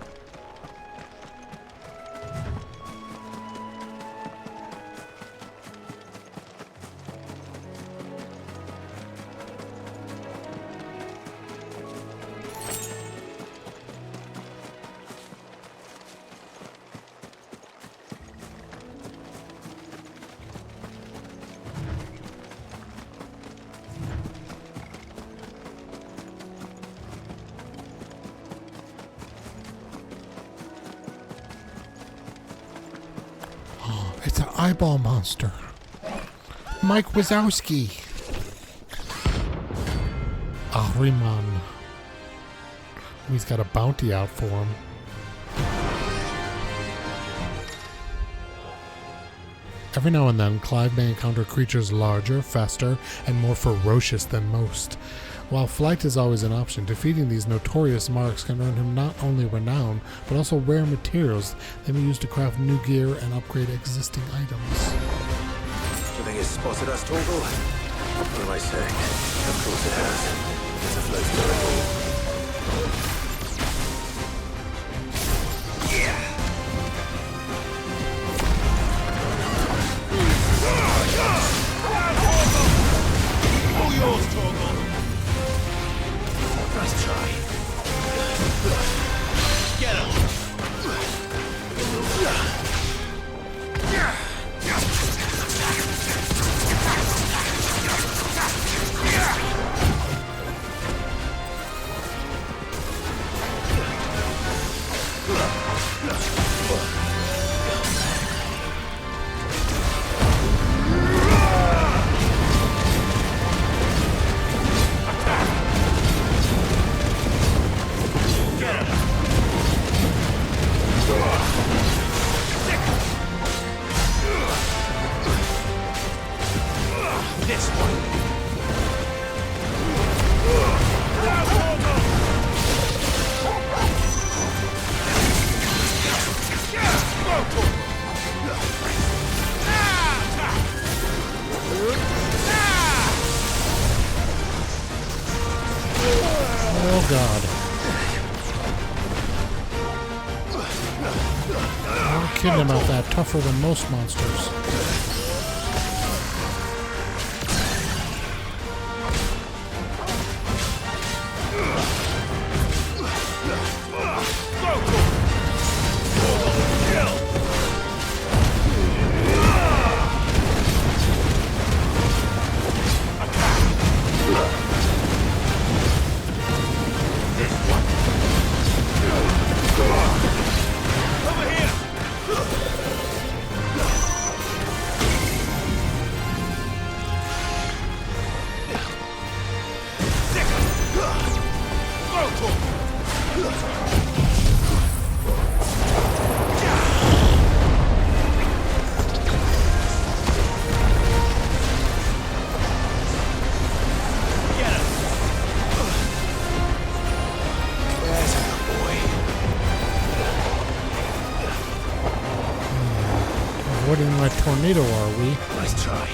It's an eyeball monster. Mike Wazowski. Ahriman. He's got a bounty out for him. Every now and then, Clive may encounter creatures larger, faster, and more ferocious than most. While flight is always an option, defeating these notorious marks can earn him not only renown, but also rare materials that he used to craft new gear and upgrade existing items. Do you think it's spotted us, Torgal? What am I saying? Of course it has. It's a float miracle. Yeah! All yours, Torgal! Nice try. Get him! This one. Oh god. I'm kidding about that. Tougher than most monsters. Avoiding my tornado, are we? Nice try.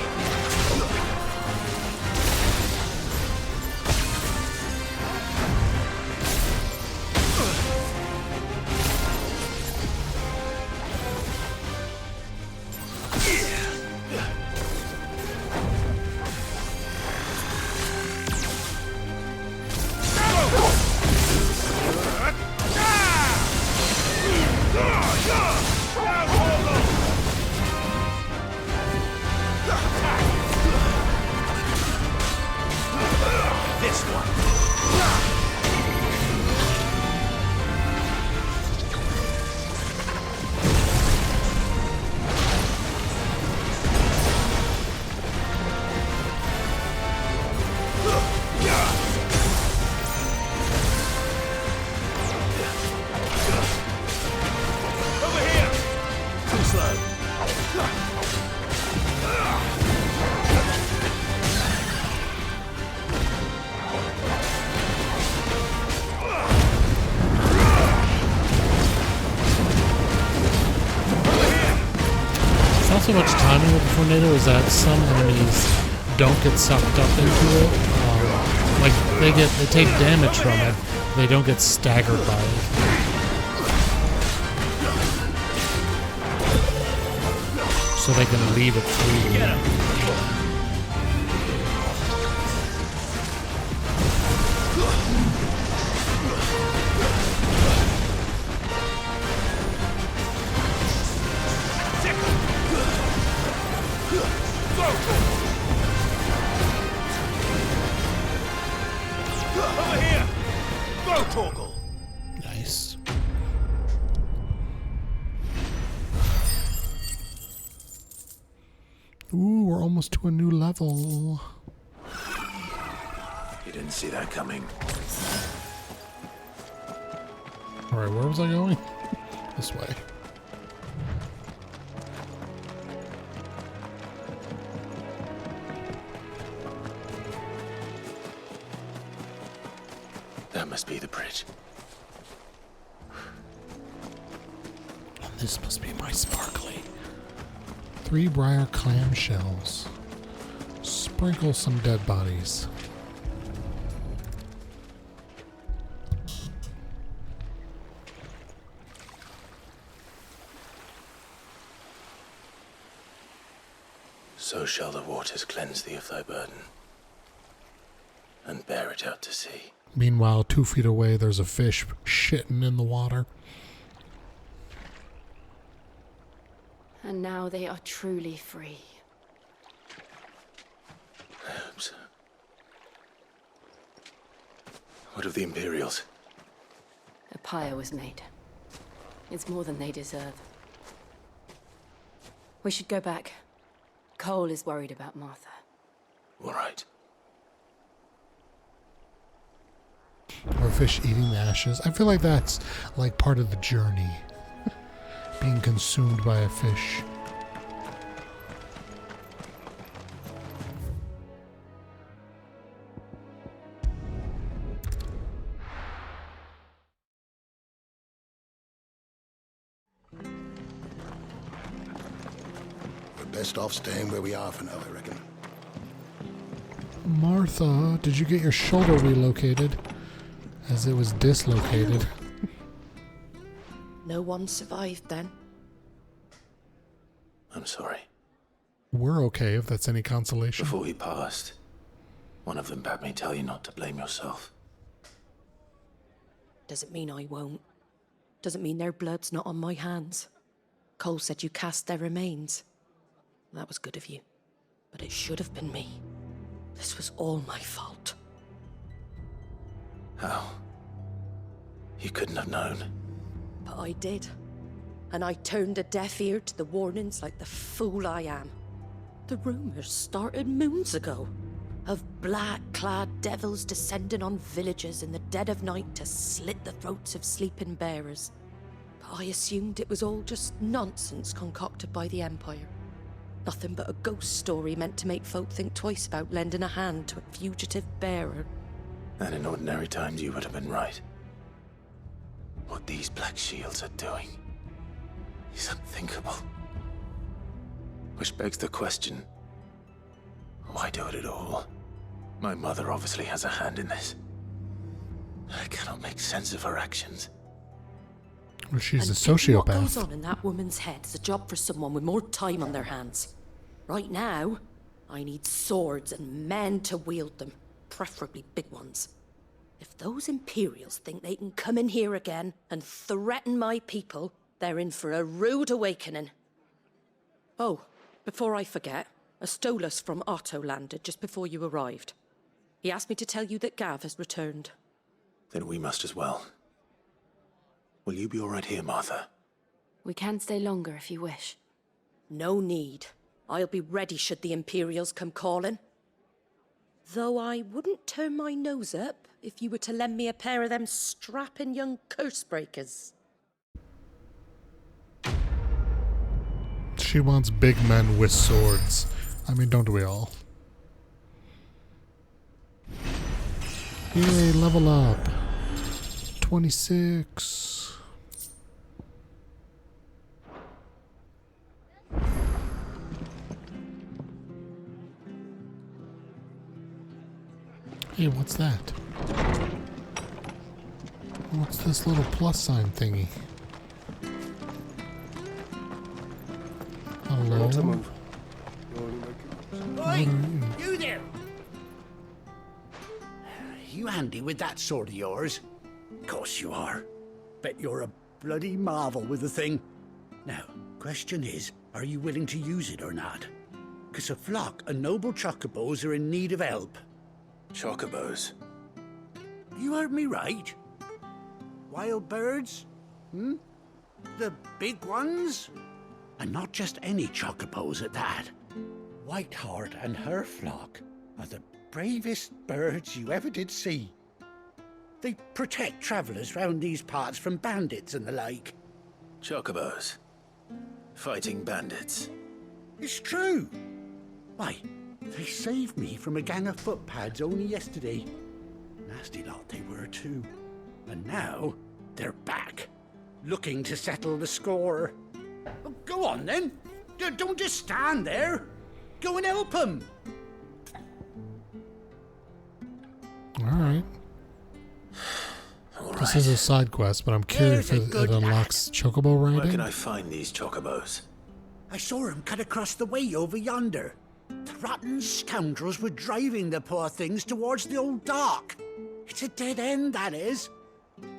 Not so much timing with the tornado is that some enemies don't get sucked up into it. Like they take damage from it, they don't get staggered by it. So they can leave it free. Over here! Go, Torgal! Nice. Ooh, we're almost to a new level. You didn't see that coming. Alright, where was I going? This way. That must be the bridge. And this must be my sparkly. 3 briar clam shells. Sprinkle some dead bodies. So shall the waters cleanse thee of thy burden, and bear it out to sea. Meanwhile, 2 feet away, there's a fish shitting in the water. And now they are truly free. I hope so. What of the Imperials? A pyre was made. It's more than they deserve. We should go back. Cole is worried about Martha. All right. Or a fish eating the ashes. I feel like that's like part of the journey. Being consumed by a fish. Best off staying where we are for now, I reckon. Martha, did you get your shoulder relocated? As it was dislocated. No one survived then. I'm sorry. We're okay, if that's any consolation. Before he passed, one of them bade me tell you not to blame yourself. Doesn't mean I won't. Doesn't mean their blood's not on my hands. Cole said you cast their remains. That was good of you. But it should have been me. This was all my fault. How? You couldn't have known. But I did. And I turned a deaf ear to the warnings like the fool I am. The rumors started moons ago. Of black-clad devils descending on villages in the dead of night to slit the throats of sleeping bearers. But I assumed it was all just nonsense concocted by the Empire. Nothing but a ghost story meant to make folk think twice about lending a hand to a fugitive bearer. And in ordinary times you would have been right. What these Black Shields are doing is unthinkable. Which begs the question, why do it at all? My mother obviously has a hand in this. I cannot make sense of her actions. Well, she's a What sociopath. goes on in that woman's head is a job for someone with more time on their hands. Right now, I need swords and men to wield them, preferably big ones. If those Imperials think they can come in here again and threaten my people, they're in for a rude awakening. Oh, before I forget, a Stolas from Otto landed just before you arrived. He asked me to tell you that Gav has returned. Then we must as well. Will you be all right here, Martha? We can stay longer if you wish. No need. I'll be ready should the Imperials come calling. Though I wouldn't turn my nose up if you were to lend me a pair of them strapping young curse-breakers. She wants big men with swords. I mean, don't we all? Yay, level up. 26. Hey, what's that? What's this little plus sign thingy? Hello? Oi, you there! You handy with that sword of yours? Course you are. Bet you're a bloody marvel with the thing. Now, question is, are you willing to use it or not? 'Cause a flock of noble chocobos are in need of help. Chocobos? You heard me right. Wild birds? Hmm? The big ones? And not just any chocobos at that. Whiteheart and her flock are the bravest birds you ever did see. They protect travellers round these parts from bandits and the like. Chocobos? Fighting bandits? It's true. Why, they saved me from a gang of footpads only yesterday. And nasty lot they were too. And now, they're back, looking to settle the score. Well, go on then. Don't just stand there. Go and help them. Alright. This is a side quest, but I'm curious if it unlocks chocobo riding. Where can I find these chocobos? I saw him cut across the way over yonder. The rotten scoundrels were driving the poor things towards the old dock. It's a dead end, that is.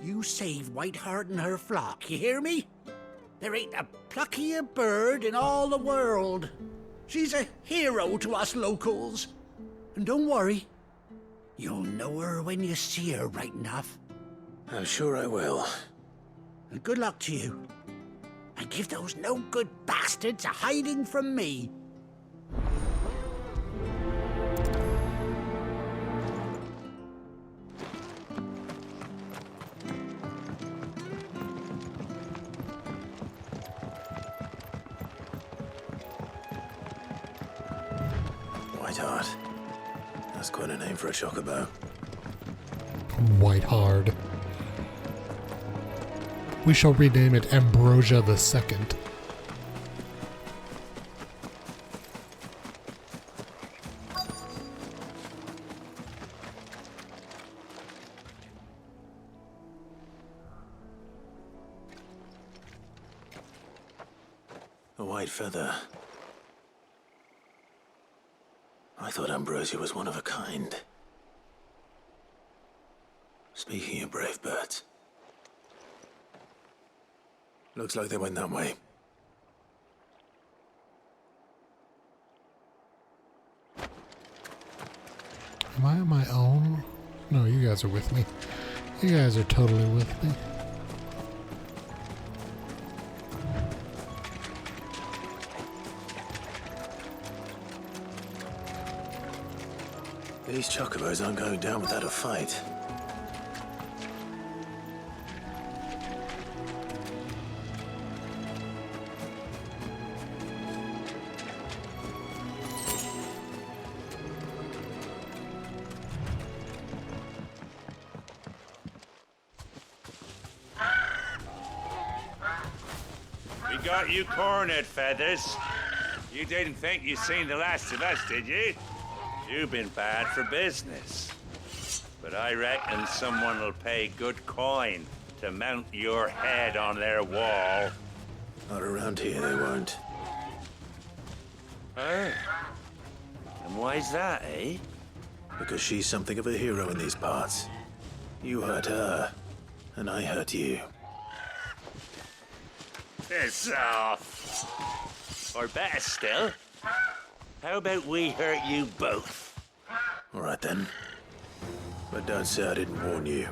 You save Whiteheart and her flock, you hear me? There ain't a pluckier bird in all the world. She's a hero to us locals. And don't worry, you'll know her when you see her right enough. I'm sure I will. And good luck to you. And give those no-good bastards a hiding from me. Whiteheart. That's quite a name for a chocobo. Whiteheart. We shall rename it Ambrosia the Second. A white feather. I thought Ambrosia was one of a kind. Speaking of brave birds. Looks like they went that way. Am I on my own? No, you guys are with me. You guys are totally with me. These chocobos aren't going down without a fight. We got you cornered, Feathers. You didn't think you'd seen the last of us, did you? You've been bad for business. But I reckon someone will pay good coin to mount your head on their wall. Not around here, they won't. Oh. And why's that, eh? Because she's something of a hero in these parts. You hurt her, and I hurt you. Piss off. Or better still, how about we hurt you both? All right then. But don't say I didn't warn you.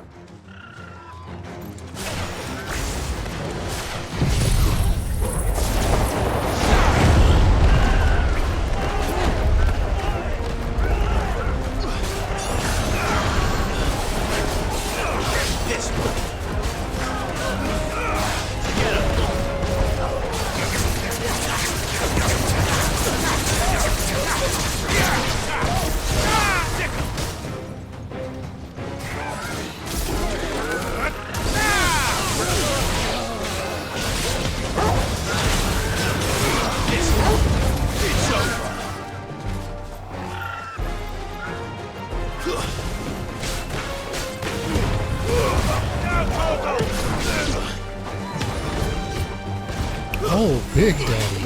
Oh, Big Daddy.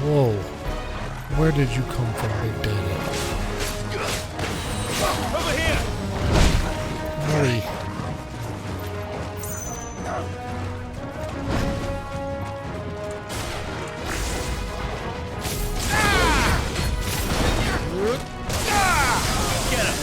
Whoa. Where did you come from, Big Daddy? Over here! Hurry. Get him!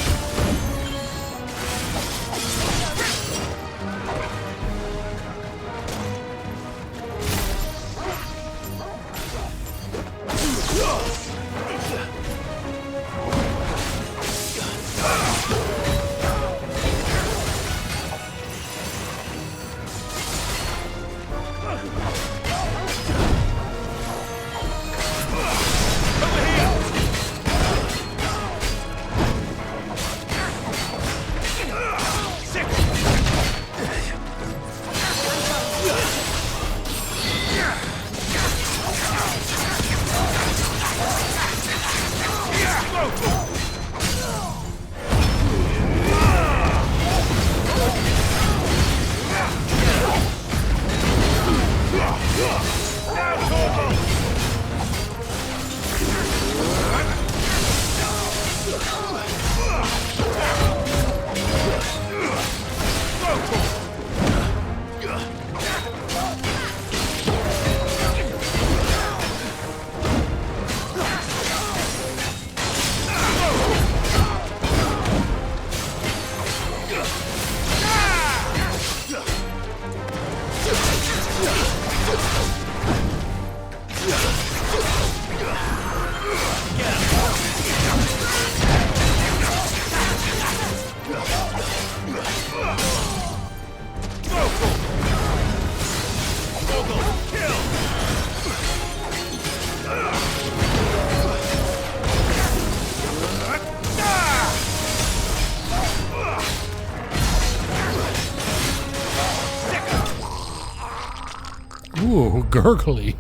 Ooh, gurgly.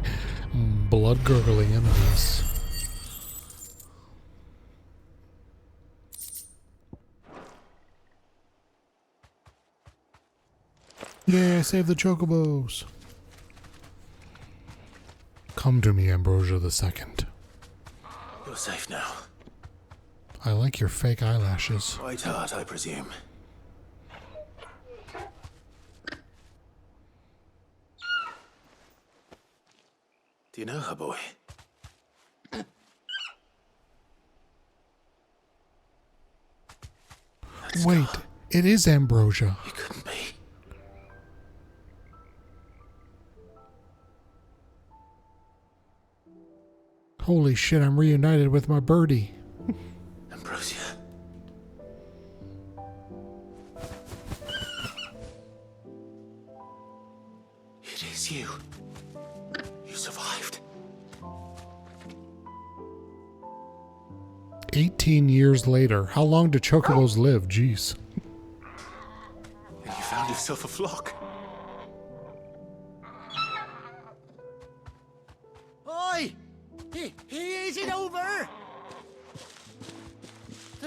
Blood gurgling enemies. Yeah, save the chocobos. Come to me, Ambrosia II. You're safe now. I like your fake eyelashes. White heart, I presume. Do you know her, boy? Wait, it is Ambrosia. It couldn't be. Holy shit, I'm reunited with my birdie. Ambrosia. It is you. You survived. 18 years later. How long do chocobos live? Jeez. And you found yourself a flock. Oi! Is it over? I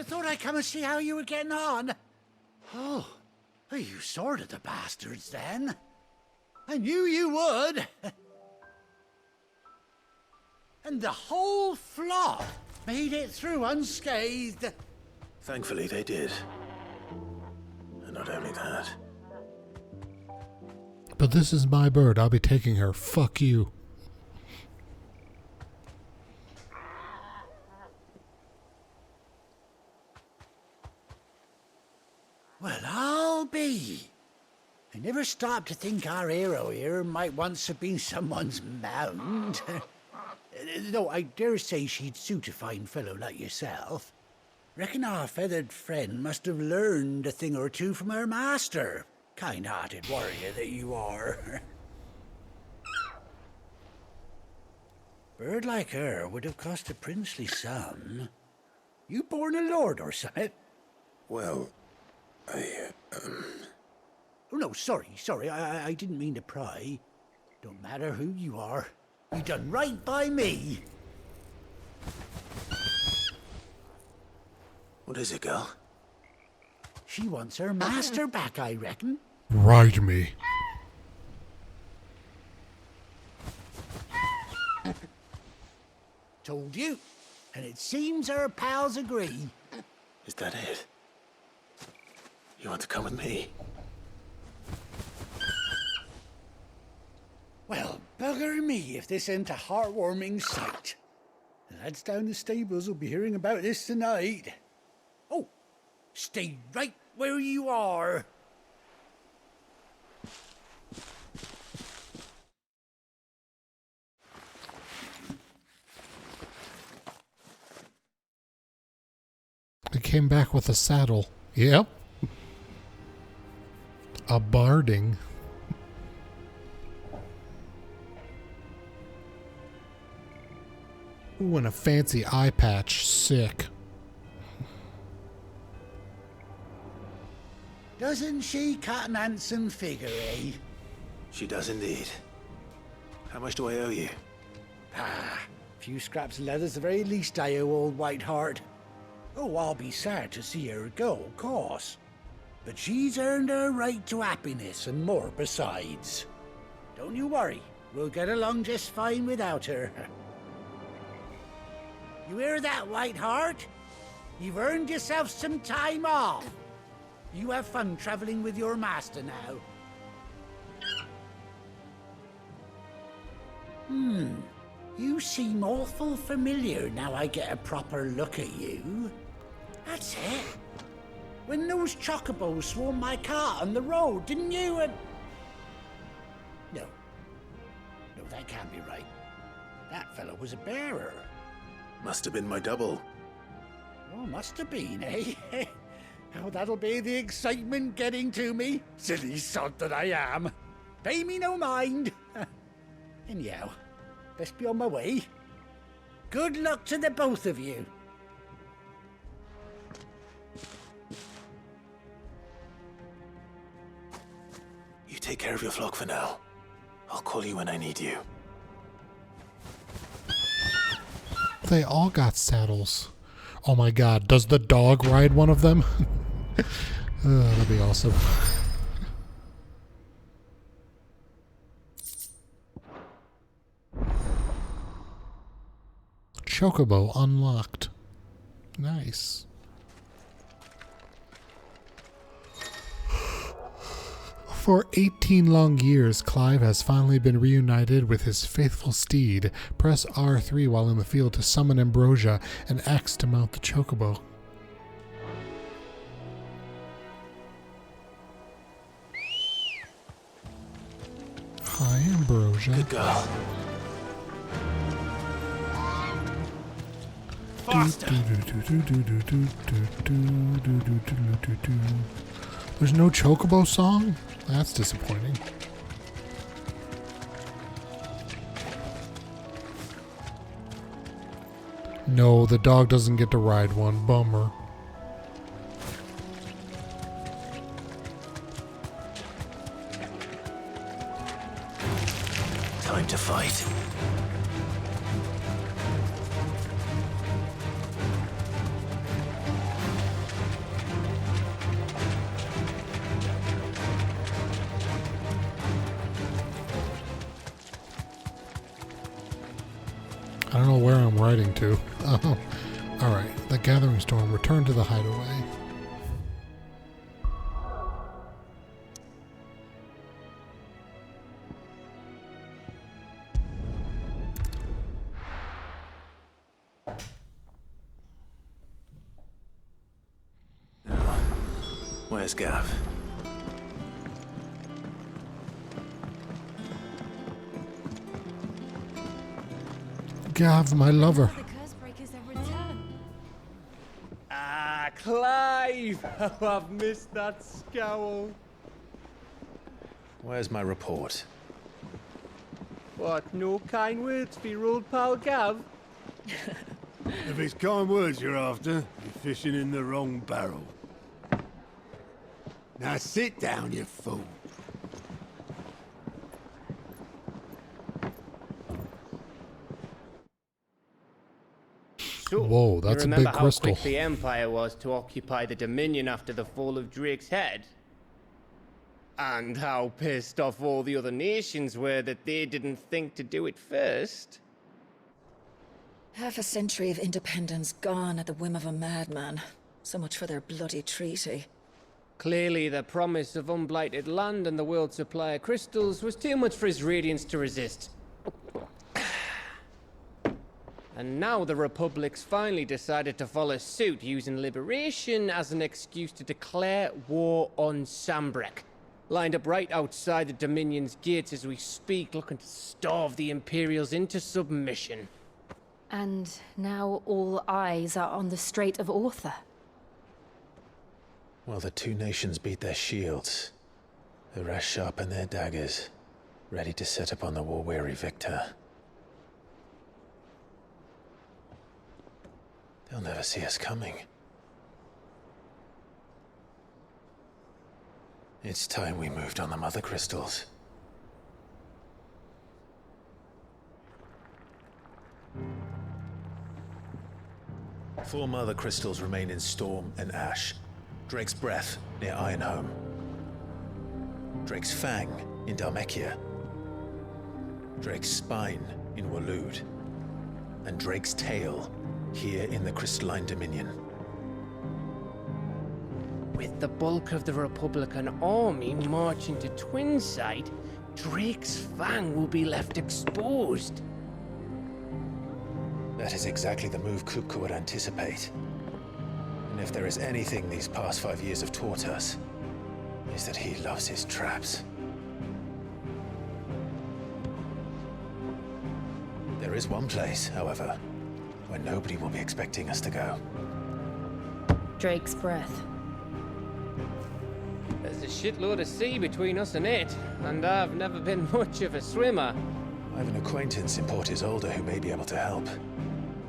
thought I'd come and see how you were getting on. Oh, you sorted the bastards then. I knew you would. And the whole flock made it through unscathed. Thankfully, they did. And not only that. But this is my bird. I'll be taking her. Fuck you. Well, I'll be. I never stopped to think our hero here might once have been someone's mound. Though I dare say she'd suit a fine fellow like yourself. Reckon our feathered friend must have learned a thing or two from her master. Kind-hearted warrior that you are. Bird like her would have cost a princely sum. You born a lord or something? Well, Oh, no, sorry. I didn't mean to pry. Don't matter who you are. You done right by me. What is it, girl? She wants her master back, I reckon. Ride me. Told you. And it seems her pals agree. Is that it? You want to come with me? Well, bugger me if this ain't a heartwarming sight. The lads down the stables will be hearing about this tonight. Oh, stay right where you are. I came back with a saddle. Yep. A barding. Ooh, and a fancy eye patch. Sick. Doesn't she cut an handsome figure, eh? She does indeed. How much do I owe you? A few scraps of leather's the very least I owe old Whiteheart. Oh, I'll be sad to see her go, of course. But she's earned her right to happiness and more besides. Don't you worry, we'll get along just fine without her. You hear that, Whiteheart? You've earned yourself some time off. You have fun traveling with your master now. You seem awful familiar now I get a proper look at you. That's it. When those chocobos swarmed my cart on the road, didn't you? No, that can't be right. That fellow was a bearer. Must have been my double. Oh, must have been, eh? Oh, that'll be the excitement getting to me. Silly sod that I am. Pay me no mind. Anyhow, best be on my way. Good luck to the both of you. You take care of your flock for now. I'll call call you when I need you. They all got saddles. Oh my god, does the dog ride one of them? That'd be awesome. Chocobo unlocked. Nice. For 18 long years, Clive has finally been reunited with his faithful steed. Press R3 while in the field to summon Ambrosia and X to mount the Chocobo. Hi, Ambrosia. Good girl. Faster. There's no Chocobo song? That's disappointing. No, the dog doesn't get to ride one. Bummer. Time to fight. I don't know where I'm riding to. Oh, alright. The Gathering Storm. Return to the hideaway. Where's Gav? Gav, my lover. Ah, Clive! Oh, I've missed that scowl. Where's my report? What, no kind words for your old pal Gav? If it's kind words you're after, you're fishing in the wrong barrel. Now sit down, you fool. So, whoa, that's a big crystal. You remember how quick the Empire was to occupy the Dominion after the fall of Drake's head? And how pissed off all the other nations were that they didn't think to do it first? Half a century of independence gone at the whim of a madman. So much for their bloody treaty. Clearly, the promise of unblighted land and the world's supply of crystals was too much for his radiance to resist. And now the Republic's finally decided to follow suit, using liberation as an excuse to declare war on Sambrek. Lined up right outside the Dominion's gates as we speak, looking to starve the Imperials into submission. And now all eyes are on the Strait of Author. While the two nations beat their shields, the rest sharpen their daggers, ready to set upon the war-weary victor. They'll never see us coming. It's time we moved on the Mother Crystals. Four Mother Crystals remain in Storm and Ash. Drake's Breath near Ironhome. Drake's Fang in Dhalmekia. Drake's Spine in Waloed. And Drake's Tail here in the Crystalline Dominion. With the bulk of the Republican army marching to Twinside, Drake's Fang will be left exposed. That is exactly the move Kupka would anticipate. And if there is anything these past 5 years have taught us, is that he loves his traps. There is one place, however, where nobody will be expecting us to go. Drake's Breath. There's a shitload of sea between us and it, and I've never been much of a swimmer. I have an acquaintance in Port Isolde who may be able to help.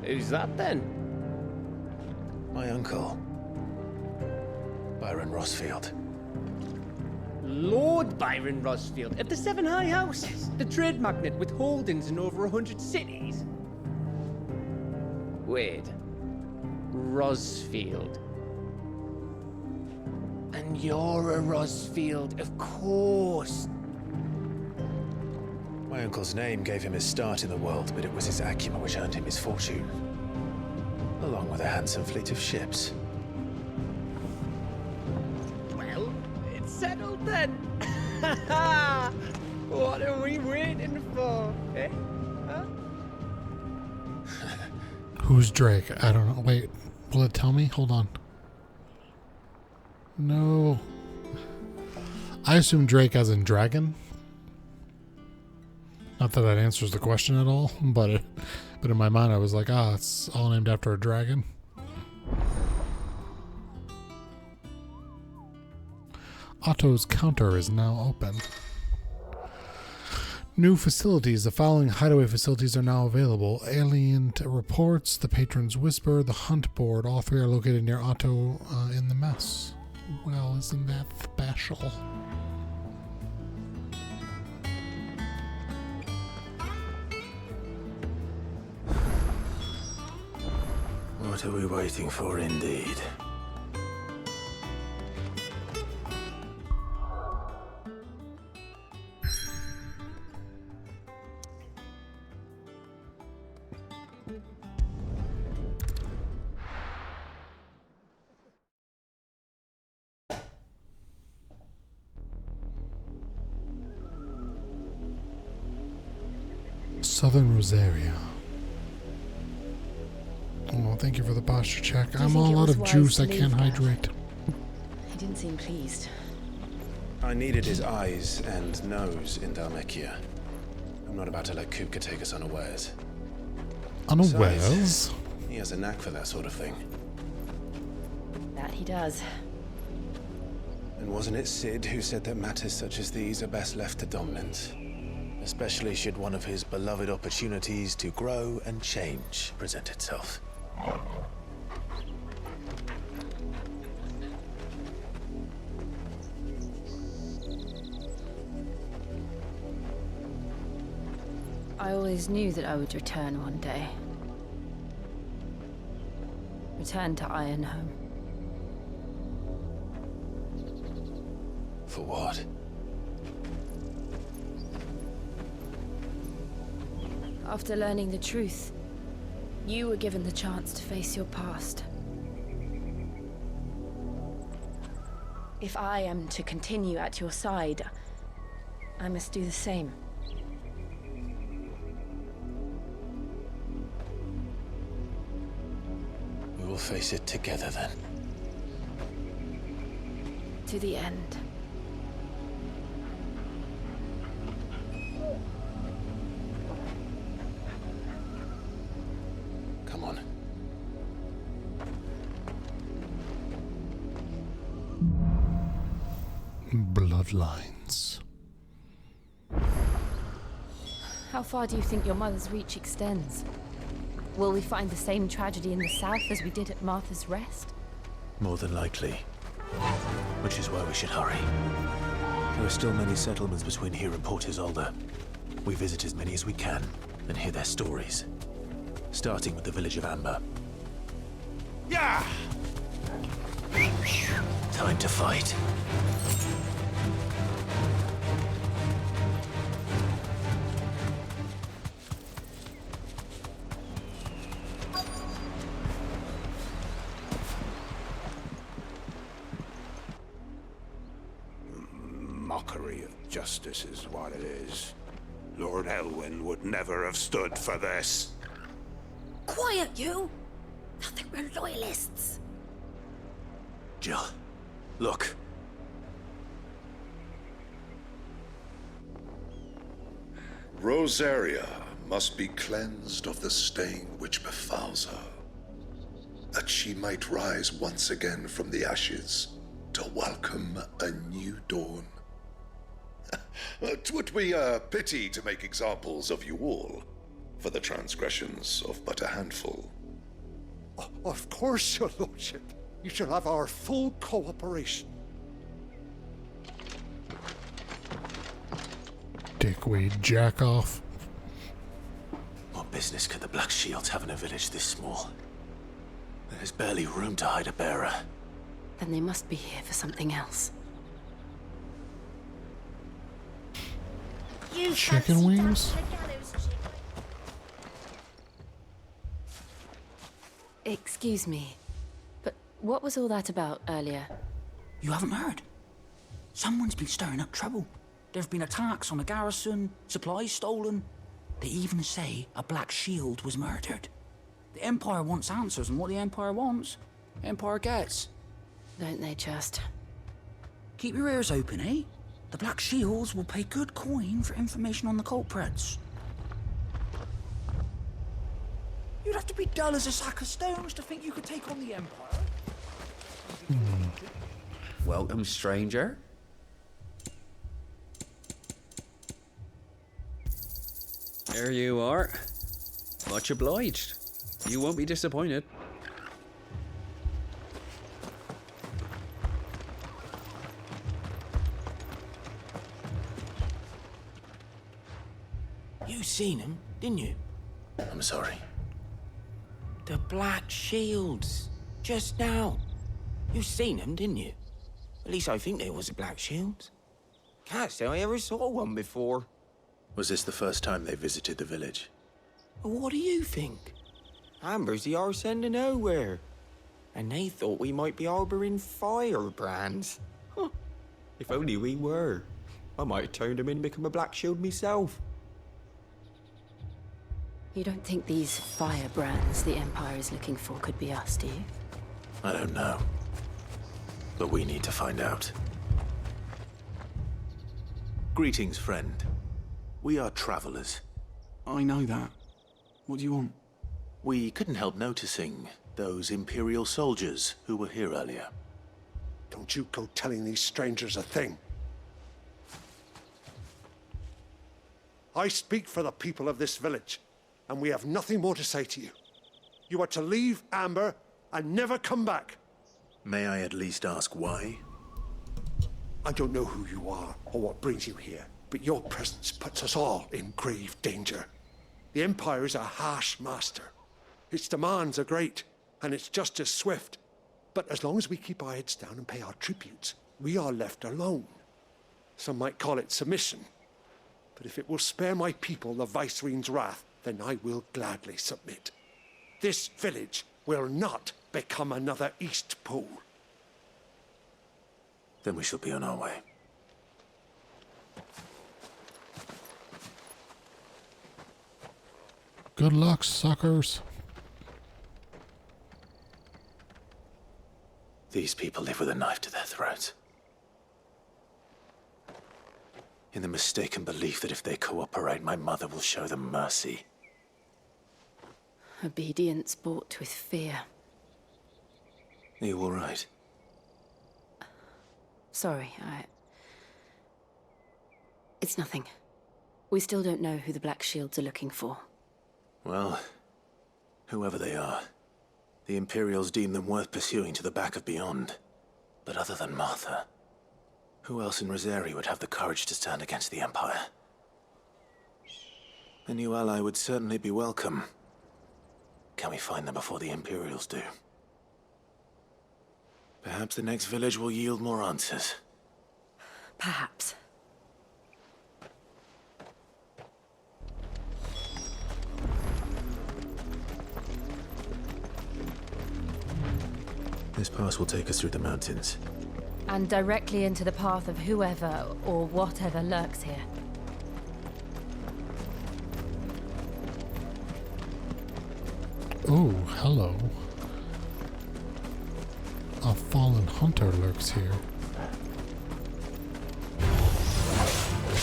Who's that then? My uncle, Byron Rossfield. Lord Byron Rosfield of the Seven High Houses, the trade magnate with holdings in over 100 cities. Wait. Rosfield. And you're a Rosfield, of course. My uncle's name gave him his start in the world, but it was his acumen which earned him his fortune. Along with a handsome fleet of ships. Well, it's settled then. What are we waiting for, eh? Huh? Who's Drake? I don't know. Wait, will it tell me? Hold on. No. I assume Drake as in dragon. Not that that answers the question at all, but in my mind I was like, it's all named after a dragon. Otto's counter is now open. New facilities. The following hideaway facilities are now available. Alien Reports, The Patron's Whisper, The Hunt Board. All three are located near Otto in the mess. Well, isn't that special? What are we waiting for, indeed? Southern Rosaria. Oh, thank you for the posture check. I'm all out of juice. I can't hydrate. He didn't seem pleased. I needed his eyes and nose in Dhalmekia. I'm not about to let Kupka take us unawares. Unawares? Besides, he has a knack for that sort of thing. That he does. And wasn't it Sid who said that matters such as these are best left to dominance? Especially should one of his beloved opportunities to grow and change present itself. I always knew that I would return one day. Return to Ironhome. For what? After learning the truth, you were given the chance to face your past. If I am to continue at your side, I must do the same. We will face it together then. To the end. Come on. Bloodlines. How far do you think your mother's reach extends? Will we find the same tragedy in the south as we did at Martha's Rest? More than likely. Which is why we should hurry. There are still many settlements between here and Port Isolde. We visit as many as we can and hear their stories. Starting with the village of Amber. Yeah! Time to fight. Mockery of justice is what it is. Lord Elwyn would never have stood for this. Quiet, you! Thought they were loyalists. Jill, look. Rosaria must be cleansed of the stain which befouls her, that she might rise once again from the ashes to welcome a new dawn. 'Twould be a pity to make examples of you all, for the transgressions of but a handful. Of course, your lordship. You shall have our full cooperation. Dickweed jack off. What business could the Black Shields have in a village this small? There's barely room to hide a bearer. Then they must be here for something else. You Chicken wings? Excuse me, but what was all that about earlier? You haven't heard? Someone's been stirring up trouble. There have been attacks on the garrison, supplies stolen. They even say a Black Shield was murdered. The Empire wants answers, and what the Empire wants, Empire gets. Don't they just? Keep your ears open, eh? The Black Shields will pay good coin for information on the culprits. You'd have to be dull as a sack of stones to think you could take on the Empire. Welcome, stranger. There you are. Much obliged. You won't be disappointed. You seen him, didn't you? I'm sorry. The Black Shields. Just now. You seen them, didn't you? At least I think there was a Black Shield. Can't say I ever saw one before. Was this the first time they visited the village? What do you think? Amber's the arse end of nowhere. And they thought we might be harboring firebrands. Huh. If only we were. I might have turned them in and become a Black Shield myself. You don't think these firebrands the Empire is looking for could be us, do you? I don't know. But we need to find out. Greetings, friend. We are travelers. I know that. What do you want? We couldn't help noticing those Imperial soldiers who were here earlier. Don't you go telling these strangers a thing. I speak for the people of this village, and we have nothing more to say to you. You are to leave Amber and never come back. May I at least ask why? I don't know who you are or what brings you here, but your presence puts us all in grave danger. The Empire is a harsh master. Its demands are great, and its justice swift. But as long as we keep our heads down and pay our tributes, we are left alone. Some might call it submission. But if it will spare my people the Viceroy's wrath, then I will gladly submit. This village will not become another East Pool. Then we shall be on our way. Good luck, suckers. These people live with a knife to their throats. In the mistaken belief that if they cooperate, my mother will show them mercy. Obedience bought with fear. Are you all right? Sorry, It's nothing. We still don't know who the Black Shields are looking for. Well, whoever they are, the Imperials deem them worth pursuing to the back of beyond. But other than Martha, who else in Rosari would have the courage to stand against the Empire? A new ally would certainly be welcome. Can we find them before the Imperials do? Perhaps the next village will yield more answers. Perhaps. This pass will take us through the mountains. And directly into the path of whoever or whatever lurks here. Oh, hello. A fallen hunter lurks here.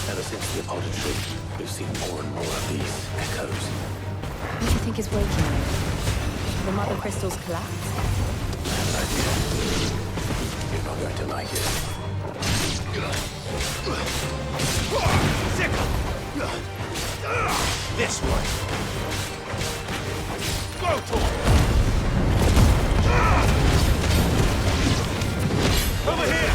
Ever since the Apollo trip, we've seen more and more of these echoes. What do you think is waking them? The mother crystals collapse? You're not going to like it. Sickle! This way! Go to him! Over here!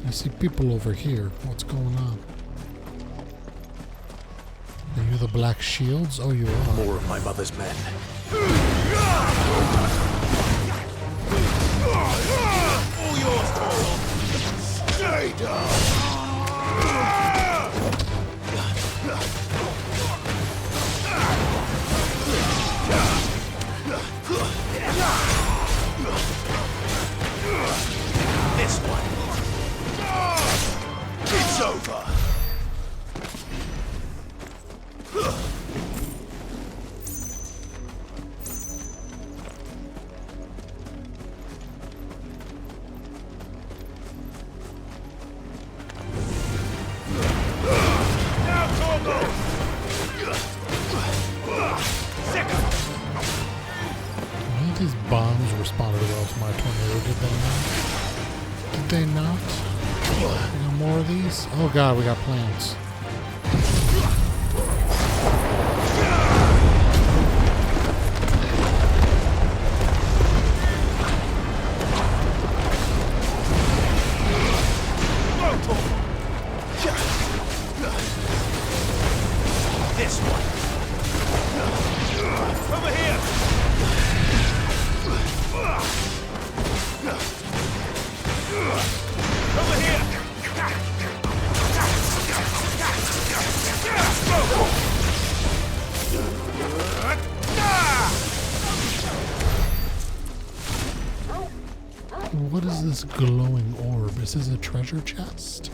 I see people over here. What's going on? Are you the Black Shields? Oh, you are. More of my mother's men. All yours, Torvald. Stay down. This one. It's over. These bombs responded well to my tornado, did they not? Did they not? We got more of these? Oh god, we got plants. This one. Over here. Over here! What is this glowing orb? Is this a treasure chest?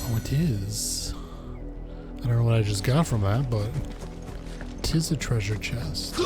Oh, it is. I don't know what I just got from that, but it is a treasure chest.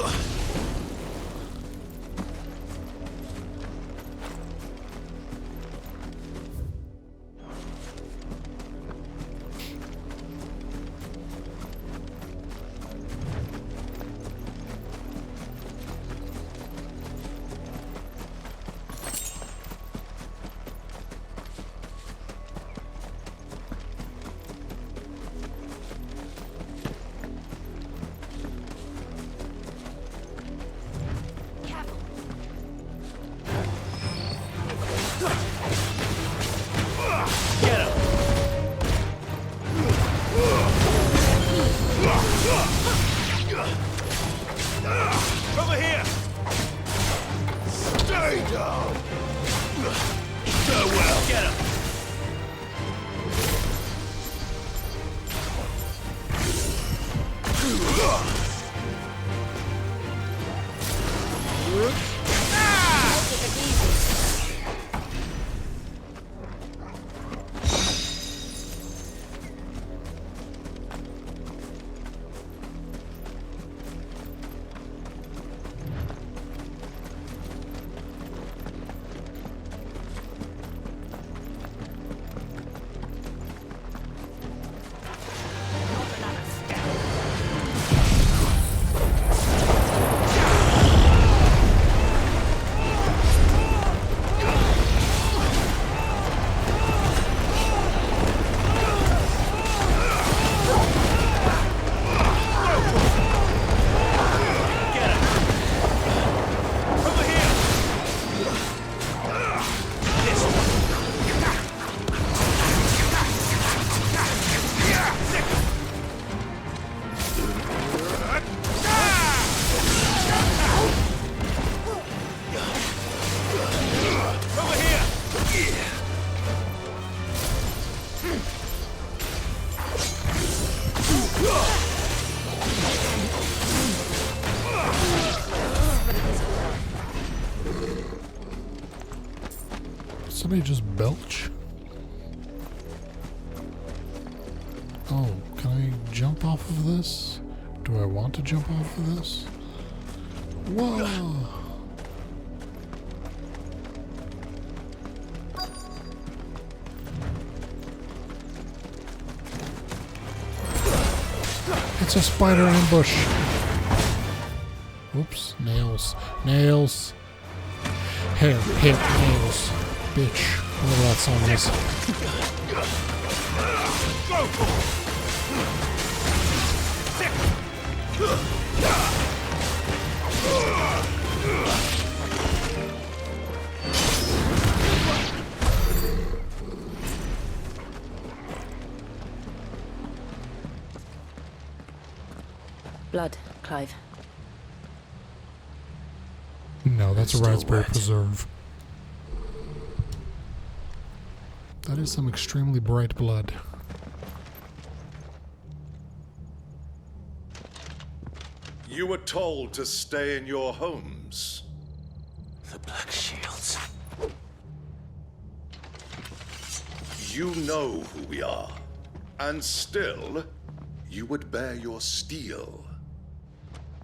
Over here! Stay down. Farewell. Get him! Somebody just belch? Oh, can I jump off of this? Do I want to jump off of this? Whoa! It's a spider ambush. Oops, nails. Nails. Hair, hit, nails. Bitch. Whatever that song is. blood, Clive? No, that's a Still raspberry wet. preserve. That is some extremely bright blood. You were told to stay in your homes. The Black Shields. You know who we are. And still, you would bear your steel.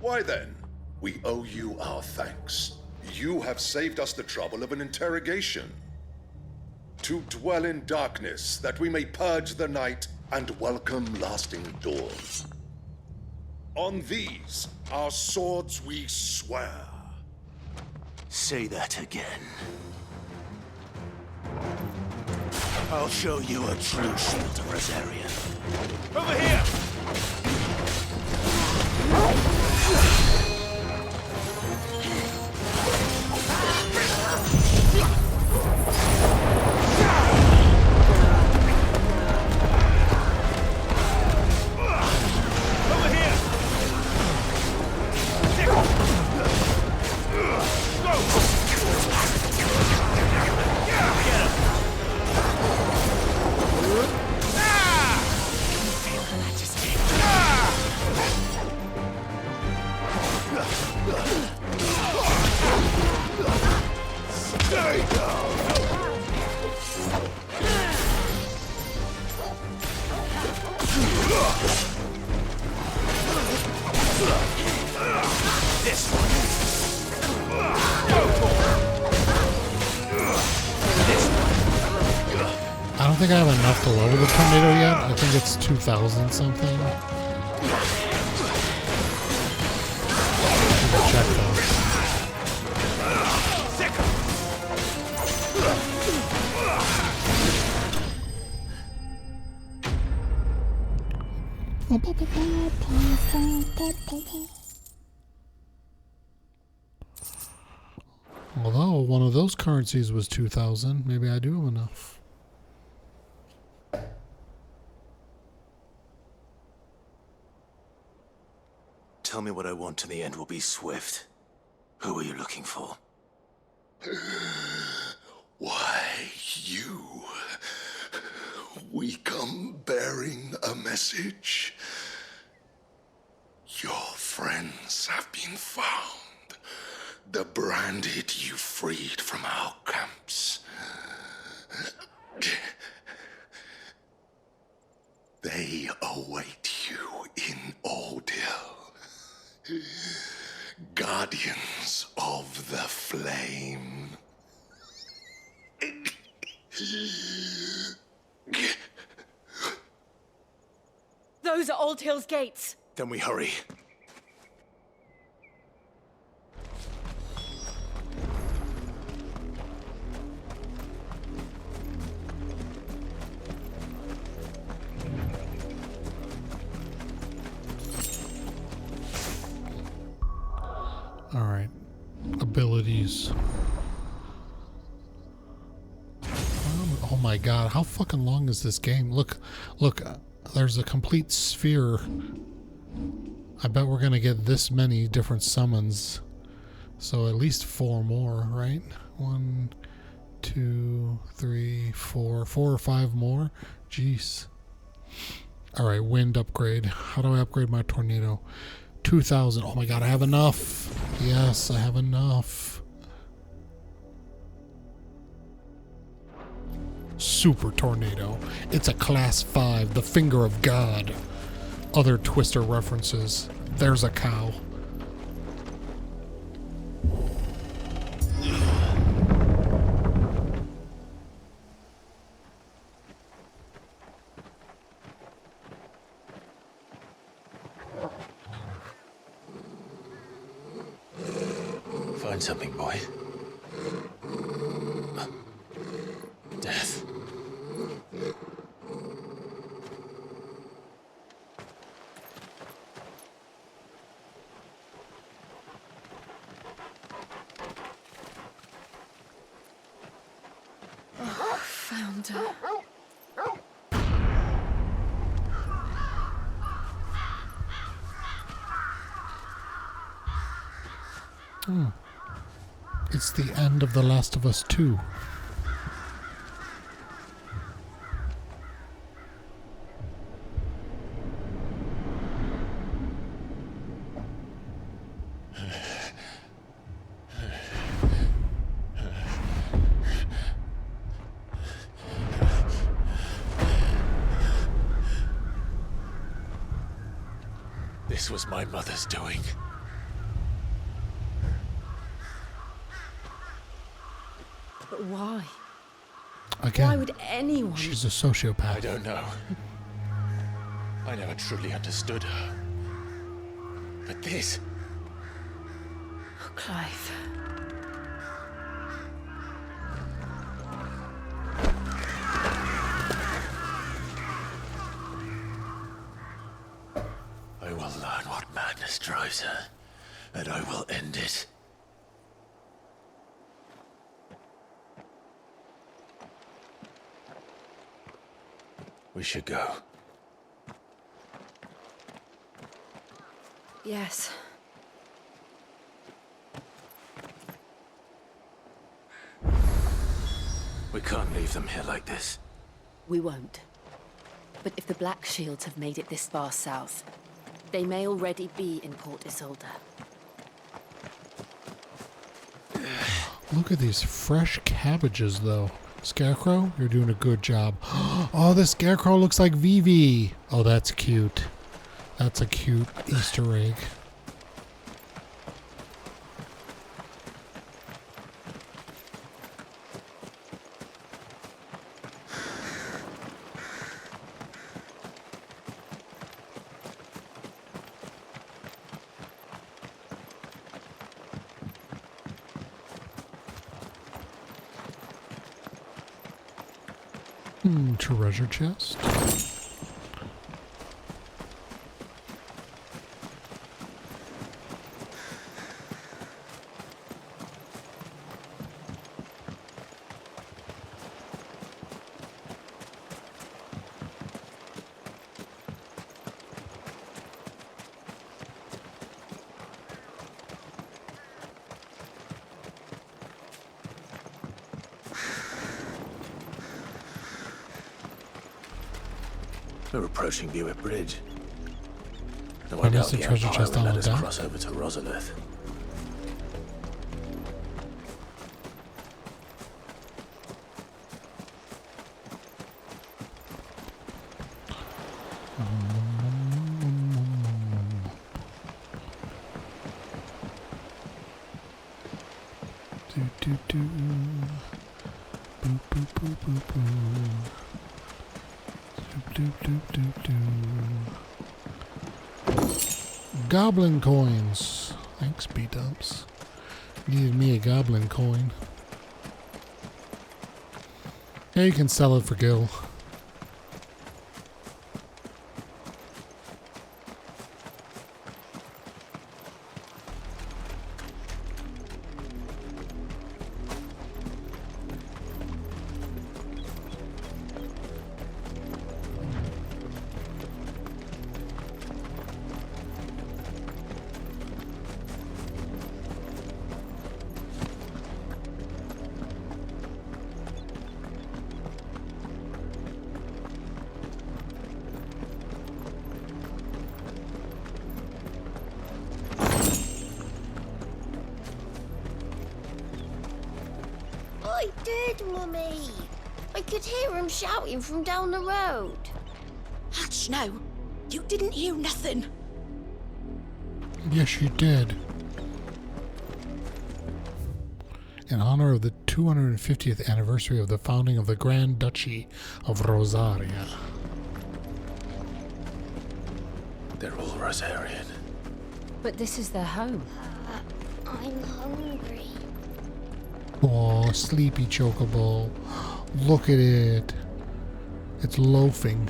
Why then? We owe you our thanks. You have saved us the trouble of an interrogation. To dwell in darkness, that we may purge the night and welcome lasting dawn. On these, our swords we swear. Say that again. I'll show you a true shield of Rosarian. Over here! I don't think I have enough to lower the tornado yet. I think it's 2,000 something. Check though. Although one of those currencies was 2,000, maybe I do have enough. Tell me what I want and the end will be swift. Who are you looking for? Why, you. We come bearing a message. Your friends have been found. The branded you freed from our camps. They await you in Ordeal. Guardians of the Flame. Those are Old Hill's gates. Then we hurry. Alright. Abilities. Oh my god, how fucking long is this game? Look, there's a complete sphere. I bet we're gonna get this many different summons. So at least 4 more, right? 1, 2, 3, 4. 4 or 5 more? Jeez. Alright, wind upgrade. How do I upgrade my tornado? 2,000. Oh my god, I have enough. Yes, I have enough. Super Tornado. It's a class 5, the finger of God. Other Twister references. There's a cow. Find something, boy. Death. Found her. It's the end of The Last of Us 2. This was my mother's doing. But why? Again, Why would anyone? she's a sociopath. I don't know. I never truly understood her. But this... Oh, Clive. I will learn what madness drives her, and I will end it. We should go. Yes. We can't leave them here like this. We won't. But if the Black Shields have made it this far south, they may already be in Port Isolde. Look at these fresh cabbages, though. Scarecrow, you're doing a good job. Oh, the Scarecrow looks like Vivi. Oh, that's cute. That's a cute Easter egg. Treasure chest. We're approaching Buick Bridge. No, I missed the treasure chest on let the us dock. cross over to Rosalith. Goblin coins. Thanks, B-dubs. Needed me a goblin coin. Yeah, you can sell it for Gil. I did, Mummy. I could hear him shouting from down the road. Hatch, no. You didn't hear nothing. Yes, you did. In honor of the 250th anniversary of the founding of the Grand Duchy of Rosaria. They're all Rosarian. But this is their home. I'm hungry. Oh, sleepy chocobo. Look at it. It's loafing.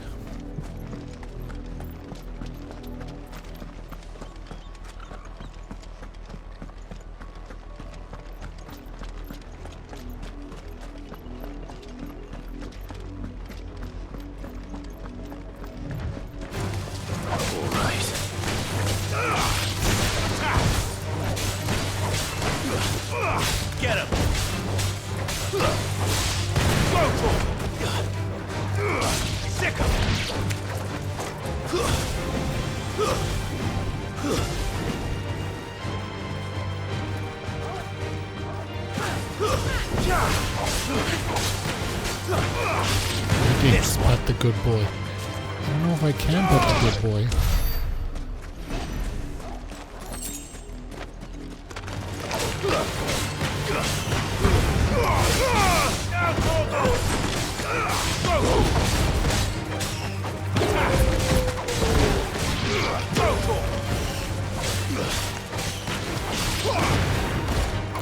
Gates, pet the good boy. I don't know if I can pet the good boy.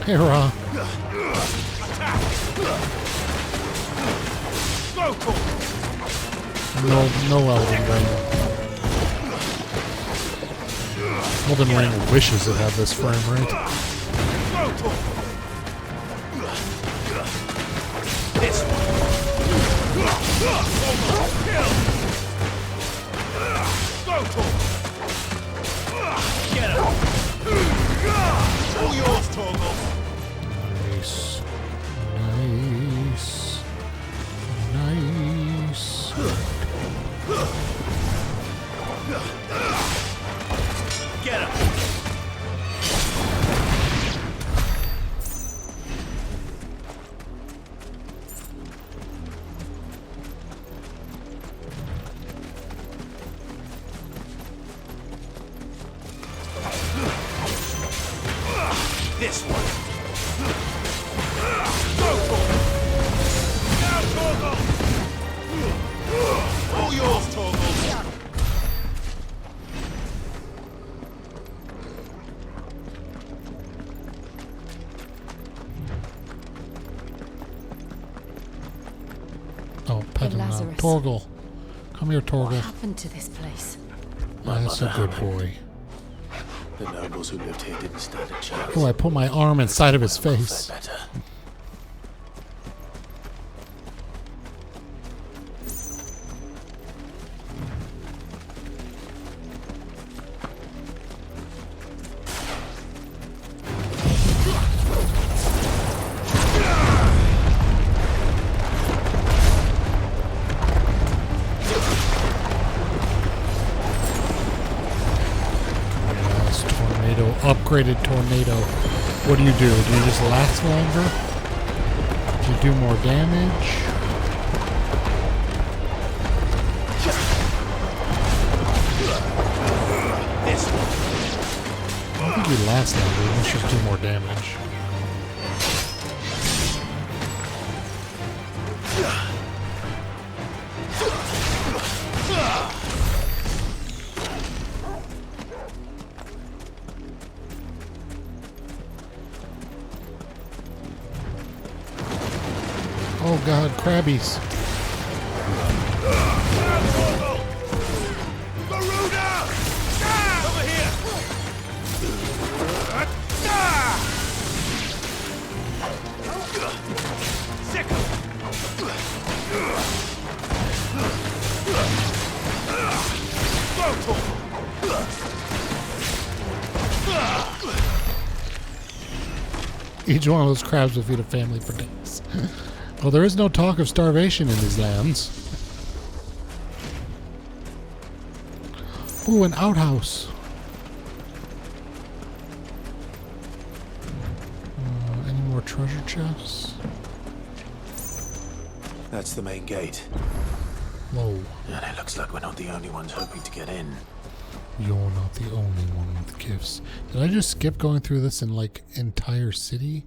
Hera. No Elden Ring. Elden Ring wishes it had this frame rate. This one. Get him. All yours, Torgal. Nice. Nice. Nice. Get him. This one. Go for it. Now, Torgal. All yours, Torgal. Oh, pet him now. Lazarus. Torgal. Come here, What Torgal. happened to this place? That's a good boy. The nobles who lived here didn't stand a chance. Oh, I put my arm inside of his face. Better. Upgraded tornado. What do? Do you just last longer? Do you do more damage? I don't think you last longer. You just do more damage. Oh god, crabbies. Over here. Sick. Each one of those crabs will feed a family for days. Well, there is no talk of starvation in these lands. Ooh, an outhouse. Any more treasure chests? That's the main gate. Whoa. And it looks like we're not the only ones hoping to get in. You're not the only one with gifts. Did I just skip going through this in, like, entire city?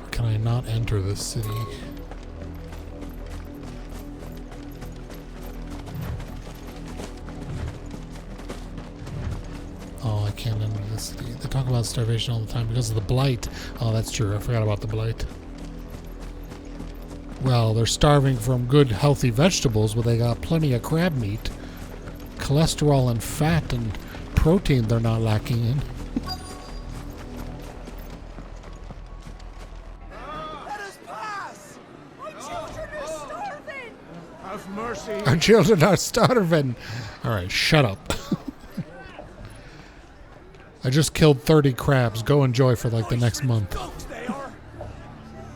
Or can I not enter this city? Oh, I can't enter this city. They talk about starvation all the time because of the blight. Oh, that's true. I forgot about the blight. Well, they're starving from good, healthy vegetables, but they got plenty of crab meat. Cholesterol and fat and protein they're not lacking in. Let us pass! My children are starving! Have mercy. Our children are starving. Alright, shut up. I just killed 30 crabs. Go enjoy for like the next month. They are.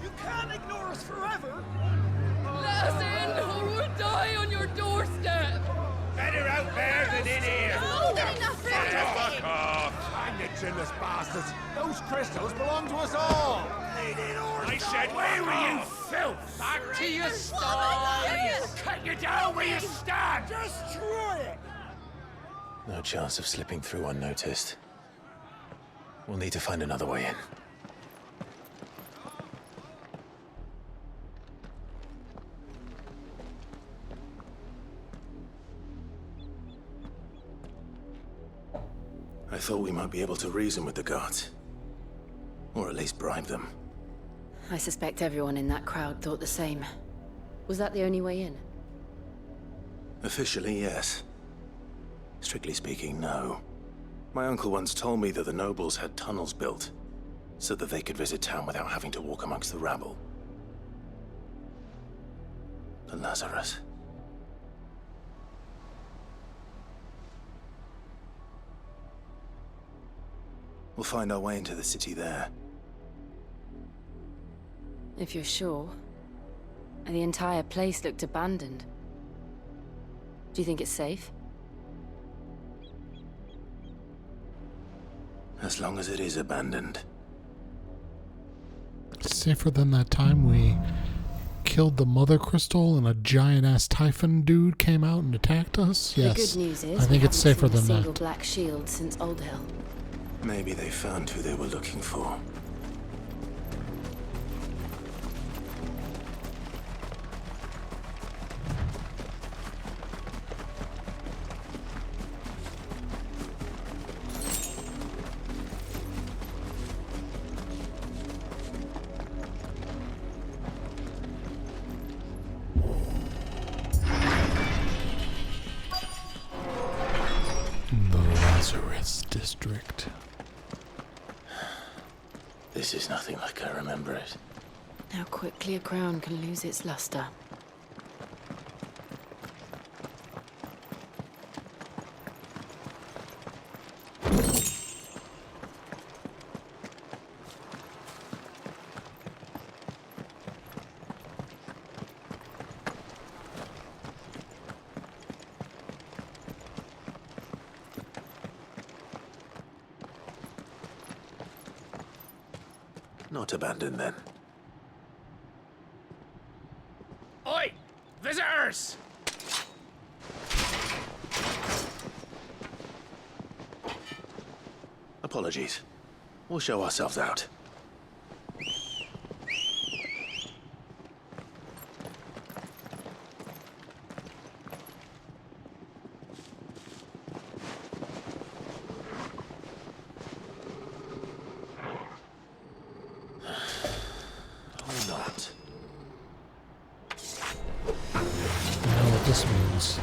You can't ignore us forever. Let us in, or we'll die on your doorstep. Better out there than in here. Oh, they're enough for Fuck off. Hang the chinless bastards. Those crystals belong to us all. I said, where were you, filth? to your stars! Cut you down where you stand! Just try it! No chance of slipping through unnoticed. We'll need to find another way in. I thought we might be able to reason with the guards. Or at least bribe them. I suspect everyone in that crowd thought the same. Was that the only way in? Officially, yes. Strictly speaking, no. My uncle once told me that the nobles had tunnels built, so that they could visit town without having to walk amongst the rabble. The Lazarus. We'll find our way into the city there. If you're sure. The entire place looked abandoned. Do you think it's safe? As long as it is abandoned. Safer than that time we killed the mother crystal and a giant-ass Typhon dude came out and attacked us? Yes. The good news is I think it's safer than a single that. black shield since Old Hill. Maybe they found who they were looking for. The Lazarus District. This is nothing like I remember it. How quickly a crown can lose its luster. Not abandoned then. Oi! Visitors! Apologies. We'll show ourselves out. This means.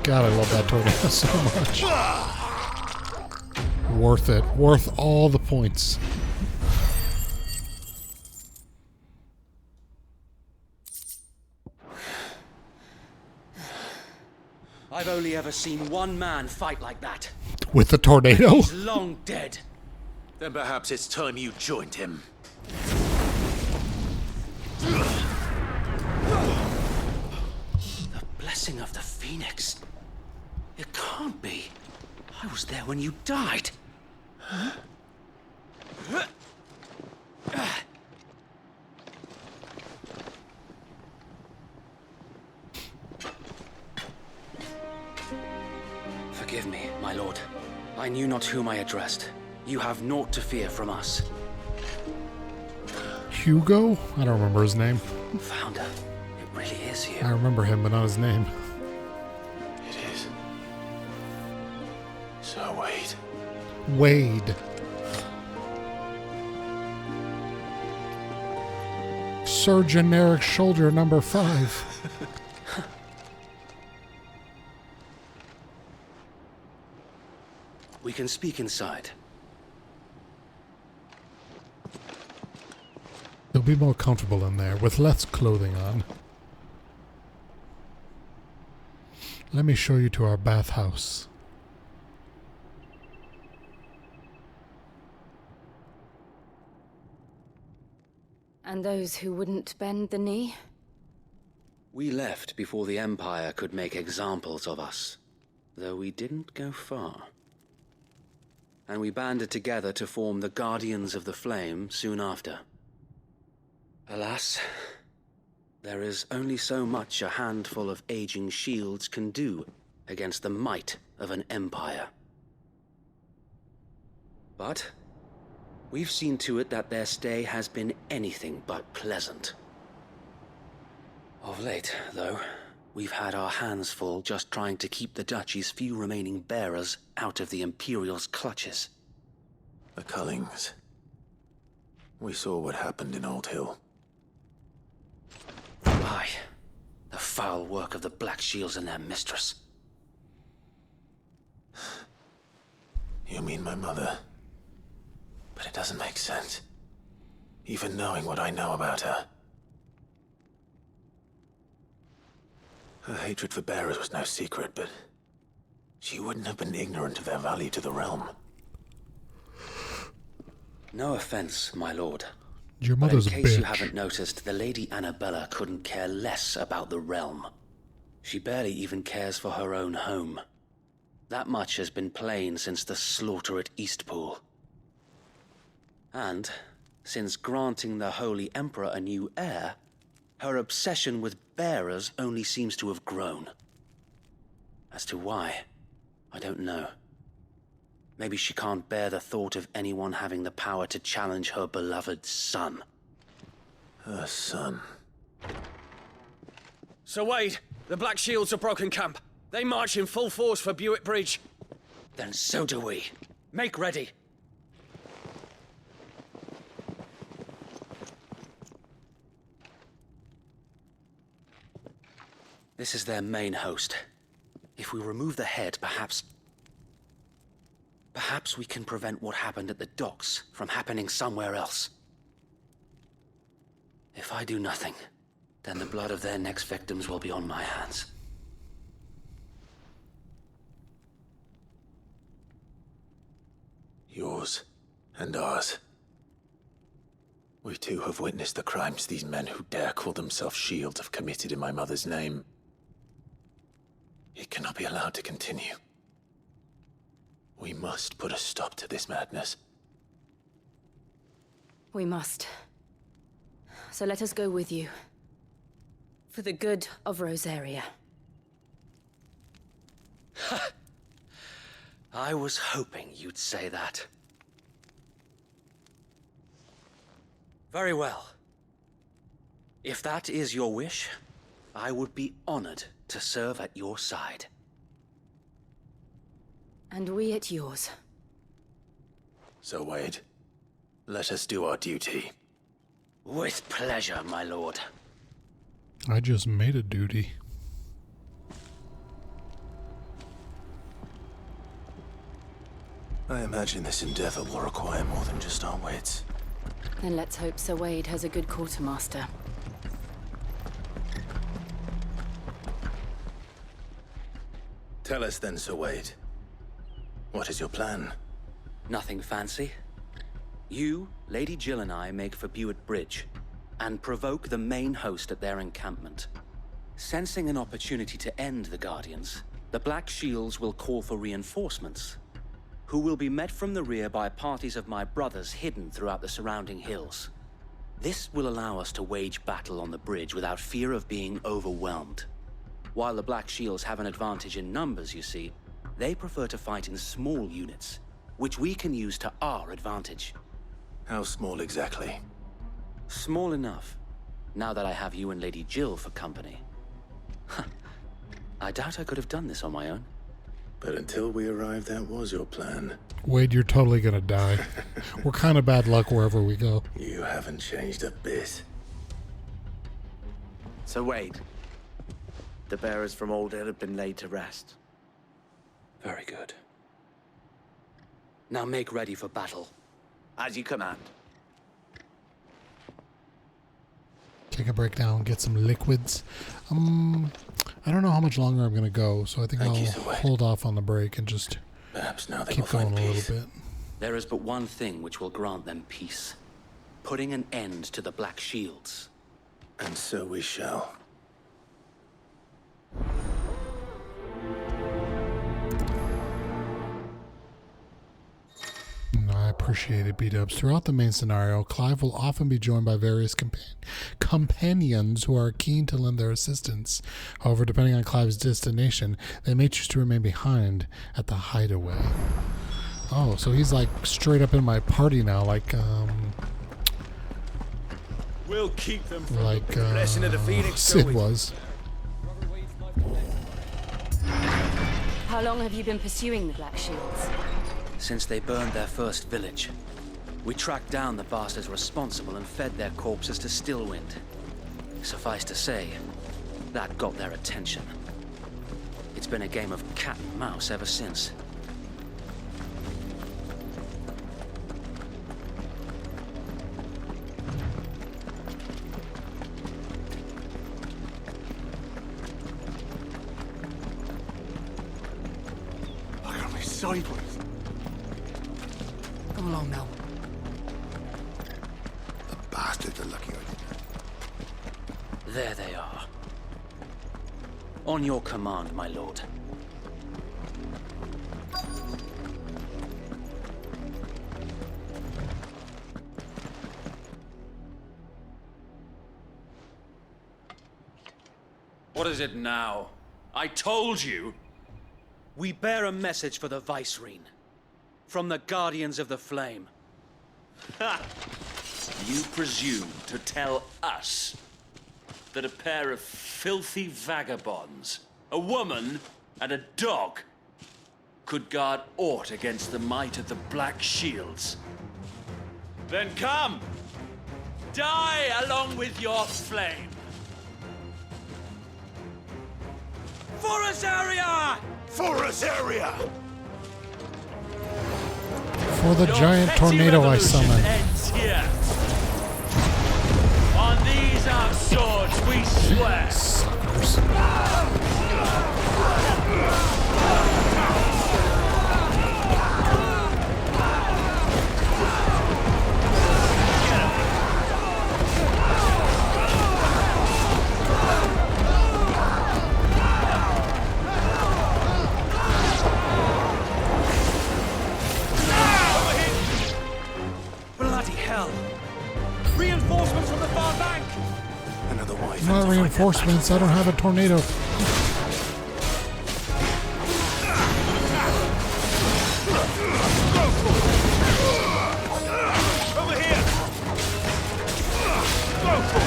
God, I love that tornado so much. Worth it. Worth all the points. I've only ever seen one man fight like that. With the tornado? He's long dead. Then perhaps it's time you joined him. The blessing of the Phoenix. It can't be. I was there when you died. Forgive me, my lord. I knew not whom I addressed. You have naught to fear from us. Hugo? I don't remember his name. Founder, it really is you. I remember him, but not his name. It is. So Wade. Wade. Sir Generic Shoulder number 5. We can speak inside. There'll be more comfortable in there, with less clothing on. Let me show you to our bathhouse. And those who wouldn't bend the knee? We left before the Empire could make examples of us, though we didn't go far. And we banded together to form the Guardians of the Flame soon after. Alas, there is only so much a handful of aging shields can do against the might of an empire. But we've seen to it that their stay has been anything but pleasant. Of late, though, we've had our hands full just trying to keep the Duchy's few remaining bearers out of the Imperial's clutches. The Cullings. We saw what happened in Old Hill. Aye, the foul work of the Black Shields and their mistress. You mean my mother? But it doesn't make sense. Even knowing what I know about her. Her hatred for bearers was no secret, but she wouldn't have been ignorant of their value to the realm. No offense, my lord. Your mother's a but in case you bitch. haven't noticed, the Lady Annabella couldn't care less about the realm. She barely even cares for her own home. That much has been plain since the slaughter at Eastpool. And, since granting the Holy Emperor a new heir, her obsession with bearers only seems to have grown. As to why, I don't know. Maybe she can't bear the thought of anyone having the power to challenge her beloved son. Her son. Sir Wade, the Black Shields have broken camp. They march in full force for Buick Bridge. Then so do we. Make ready. This is their main host. If we remove the head, perhaps we can prevent what happened at the docks from happening somewhere else. If I do nothing, then the blood of their next victims will be on my hands. Yours and ours. We too have witnessed the crimes these men who dare call themselves shields have committed in my mother's name. It cannot be allowed to continue. We must put a stop to this madness. We must. So let us go with you. For the good of Rosaria. I was hoping you'd say that. Very well. If that is your wish, I would be honored to serve at your side. And we at yours. So, Wade, let us do our duty. With pleasure, my lord. I just made a duty. I imagine this endeavor will require more than just our wits. Then let's hope Sir Wade has a good quartermaster. Tell us then, Sir Wade. What is your plan? Nothing fancy. You, Lady Jill and I make for Buick Bridge, and provoke the main host at their encampment. Sensing an opportunity to end the Guardians, the Black Shields will call for reinforcements, who will be met from the rear by parties of my brothers hidden throughout the surrounding hills. This will allow us to wage battle on the bridge without fear of being overwhelmed. While the Black Shields have an advantage in numbers, you see, they prefer to fight in small units, which we can use to our advantage. How small exactly? Small enough, now that I have you and Lady Jill for company. I doubt I could have done this on my own. But until we arrived, that was your plan. Wade, you're totally gonna die. We're kind of bad luck wherever we go. You haven't changed a bit. So Wade, the bearers from Old Hill have been laid to rest. Very good. Now make ready for battle. As you command. take a break now and get some liquids. I don't know how much longer I'm going to go, so I think I'll hold off on the break and just Perhaps now they keep will find going a peace. little bit. There is but one thing which will grant them peace. Putting an end to the Black Shields. And so we shall. I appreciate it, B-dubs. Throughout the main scenario, Clive will often be joined by various companions who are keen to lend their assistance. However, depending on Clive's destination, they may choose to remain behind at the hideaway. Oh, so he's like straight up in my party now, like we'll keep them from like the blessing of the Phoenix. Sid was. How long have you been pursuing the Black Shields? Since they burned their first village, we tracked down the bastards responsible and fed their corpses to Stillwind. Suffice to say, that got their attention. It's been a game of cat and mouse ever since. Look at me sideways. Come along now. The bastards are lucky I didn't. There they are. On your command, my lord. What is it now? I told you! We bear a message for the Vicereine. From the Guardians of the Flame. Ha! You presume to tell us that a pair of filthy vagabonds, a woman and a dog, could guard aught against the might of the Black Shields? Then come! Die along with your flame! For Azaria! For Azaria! For the giant tornado I summoned. Ends here. On these our swords we swear. Suckers. Bloody hell! Reinforcements from the far bank! Another wife. Not reinforcements, I don't have a tornado. Over here! Go for it!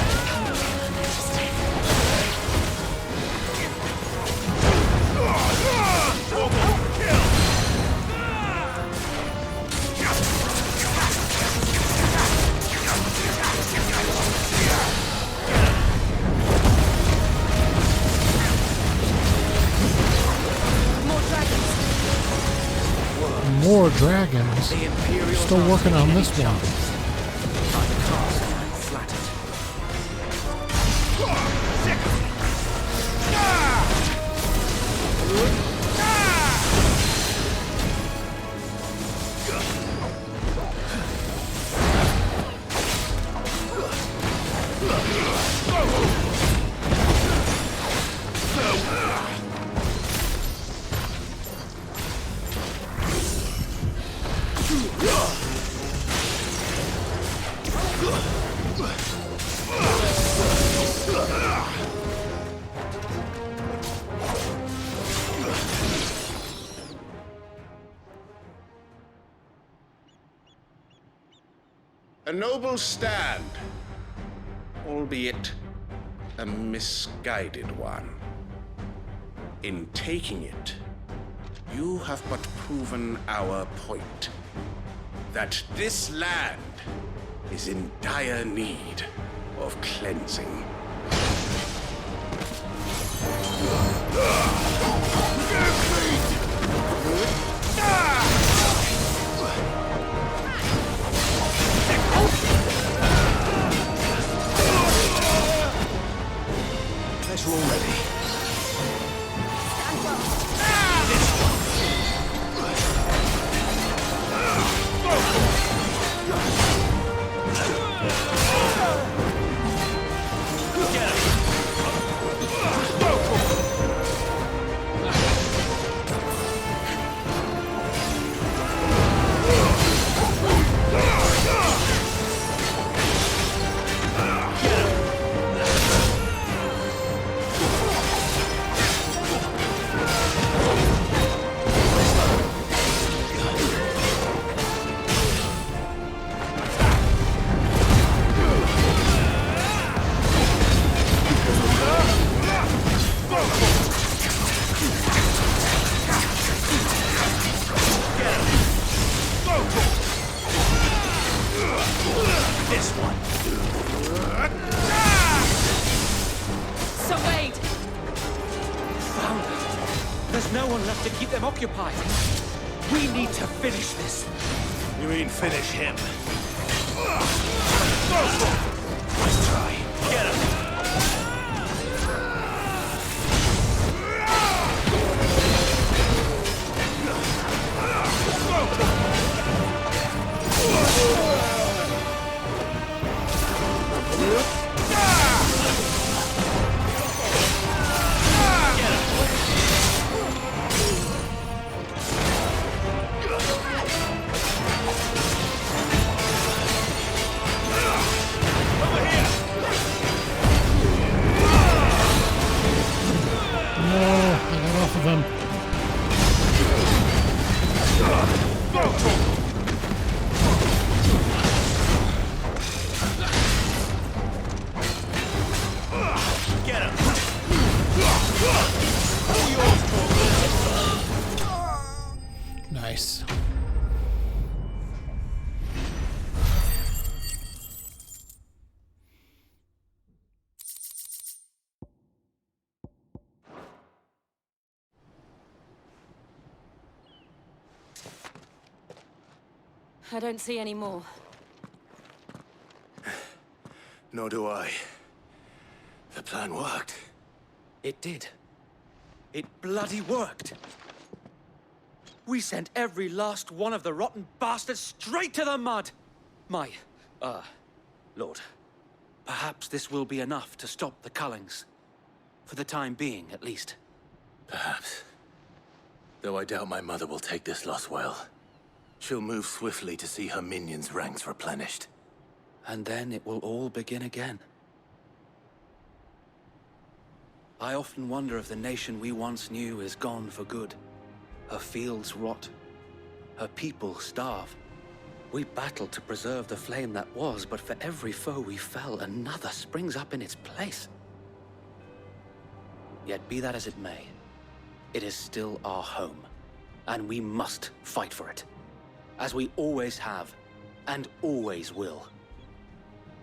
More dragons. Still working on this one. A noble stand, albeit a misguided one. In taking it, you have but proven our point, that this land is in dire need of cleansing. special already. Occupied. We need to finish this. You mean finish him? Nice try. Get him. Nice. I don't see any more. Nor do I. The plan worked. It did. It bloody worked. We sent every last one of the rotten bastards straight to the mud! Lord, perhaps this will be enough to stop the Cullings. For the time being, at least. Perhaps. Though I doubt my mother will take this loss well. She'll move swiftly to see her minions' ranks replenished. And then it will all begin again. I often wonder if the nation we once knew is gone for good. Her fields rot. Her people starve. We battled to preserve the flame that was, but for every foe we fell, another springs up in its place. Yet be that as it may, it is still our home, and we must fight for it. As we always have, and always will.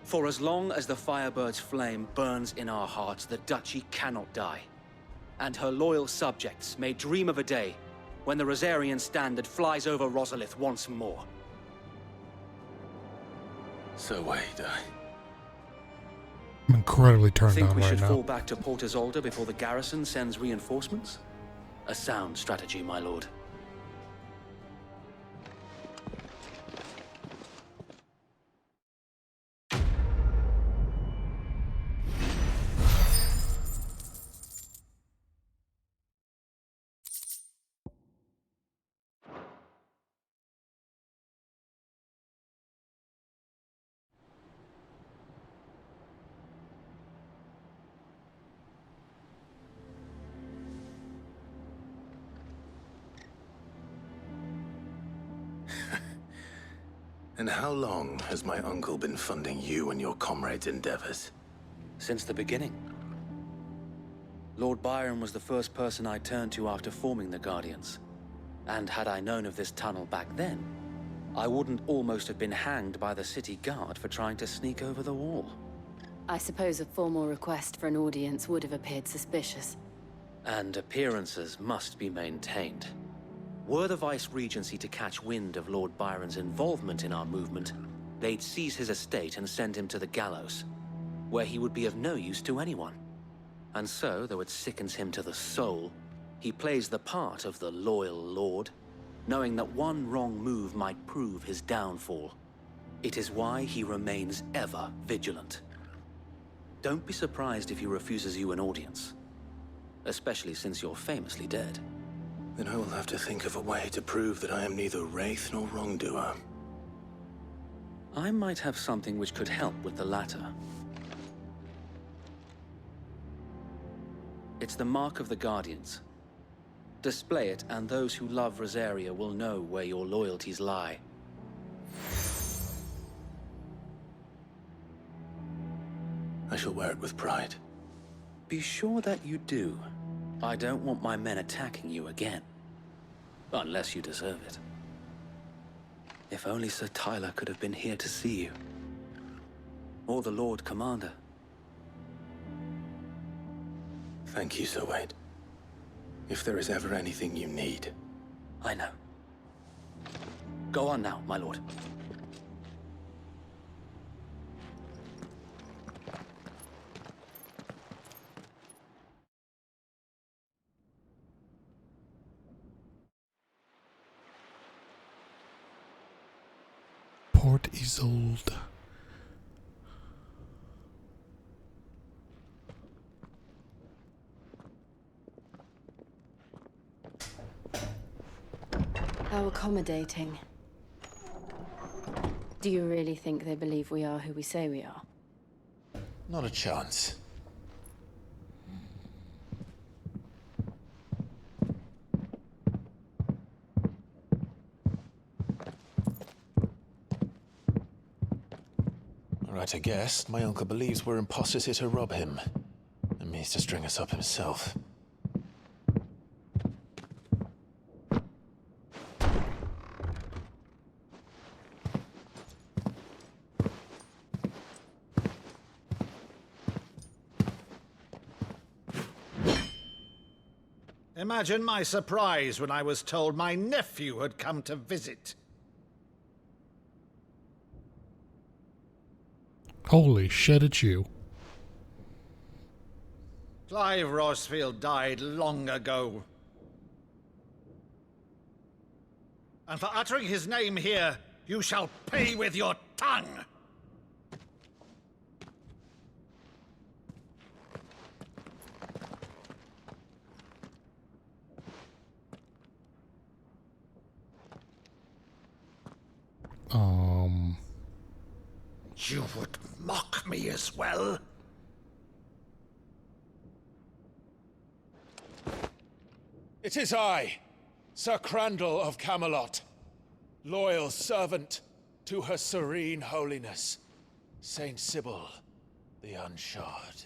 For as long as the Firebird's flame burns in our hearts, the Duchy cannot die. And her loyal subjects may dream of a day when the Rosarian standard flies over Rosalith once more. So wait, I'm incredibly turned Think on we right should now. fall back to Port Isolde before the garrison sends reinforcements? A sound strategy, my lord. And how long has my uncle been funding you and your comrades' endeavors? Since the beginning. Lord Byron was the first person I turned to after forming the Guardians. And had I known of this tunnel back then, I wouldn't almost have been hanged by the city guard for trying to sneak over the wall. I suppose a formal request for an audience would have appeared suspicious. And appearances must be maintained. Were the Vice-Regency to catch wind of Lord Byron's involvement in our movement, they'd seize his estate and send him to the gallows, where he would be of no use to anyone. And so, though it sickens him to the soul, he plays the part of the loyal lord, knowing that one wrong move might prove his downfall. It is why he remains ever vigilant. Don't be surprised if he refuses you an audience, especially since you're famously dead. Then I will have to think of a way to prove that I am neither wraith nor wrongdoer. I might have something which could help with the latter. It's the mark of the Guardians. Display it, and those who love Rosaria will know where your loyalties lie. I shall wear it with pride. Be sure that you do. I don't want my men attacking you again. Unless you deserve it. If only Sir Tyler could have been here to see you. Or the Lord Commander. Thank you, Sir Wade. If there is ever anything you need. I know. Go on now, my lord. Port Isolde. How accommodating. Do you really think they believe we are who we say we are? Not a chance. Right, I guess. My uncle believes we're imposters here to rob him. And means to string us up himself. Imagine my surprise when I was told my nephew had come to visit. Holy shit, it's you. Clive Rosfield died long ago. And for uttering his name here, you shall pay with your tongue! You would mock me as well? It is I, Sir Crandall of Camelot, loyal servant to Her Serene Holiness, Saint Sybil the Unshod.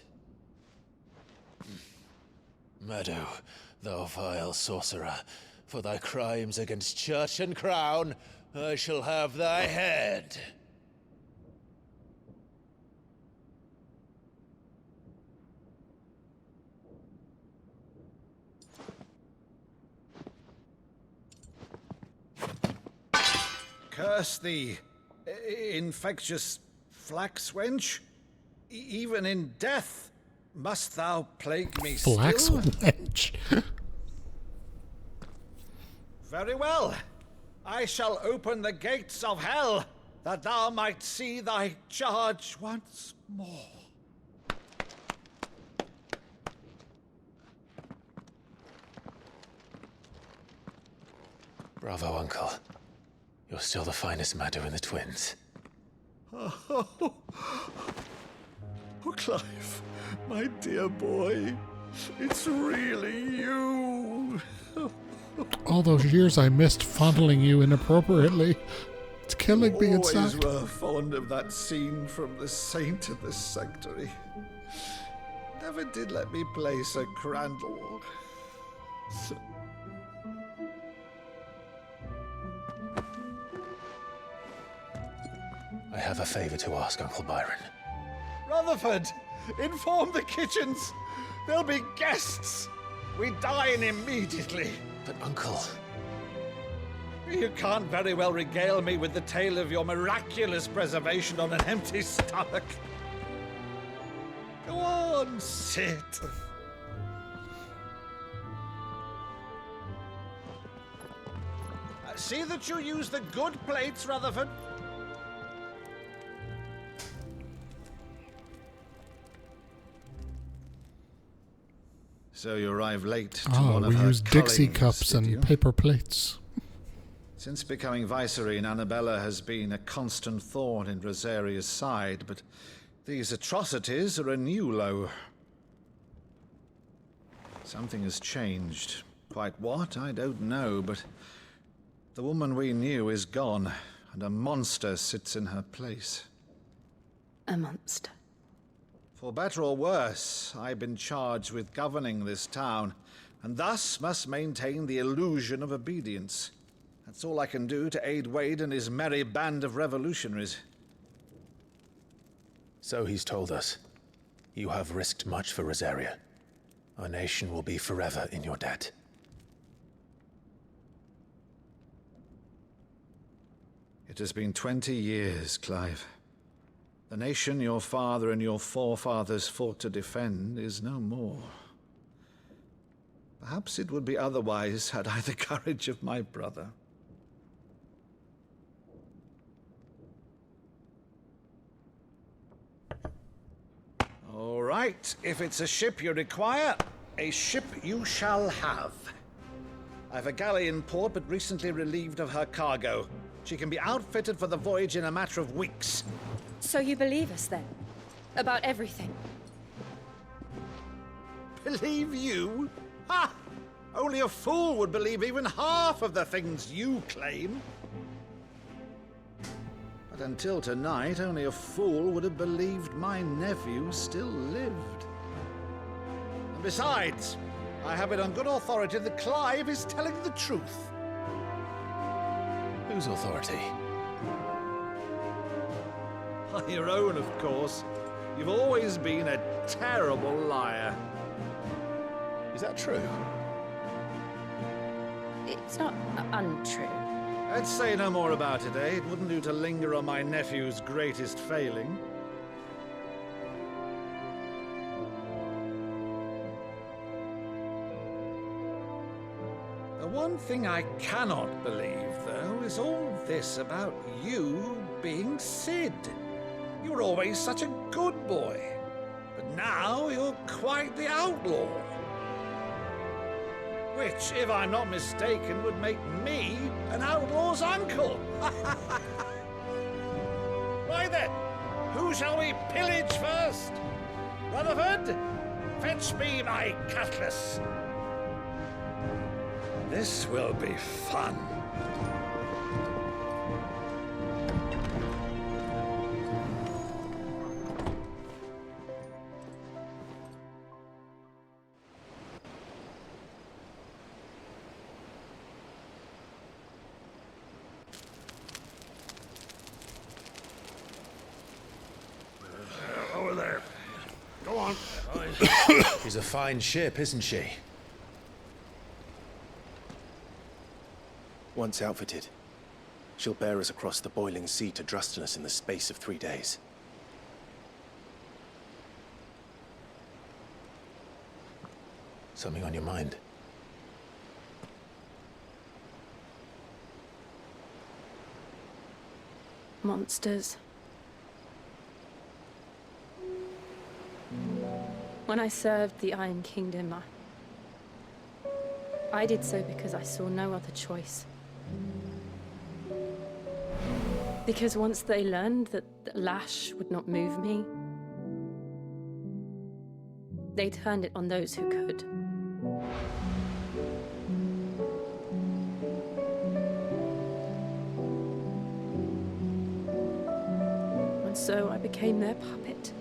Meadow, thou vile sorcerer, for thy crimes against church and crown, I shall have thy head. Curse thee, infectious flax wench. Even in death, must thou plague me Flax still? wench. Very well. I shall open the gates of hell, that thou might see thy charge once more. Bravo, Uncle. You're still the finest Maddo in the twins. Oh, Clive, my dear boy, it's really you. All those years I missed fondling you inappropriately. It's killing me Always inside. were fond of that scene from The Saint of the Sanctuary. Never did let me play Sir Crandall. I have a favor to ask, Uncle Byron. Rutherford, inform the kitchens. There'll be guests. We dine immediately. But, Uncle... You can't very well regale me with the tale of your miraculous preservation on an empty stomach. Go on, sit. See that you use the good plates, Rutherford. So you arrived late to one of we her use Dixie cullings, cups did and you? paper plates. Since becoming Vicereine, Annabella has been a constant thorn in Rosaria's side, but these atrocities are a new low. Something has changed. Quite what, I don't know, but the woman we knew is gone, and a monster sits in her place. A monster. For better or worse, I've been charged with governing this town, and thus must maintain the illusion of obedience. That's all I can do to aid Wade and his merry band of revolutionaries. So he's told us. You have risked much for Rosaria. Our nation will be forever in your debt. It has been 20 years, Clive. The nation your father and your forefathers fought to defend is no more. Perhaps it would be otherwise had I the courage of my brother. All right, if it's a ship you require, a ship you shall have. I've a galley in port, but recently relieved of her cargo. She can be outfitted for the voyage in a matter of weeks. So you believe us then? About everything? Believe you? Ha! Only a fool would believe even half of the things you claim. But until tonight, only a fool would have believed my nephew still lived. And besides, I have it on good authority that Clive is telling the truth. Whose authority? Your own, of course. You've always been a terrible liar. Is that true? It's not untrue. Let's say no more about it, eh? It wouldn't do to linger on my nephew's greatest failing. The one thing I cannot believe, though, is all this about you being Sid. You were always such a good boy, but now you're quite the outlaw. Which, if I'm not mistaken, would make me an outlaw's uncle. Right then, who shall we pillage first? Rutherford, fetch me my cutlass. This will be fun. Over there. Go on. She's a fine ship, isn't she? Once outfitted, she'll bear us across the boiling sea to Drustinus in the space of 3 days. Something on your mind? Monsters. When I served the Iron Kingdom, I did so because I saw no other choice. Because once they learned that the lash would not move me, they turned it on those who could. And so I became their puppet.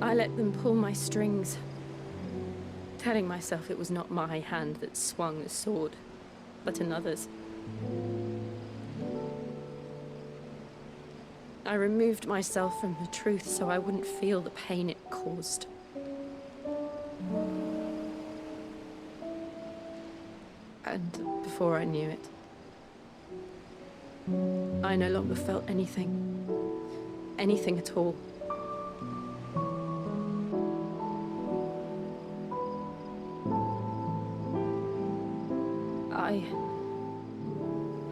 I let them pull my strings, telling myself it was not my hand that swung the sword, but another's. I removed myself from the truth so I wouldn't feel the pain it caused. And before I knew it, I no longer felt anything. Anything at all.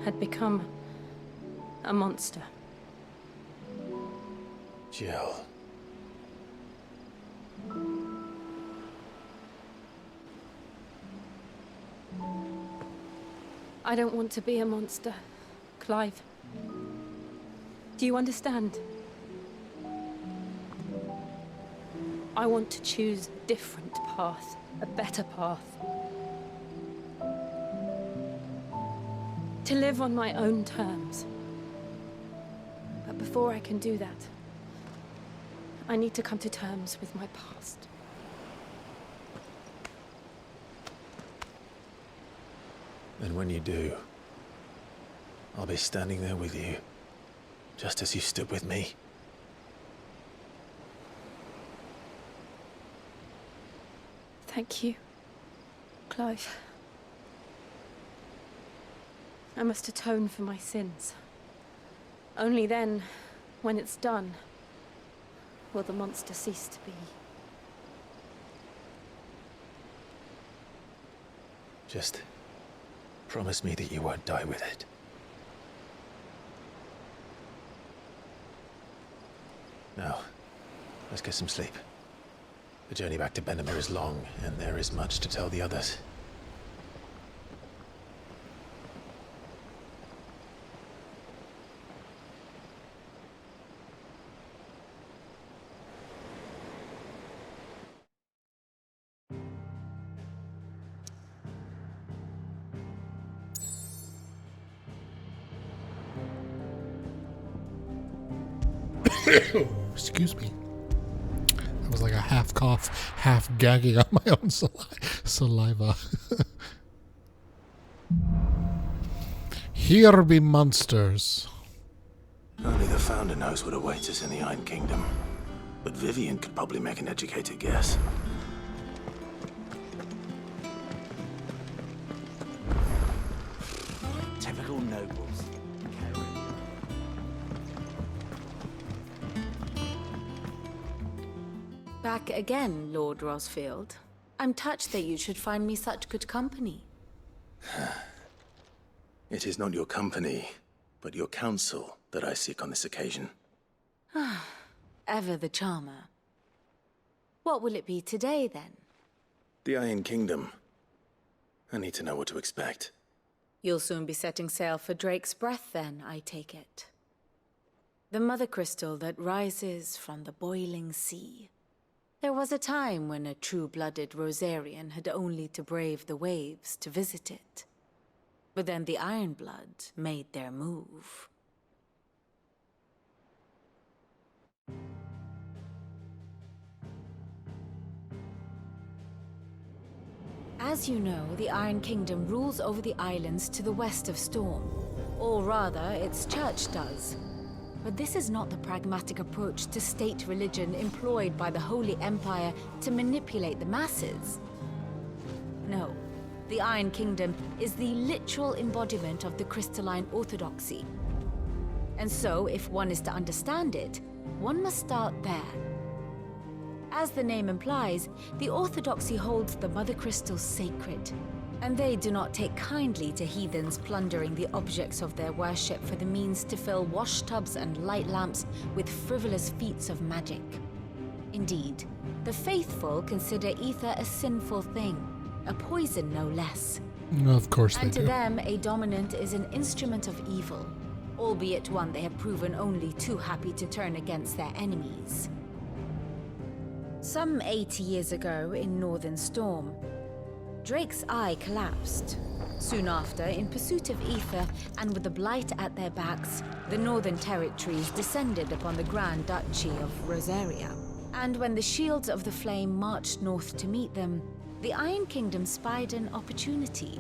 had become a monster. Jill. I don't want to be a monster, Clive. Do you understand? I want to choose a different path, a better path. To live on my own terms. But before I can do that, I need to come to terms with my past. And when you do, I'll be standing there with you, just as you stood with me. Thank you, Clive. I must atone for my sins. Only then, when it's done, will the monster cease to be. Just promise me that you won't die with it. Now, let's get some sleep. The journey back to Benham is long, and there is much to tell the others. Excuse me. That was like a half cough, half gagging on my own saliva. Here be monsters. Only the Founder knows what awaits us in the Iron Kingdom. But Vivian could probably make an educated guess. Typical nobles. Back again, Lord Rosfield. I'm touched that you should find me such good company. It is not your company, but your counsel that I seek on this occasion. Ever the charmer. What will it be today, then? The Iron Kingdom. I need to know what to expect. You'll soon be setting sail for Drake's Breath, then, I take it. The mother crystal that rises from the boiling sea. There was a time when a true-blooded Rosarian had only to brave the waves to visit it. But then the Ironblood made their move. As you know, the Iron Kingdom rules over the islands to the west of Storm. Or rather, its church does. But this is not the pragmatic approach to state religion employed by the Holy Empire to manipulate the masses. No, the Iron Kingdom is the literal embodiment of the crystalline orthodoxy. And so, if one is to understand it, one must start there. As the name implies, the orthodoxy holds the Mother Crystals sacred. And they do not take kindly to heathens plundering the objects of their worship for the means to fill washtubs and light lamps with frivolous feats of magic. Indeed, the faithful consider ether a sinful thing, a poison no less. Of course they do. And to them, a dominant is an instrument of evil, albeit one they have proven only too happy to turn against their enemies. Some 80 years ago in Northern Storm, Drake's eye collapsed. Soon after, in pursuit of ether and with the Blight at their backs, the Northern Territories descended upon the Grand Duchy of Rosaria. And when the Shields of the Flame marched north to meet them, the Iron Kingdom spied an opportunity.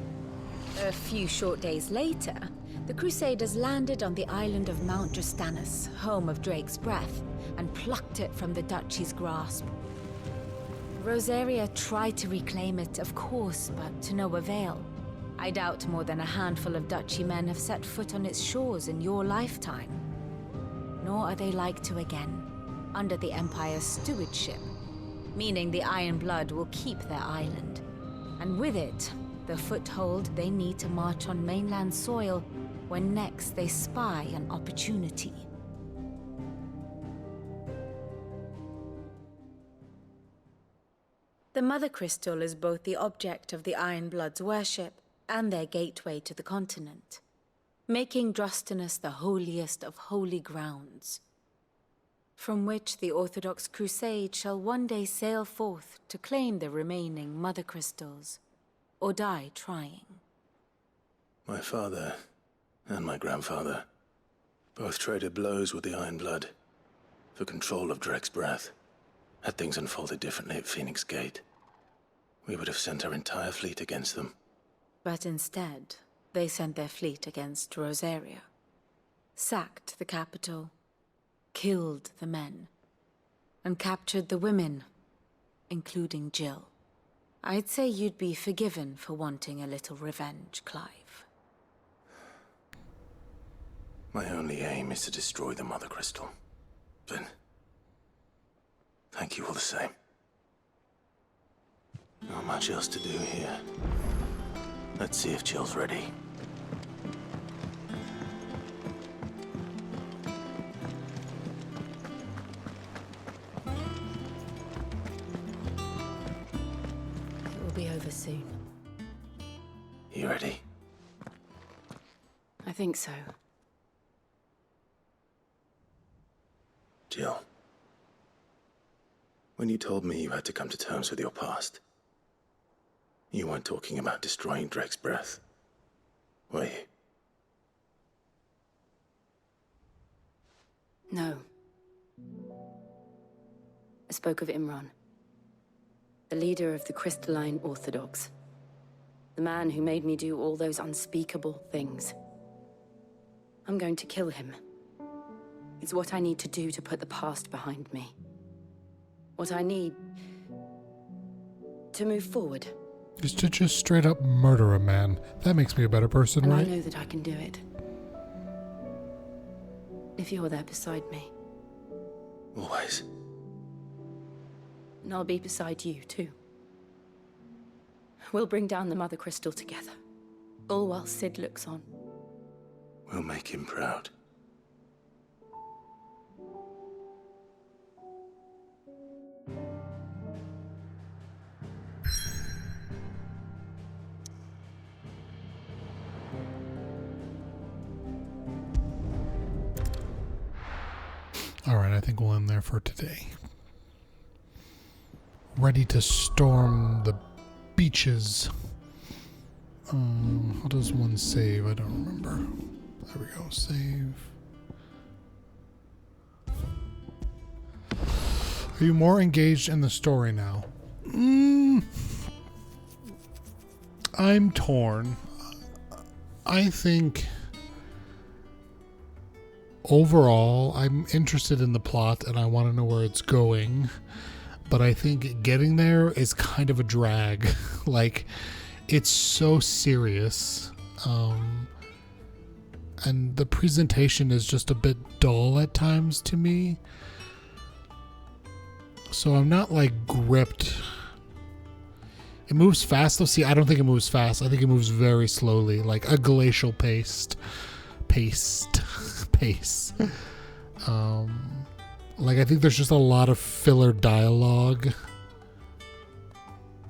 A few short days later, the Crusaders landed on the island of Mount Justanus, home of Drake's Breath, and plucked it from the Duchy's grasp. Rosaria tried to reclaim it, of course, but to no avail. I doubt more than a handful of Duchy men have set foot on its shores in your lifetime. Nor are they like to again, under the Empire's stewardship, meaning the Iron Blood will keep their island. And with it, the foothold they need to march on mainland soil when next they spy an opportunity. The Mother Crystal is both the object of the Ironbloods' worship and their gateway to the continent, making Drostanus the holiest of holy grounds, from which the Orthodox Crusade shall one day sail forth to claim the remaining Mother Crystals, or die trying. My father and my grandfather both traded blows with the Ironblood for control of Drek's breath. Had things unfolded differently at Phoenix Gate, we would have sent our entire fleet against them. But instead, they sent their fleet against Rosaria, sacked the capital, killed the men, and captured the women, including Jill. I'd say you'd be forgiven for wanting a little revenge, Clive. My only aim is to destroy the Mother Crystal. But thank you all the same. Not much else to do here. Let's see if Jill's ready. It will be over soon. You ready? I think so. Jill, when you told me you had to come to terms with your past, you weren't talking about destroying Drek's breath, were you? No. I spoke of Imran, the leader of the Crystalline Orthodox. The man who made me do all those unspeakable things. I'm going to kill him. It's what I need to do to put the past behind me. What I need to move forward. Is to just straight up murder a man. That makes me a better person, And right? I know that I can do it. If you're there beside me. Always. And I'll be beside you, too. We'll bring down the Mother Crystal together. All while Sid looks on. We'll make him proud. Alright, I think we'll end there for today. Ready to storm the beaches. How does one save? I don't remember. There we go, save. Are you more engaged in the story now? I'm torn. I think overall, I'm interested in the plot and I want to know where it's going. But I think getting there is kind of a drag. Like, it's so serious. And the presentation is just a bit dull at times to me. So I'm not, like, gripped. It moves fast, though. See, I don't think it moves fast. I think it moves very slowly, like a glacial pace. Like, I think there's just a lot of filler dialogue.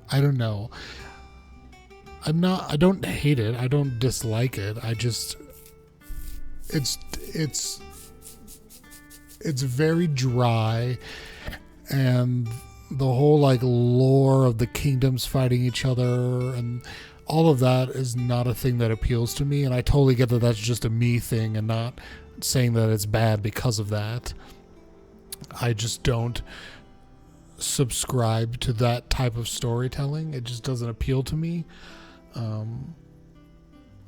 I don't know. I don't hate it. I don't dislike it. I just, it's very dry, and the whole, like, lore of the kingdoms fighting each other and all of that is not a thing that appeals to me, and I totally get that that's just a me thing and not saying that it's bad because of that. I just don't subscribe to that type of storytelling. It just doesn't appeal to me.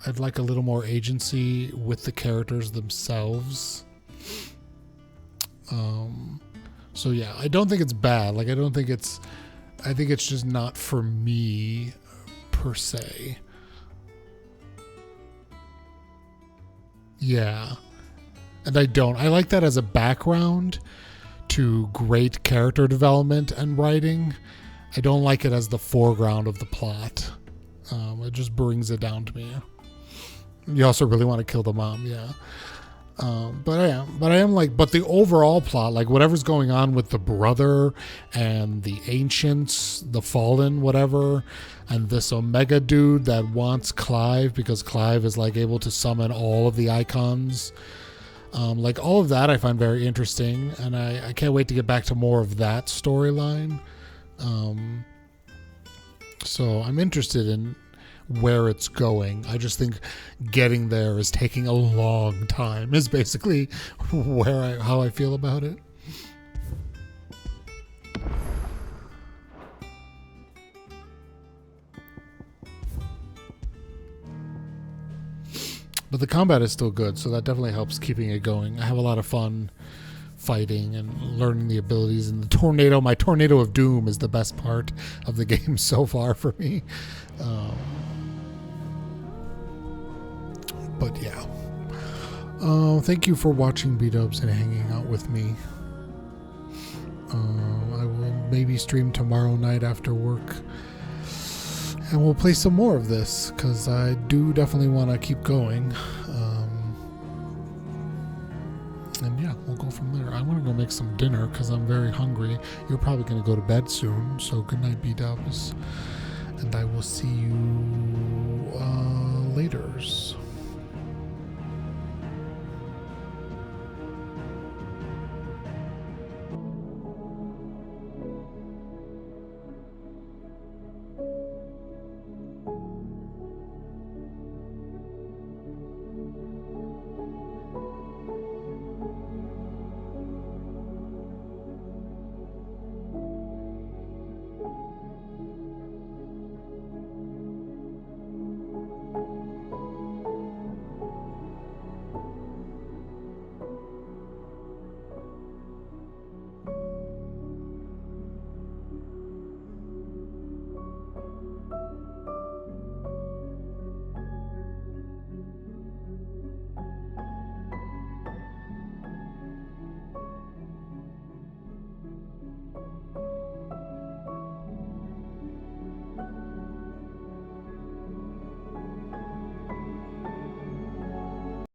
I'd like a little more agency with the characters themselves. So yeah, I don't think it's bad. Like, I think it's just not for me per se. Yeah. And I like that as a background to great character development and writing. I don't like it as the foreground of the plot. It just brings it down to me. You also really want to kill the mom, yeah. But I am like, but the overall plot, like whatever's going on with the brother and the ancients, the fallen, whatever, and this Omega dude that wants Clive because Clive is like able to summon all of the icons. Like all of that I find very interesting, and I can't wait to get back to more of that storyline. So I'm interested in where it's going. I just think getting there is taking a long time is basically how I feel about it. But the combat is still good, so that definitely helps keeping it going. I have a lot of fun fighting and learning the abilities, and my tornado of doom is the best part of the game so far for me. But yeah. Thank you for watching B-Dubs and hanging out with me. I will maybe stream tomorrow night after work. And we'll play some more of this, because I do definitely want to keep going. And yeah, we'll go from there. I want to go make some dinner, because I'm very hungry. You're probably going to go to bed soon, so good night, B-Dubs. And I will see you laters.